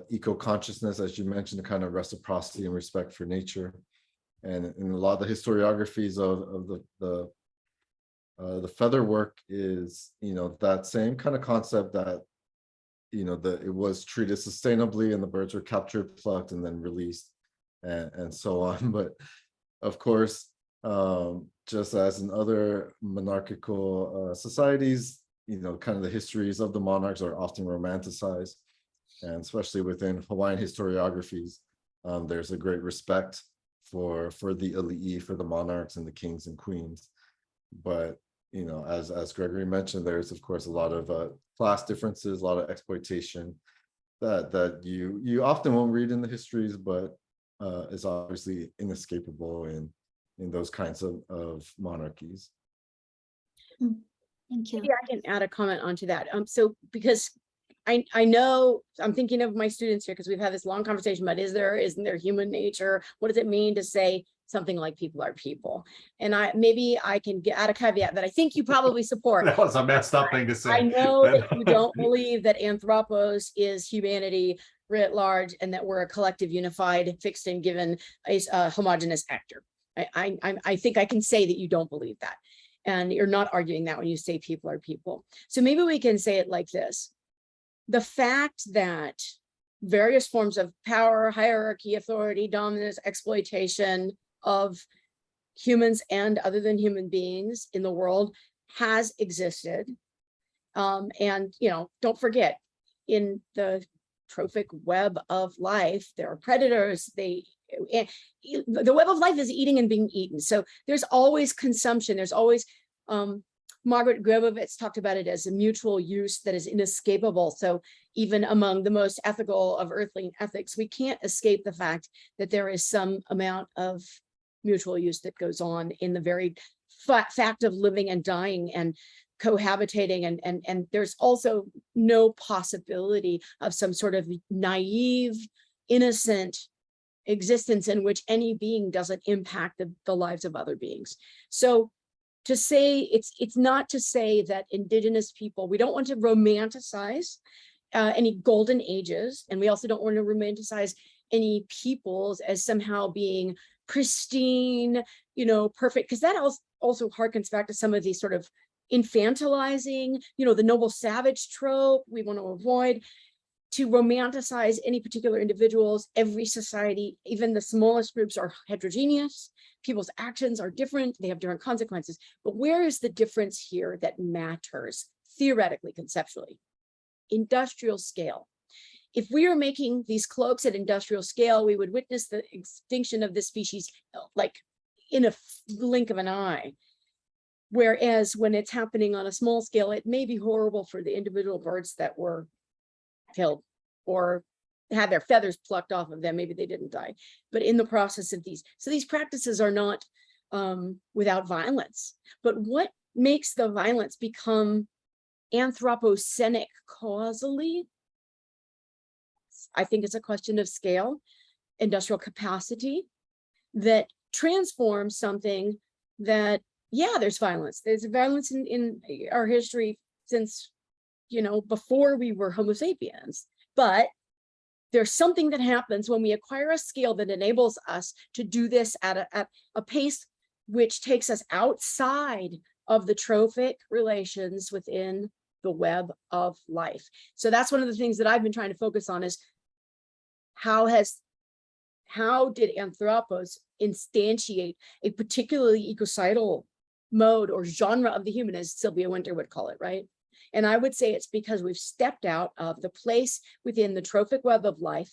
eco-consciousness, as you mentioned, the kind of reciprocity and respect for nature. And in a lot of the historiographies of the feather work is, you know, that same kind of concept that, you know, it was treated sustainably and the birds were captured, plucked, and then released and so on. But of course, just as in other monarchical societies, you know, kind of the histories of the monarchs are often romanticized. And especially within Hawaiian historiographies, there's a great respect for the ali'i, for the monarchs and the kings and queens. But, you know, as Gregory mentioned, there's of course a lot of class differences, a lot of exploitation that you often won't read in the histories, but is obviously inescapable in those kinds of monarchies. Thank you. Maybe I can add a comment onto that. So because I know I'm thinking of my students here because we've had this long conversation about isn't there human nature? What does it mean to say something like people are people? And maybe I can add a caveat that I think you probably support. That was a messed up thing to say. I know that you don't believe that anthropos is humanity writ large and that we're a collective, unified, fixed and given a homogeneous actor. I think I can say that you don't believe that. And you're not arguing that when you say people are people. So maybe we can say it like this. The fact that various forms of power, hierarchy, authority, dominance, exploitation of humans and other than human beings in the world has existed. And, you know, don't forget, in the trophic web of life, there are predators. The web of life is eating and being eaten. So there's always consumption. There's always, Margaret Grebovitz talked about it as a mutual use that is inescapable. So even among the most ethical of earthly ethics, we can't escape the fact that there is some amount of mutual use that goes on in the very fact of living and dying. And cohabitating, and there's also no possibility of some sort of naive, innocent existence in which any being doesn't impact the lives of other beings. So to say, it's not to say that indigenous people, we don't want to romanticize any golden ages, and we also don't want to romanticize any peoples as somehow being pristine, perfect, because that also harkens back to some of these sort of infantilizing, the noble savage trope we want to avoid. To romanticize any particular individuals, every society, even the smallest groups, are heterogeneous. People's actions are different, they have different consequences. But where is the difference here that matters, theoretically, conceptually? Industrial scale. If we are making these cloaks at industrial scale, we would witness the extinction of this species like in a blink of an eye. Whereas when it's happening on a small scale, it may be horrible for the individual birds that were killed or had their feathers plucked off of them. Maybe they didn't die, but in the process of these. So these practices are not without violence, but what makes the violence become anthropocenic causally? I think it's a question of scale, industrial capacity that transforms something that, yeah, there's violence. There's violence in our history since, before we were Homo sapiens, but there's something that happens when we acquire a scale that enables us to do this at a pace which takes us outside of the trophic relations within the web of life. So that's one of the things that I've been trying to focus on is how did anthropos instantiate a particularly ecocidal mode or genre of the human, as Sylvia Wynter would call it, right? And I would say it's because we've stepped out of the place within the trophic web of life.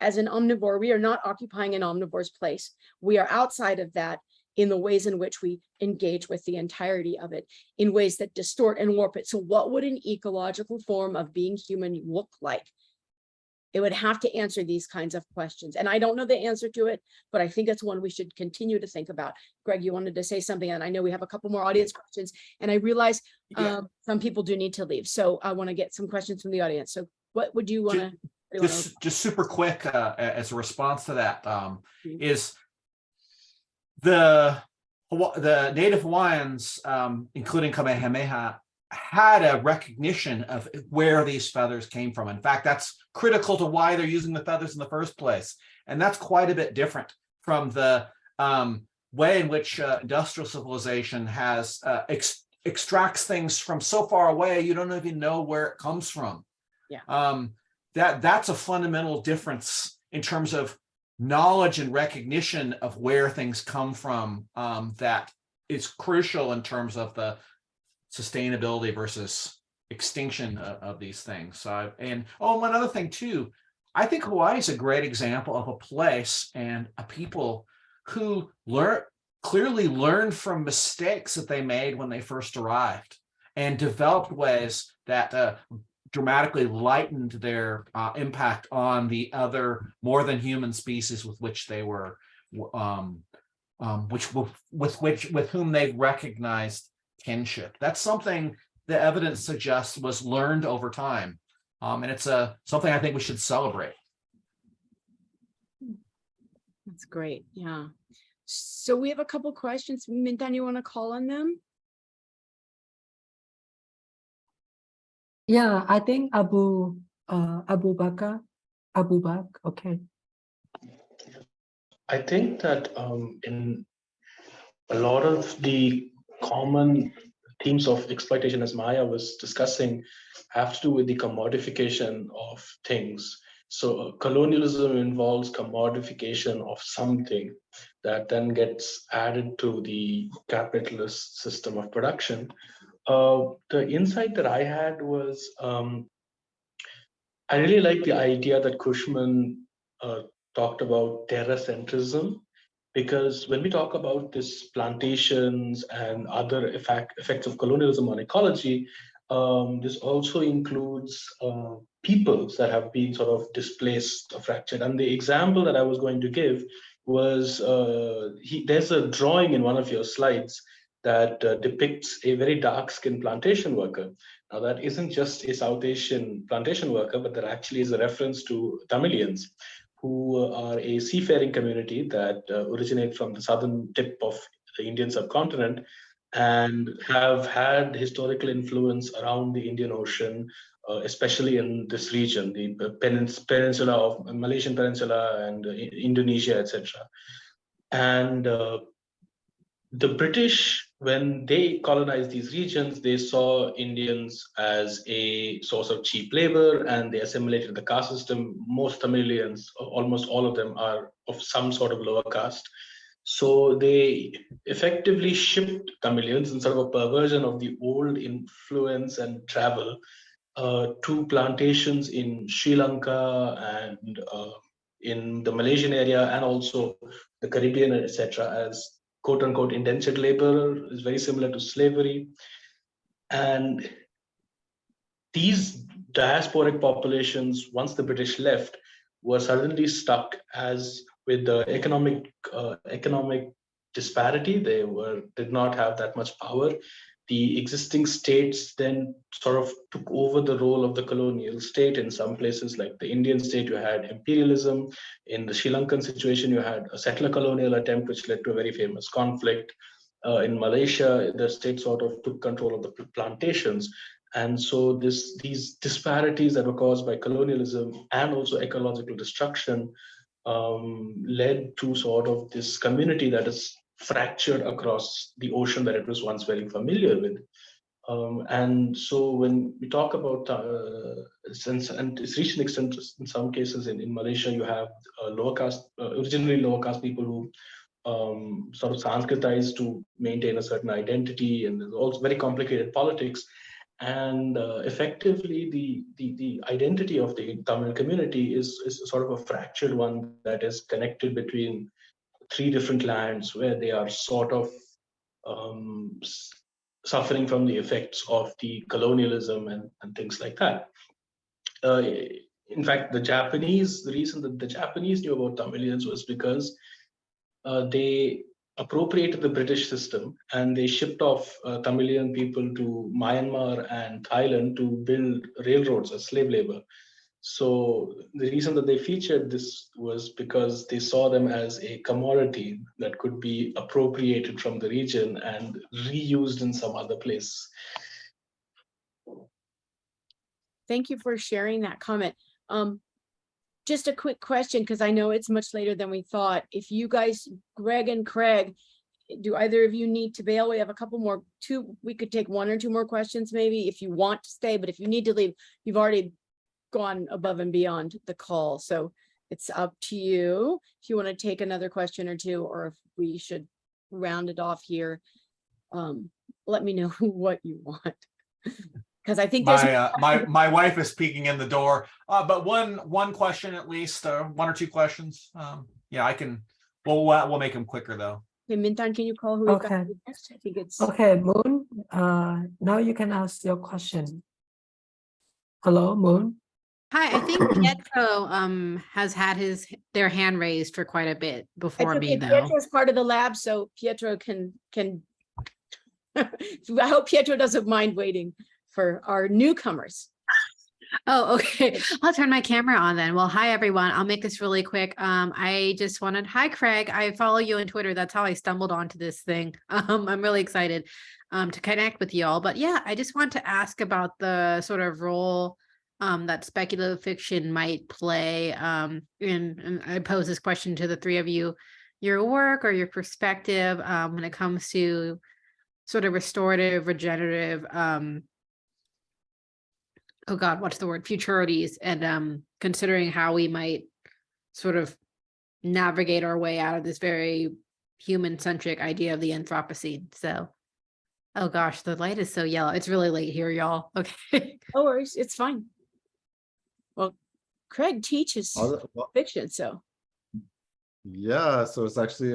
As an omnivore, we are not occupying an omnivore's place. We are outside of that in the ways in which we engage with the entirety of it, in ways that distort and warp it. So what would an ecological form of being human look like? It would have to answer these kinds of questions. And I don't know the answer to it, but I think it's one we should continue to think about. Greg, you wanted to say something, and I know we have a couple more audience questions, and I realize some people do need to leave. So I want to get some questions from the audience. So what would you want to? Just super quick as a response to that, is the Native Hawaiians, including Kamehameha, had a recognition of where these feathers came from. In fact, that's critical to why they're using the feathers in the first place. And that's quite a bit different from the way in which industrial civilization has extracts things from so far away, you don't even know where it comes from. Yeah. That's a fundamental difference in terms of knowledge and recognition of where things come from, that is crucial in terms of the sustainability versus extinction of these things. And one other thing too, I think Hawaii is a great example of a place and a people who clearly learned from mistakes that they made when they first arrived and developed ways that dramatically lightened their impact on the other more than human species with which they were, with whom they recognized kinship. That's something the evidence suggests was learned over time, and it's something I think we should celebrate. That's great. Yeah. So we have a couple questions. Mintan, you want to call on them? Yeah, I think Abu Bakr. Okay. I think that in a lot of the common themes of exploitation, as Maya was discussing, have to do with the commodification of things. So colonialism involves commodification of something that then gets added to the capitalist system of production. The insight that I had was, I really like the idea that Cushman talked about terracentrism, because when we talk about this plantations and other effects of colonialism on ecology, this also includes peoples that have been sort of displaced or fractured. And the example that I was going to give was, there's a drawing in one of your slides that depicts a very dark-skinned plantation worker. Now, that isn't just a South Asian plantation worker, but there actually is a reference to Tamilians, who are a seafaring community that originate from the southern tip of the Indian subcontinent and have had historical influence around the Indian Ocean, especially in this region, the peninsula of Malaysian Peninsula and Indonesia, etc. And the British, when they colonized these regions, they saw Indians as a source of cheap labor, and they assimilated the caste system. Most Tamilians, almost all of them, are of some sort of lower caste. So they effectively shipped Tamilians in sort of a perversion of the old influence and travel to plantations in Sri Lanka and in the Malaysian area, and also the Caribbean, etc., as quote unquote indentured labor. Is very similar to slavery. And these diasporic populations, once the British left, were suddenly stuck as with the economic disparity. They did not have that much power. The existing states then sort of took over the role of the colonial state. In some places, like the Indian state, you had imperialism. In the Sri Lankan situation, you had a settler colonial attempt, which led to a very famous conflict. In Malaysia, the state sort of took control of the plantations. And so these disparities that were caused by colonialism and also ecological destruction led to sort of this community that is fractured across the ocean that it was once very familiar with. And so when we talk about and it's reached an extent in some cases in Malaysia, you have lower caste, originally lower caste people who sort of Sanskritized to maintain a certain identity, and there's also very complicated politics. And effectively, the identity of the Tamil community is sort of a fractured one that is connected between three different lands, where they are sort of suffering from the effects of the colonialism and things like that. In fact, the reason that the Japanese knew about Tamilians was because they appropriated the British system, and they shipped off Tamilian people to Myanmar and Thailand to build railroads as slave labor. So the reason that they featured this was because they saw them as a commodity that could be appropriated from the region and reused in some other place. Thank you for sharing that comment. Just a quick question, because I know it's much later than we thought. If you guys, Greg and Craig, do either of you need to bail? We have a couple more, we could take one or two more questions maybe if you want to stay, but if you need to leave, you've already gone above and beyond the call. So it's up to you if you want to take another question or two, or if we should round it off here. Let me know what you want. Because I think my wife is peeking in the door, but one question at least, one or two questions. Yeah, I can. We'll make them quicker though. Okay, Mintan, can you call who we've got next? I think it's okay. Moon, now you can ask your question. Hello, Moon. Hi, I think Pietro has had their hand raised for quite a bit before me though. Pietro's part of the lab, so Pietro can. I hope Pietro doesn't mind waiting for our newcomers. Oh, okay. I'll turn my camera on then. Well, hi, everyone. I'll make this really quick. I just wanted, hi, Craig. I follow you on Twitter. That's how I stumbled onto this thing. I'm really excited to connect with y'all. But yeah, I just want to ask about the sort of role that speculative fiction might play. And I pose this question to the three of you, your work or your perspective when it comes to sort of restorative, regenerative, oh God, what's the word? Futurities, and considering how we might sort of navigate our way out of this very human-centric idea of the Anthropocene. So, oh gosh, the light is so yellow. It's really late here, y'all. Okay. No worries, it's fine. Well, Craig teaches fiction, so. Yeah, so it's actually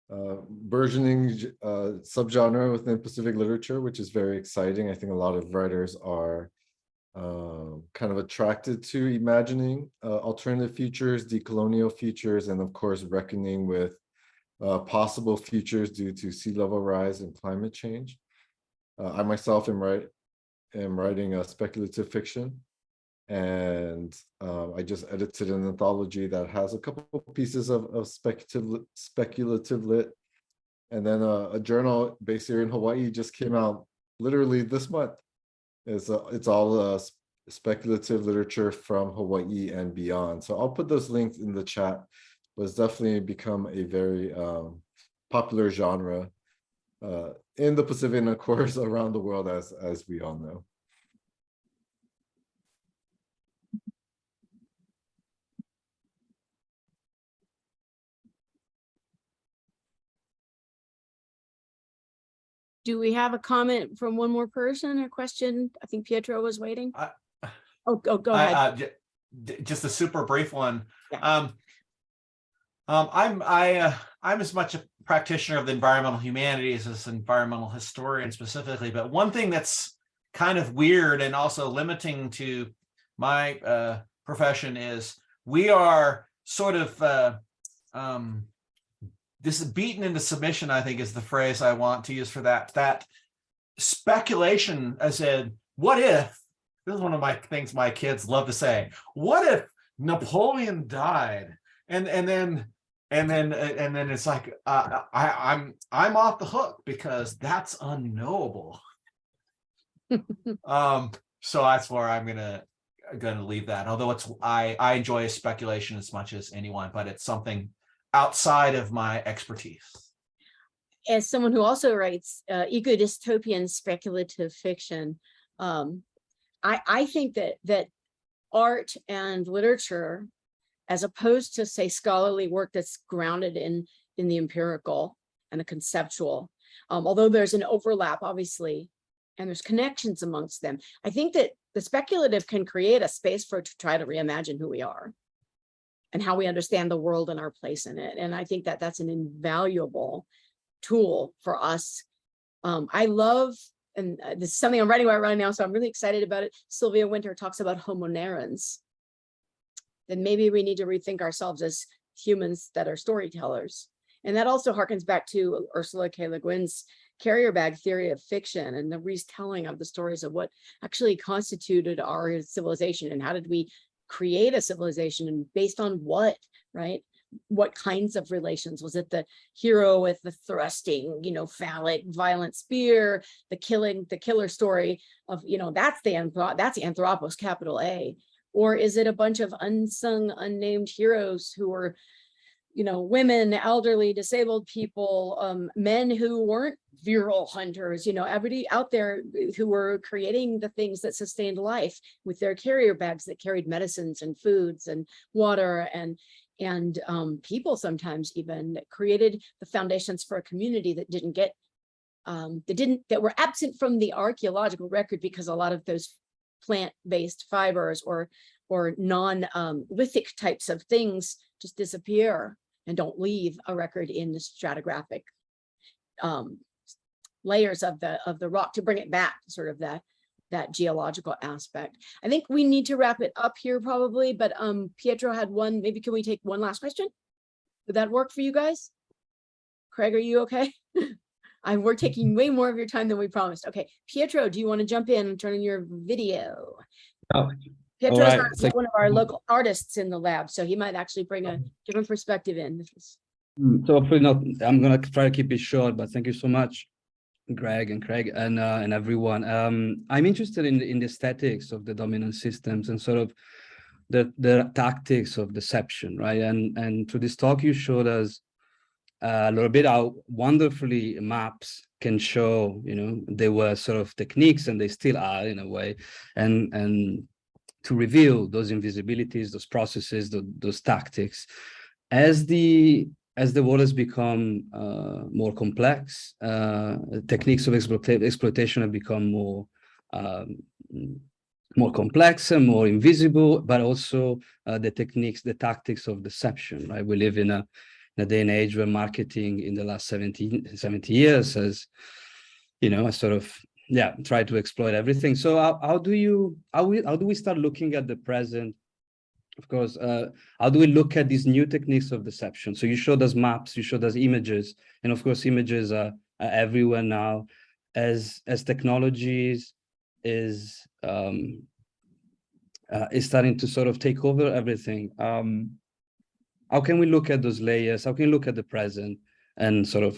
burgeoning subgenre within Pacific literature, which is very exciting. I think a lot of writers are kind of attracted to imagining alternative futures, decolonial futures, and of course reckoning with possible futures due to sea level rise and climate change. I myself am writing a speculative fiction, and I just edited an anthology that has a couple of pieces of speculative lit. And then a journal based here in Hawaii just came out literally this month. It's all speculative literature from Hawaii and beyond. So I'll put those links in the chat. But it's definitely become a very popular genre in the Pacific and of course around the world, as we all know. Do we have a comment from one more person or question? I think Pietro was waiting. Go ahead. Just a super brief one. Yeah. I'm as much a practitioner of the environmental humanities as an environmental historian specifically, but one thing that's kind of weird and also limiting to my profession is we are sort of this is beaten into submission, I think is the phrase I want to use for that speculation. I said, what if, this is one of my things my kids love to say, what if Napoleon died? And then it's like I'm off the hook because that's unknowable. So that's where I'm gonna leave that. Although I enjoy speculation as much as anyone, but it's something outside of my expertise. As someone who also writes eco-dystopian speculative fiction, I think that art and literature, as opposed to, say, scholarly work that's grounded in the empirical and the conceptual, although there's an overlap, obviously, and there's connections amongst them, I think that the speculative can create a space to try to reimagine who we are and how we understand the world and our place in it. And I think that that's an invaluable tool for us. I love, and this is something I'm writing about right now, so I'm really excited about it. Sylvia Wynter talks about homo narrans. Then maybe we need to rethink ourselves as humans that are storytellers. And that also harkens back to Ursula K. Le Guin's carrier bag theory of fiction and the retelling of the stories of what actually constituted our civilization and how did we create a civilization and based on what, right? What kinds of relations? Was it the hero with the thrusting, phallic, violent spear, the killer story of, that's anthropos, capital A. Or is it a bunch of unsung, unnamed heroes who were, women, elderly, disabled people, men who weren't virile hunters, everybody out there who were creating the things that sustained life with their carrier bags that carried medicines and foods and water and people sometimes even that created the foundations for a community that didn't get, that were absent from the archaeological record because a lot of those plant-based fibers or non-lithic types of things just disappear and don't leave a record in the stratigraphic layers of the rock to bring it back to sort of that geological aspect. I think we need to wrap it up here probably, but Pietro had one. Maybe can we take one last question? Would that work for you guys? Craig, are you okay? We're taking way more of your time than we promised. Okay, Pietro, do you want to jump in and turn on your video? Oh, Pietro is one of our local artists in the lab, so he might actually bring a different perspective in. So hopefully not. I'm gonna try to keep it short, but thank you so much, Greg and Craig and everyone. I'm interested in the aesthetics of the dominant systems and sort of the tactics of deception, right? And through this talk, you showed us a little bit how wonderfully maps can show, they were sort of techniques and they still are in a way, and to reveal those invisibilities, those processes, those tactics. As the world has become more complex, techniques of exploitation have become more complex and more invisible, but also the tactics of deception, right? We live in a day and age where marketing in the last 70 years has, sort of, try to exploit everything. So how do we start looking at the present of course, how do we look at these new techniques of deception? So you showed us maps, you showed us images, and of course, images are everywhere now. As technologies is starting to sort of take over everything. How can we look at those layers? How can we look at the present and sort of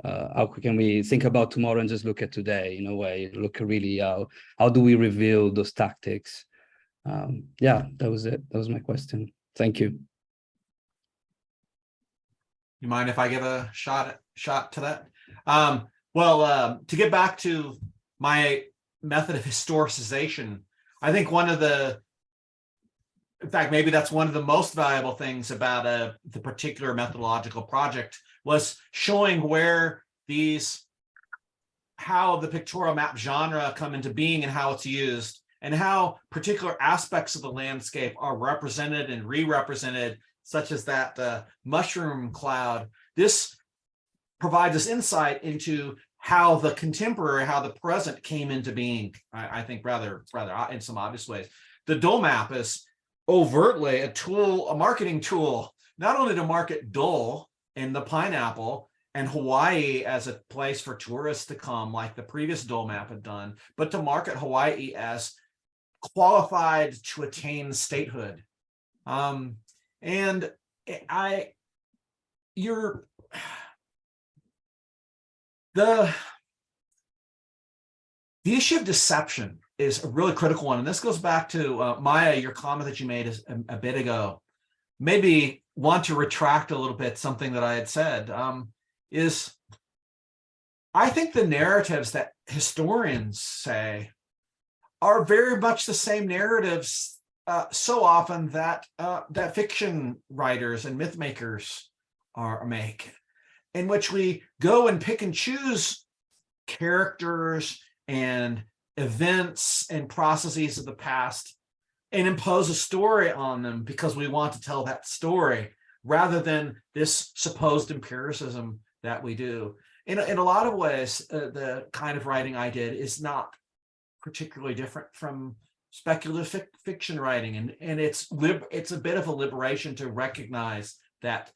how can we think about tomorrow and just look at today in a way? Look at really how do we reveal those tactics? Yeah, that was it. That was my question. Thank you. You mind if I give a shot to that? Well, to get back to my method of historicization, I think in fact, maybe that's one of the most valuable things about the particular methodological project was showing how the pictorial map genre come into being and how it's used, and how particular aspects of the landscape are represented and re-represented, such as that mushroom cloud. This provides us insight into how the present came into being, I think rather in some obvious ways. The Dole Map is overtly a marketing tool, not only to market Dole and the pineapple and Hawaii as a place for tourists to come, like the previous Dole Map had done, but to market Hawaii as qualified to attain statehood. The issue of deception is a really critical one. And this goes back to Maya, your comment that you made a bit ago. Maybe want to retract a little bit something that I had said, is I think the narratives that historians say are very much the same narratives so often that fiction writers and myth makers make, in which we go and pick and choose characters and events and processes of the past and impose a story on them because we want to tell that story, rather than this supposed empiricism that we do. In a lot of ways, the kind of writing I did is not particularly different from speculative fiction writing, and it's a bit of a liberation to recognize that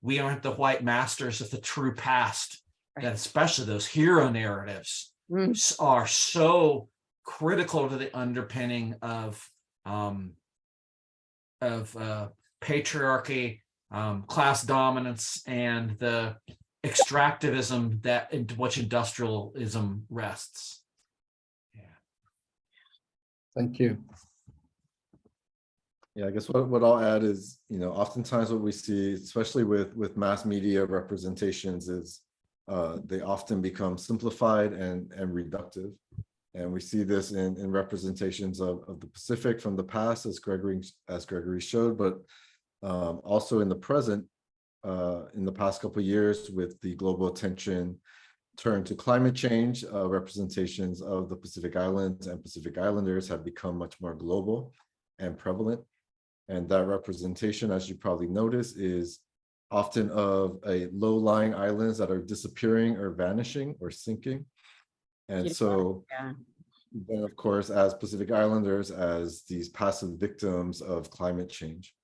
we aren't the white masters of the true past, that especially those hero narratives are so critical to the underpinning of patriarchy, class dominance, and the extractivism into which industrialism rests. Yeah. Thank you. Yeah, I guess what I'll add is, oftentimes what we see, especially with mass media representations, is they often become simplified and reductive. And we see this in representations of the Pacific from the past, as Gregory showed, but also in the present, in the past couple of years, with the global attention turned to climate change, representations of the Pacific Islands and Pacific Islanders have become much more global and prevalent. And that representation, as you probably notice, is often of low-lying islands that are disappearing or vanishing or sinking. And so then, of course, as Pacific Islanders, as these passive victims of climate change,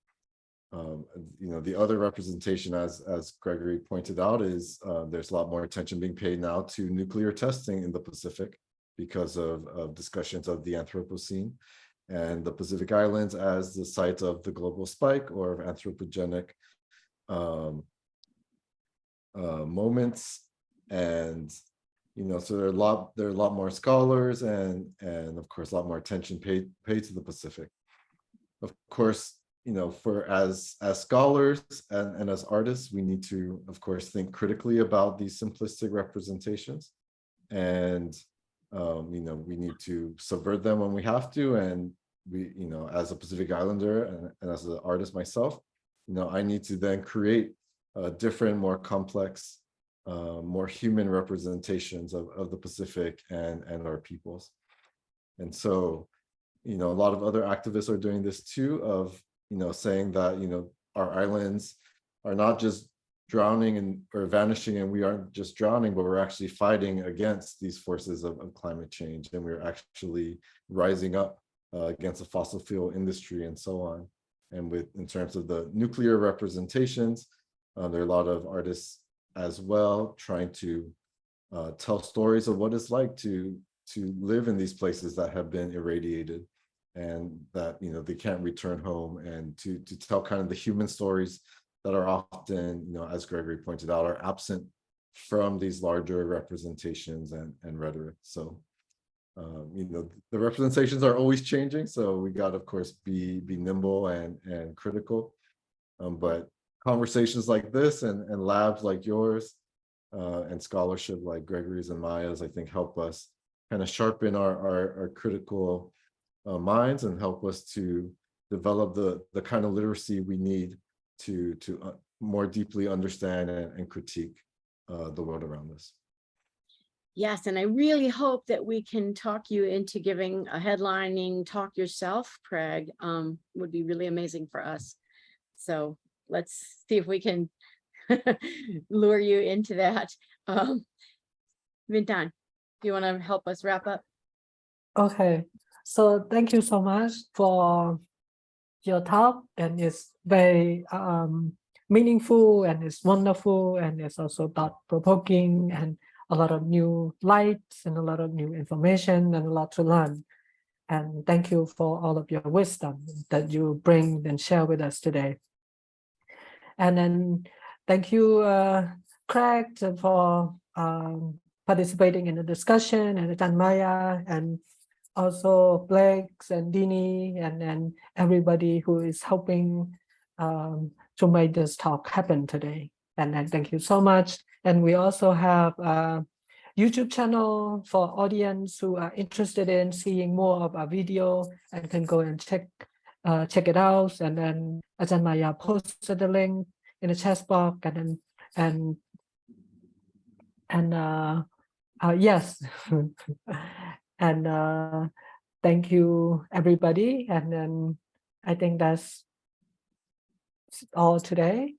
the other representation, as Gregory pointed out, is there's a lot more attention being paid now to nuclear testing in the Pacific because of discussions of the Anthropocene, and the Pacific Islands as the site of the global spike or of anthropogenic moments. And so there are a lot more scholars and of course a lot more attention paid to the Pacific. Of course, as scholars and as artists, we need to, of course, think critically about these simplistic representations, and we need to subvert them when we have to. And we, as a Pacific Islander and as an artist myself, I need to then create different, more complex, more human representations of the Pacific and our peoples. And so, a lot of other activists are doing this too, of saying that our islands are not just drowning or vanishing, and we aren't just drowning, but we're actually fighting against these forces of climate change, and we're actually rising up against the fossil fuel industry and so on. And in terms of the nuclear representations, there are a lot of artists as well trying to tell stories of what it's like to live in these places that have been irradiated and that, you know, they can't return home, and to tell kind of the human stories that are often, you know, as Gregory pointed out, are absent from these larger representations and rhetoric. So, you know, the representations are always changing. So we got to, of course, be nimble and critical. But conversations like this and labs like yours and scholarship like Gregory's and Maya's, I think, help us kind of sharpen our critical minds and help us to develop the kind of literacy we need to more deeply understand and critique the world around us. Yes, and I really hope that we can talk you into giving a headlining talk yourself, Craig. Would be really amazing for us. So let's see if we can lure you into that. Mintan, do you want to help us wrap up? Okay, so thank you so much for your talk, and it's very meaningful, and it's wonderful, and it's also thought-provoking, and a lot of new lights and a lot of new information and a lot to learn. And thank you for all of your wisdom that you bring and share with us today. And then thank you, Craig, for participating in the discussion, and Ajahn Maya, and also Blake and Dini, and then everybody who is helping to make this talk happen today. And then thank you so much. And we also have a YouTube channel for audience who are interested in seeing more of our video and can go and check it out. And then Ajahn Maya posted the link in the chat box, yes. And thank you, everybody. And then I think that's all today.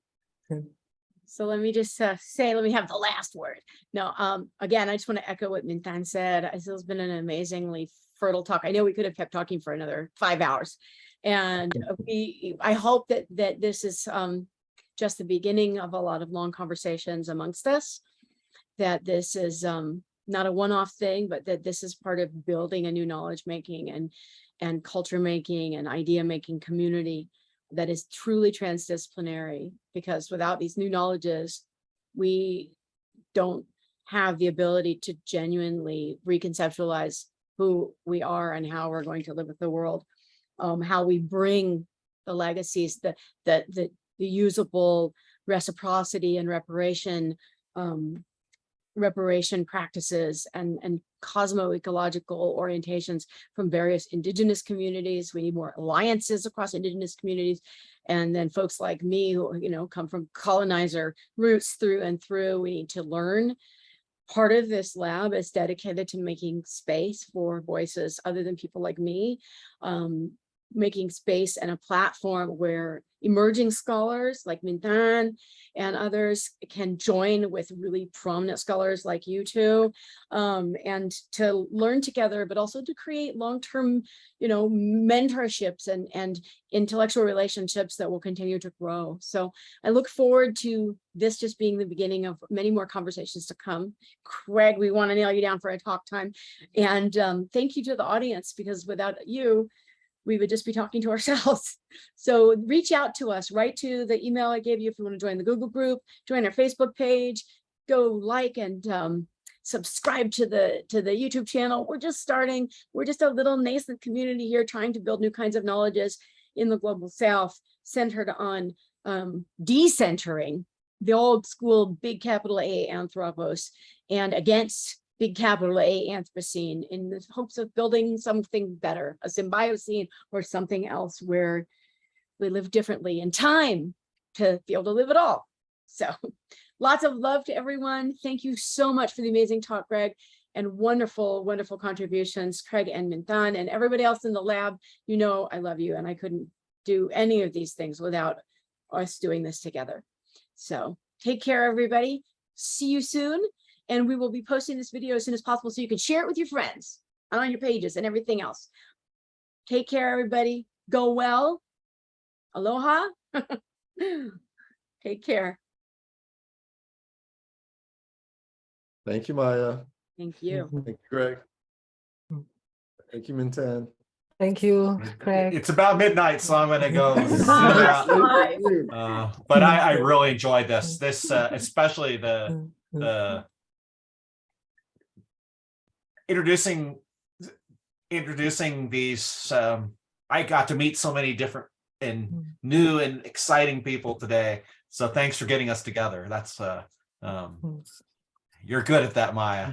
So let me just say, let me have the last word. No, again, I just want to echo what Mintan said. I feel it's been an amazingly fertile talk. I know we could have kept talking for another 5 hours. And I hope that this is just the beginning of a lot of long conversations amongst us, that this is not a one-off thing, but that this is part of building a new knowledge making and culture making and idea making community that is truly transdisciplinary, because without these new knowledges, we don't have the ability to genuinely reconceptualize who we are and how we're going to live with the world, how we bring the legacies, the usable reciprocity and reparation practices and cosmo-ecological orientations from various indigenous communities. We need more alliances across indigenous communities. And then folks like me who, you know, come from colonizer roots through and through, we need to learn. Part of this lab is dedicated to making space for voices other than people like me, making space and a platform where emerging scholars like Mintan and others can join with really prominent scholars like you two, and to learn together, but also to create long-term, you know, mentorships and intellectual relationships that will continue to grow. So I look forward to this just being the beginning of many more conversations to come. Craig, we want to nail you down for a talk time. And thank you to the audience, because without you, we would just be talking to ourselves. So reach out to us, write to the email I gave you if you want to join the Google group, join our Facebook page, go like and subscribe to the YouTube channel. We're just starting. We're just a little nascent community here trying to build new kinds of knowledges in the global South, centered on decentering the old school big capital A anthropos and against big capital A Anthropocene, in the hopes of building something better, a symbiocene or something else where we live differently in time to be able to live at all. So lots of love to everyone. Thank you so much for the amazing talk, Greg, and wonderful, wonderful contributions, Craig and Mintan, and everybody else in the lab. You know I love you, and I couldn't do any of these things without us doing this together. So take care, everybody. See you soon. And we will be posting this video as soon as possible so you can share it with your friends and on your pages and everything else. Take care, everybody. Go well. Aloha. Take care. Thank you, Maya. Thank you. Thank you, Greg. Mm. Thank you, Mintan. Thank you, Craig. It's about midnight, so I'm gonna go zoom That's out. fine. But I really enjoyed this, especially the introducing these. I got to meet so many different and new and exciting people today. So thanks for getting us together. That's you're good at that, Maya.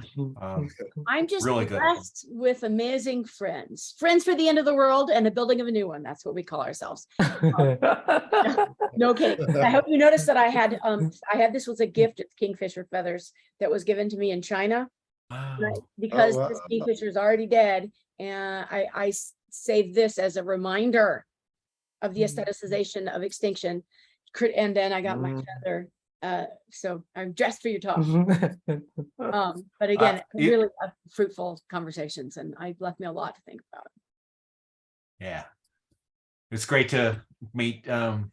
I'm just Really good. blessed with amazing friends. Friends for the end of the world and the building of a new one. That's what we call ourselves. No kidding. I hope you noticed that I had this was a gift. It's kingfisher feathers that was given to me in China. Right, because wow. this kingfisher is already dead, and I saved this as a reminder of the aestheticization of extinction. And then I got my feather. So I'm dressed for your talk. But again, really fruitful conversations, and I left me a lot to think about. Yeah, it's great to meet you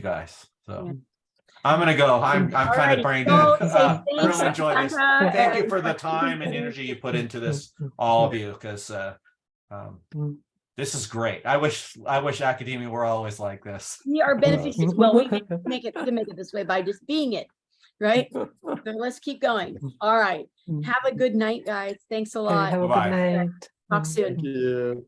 guys. So. Yeah. I'm gonna go. I'm kind of brain dead. I Thanks, really enjoyed this. Sandra, Thank you and- for the time and energy you put into this, all of you, because this is great. I wish academia were always like this. We are beneficiaries. Well, we make it this way by just being it, right? So let's keep going. All right. Have a good night, guys. Thanks a lot. Have a Bye-bye. good night. Talk soon. Thank you.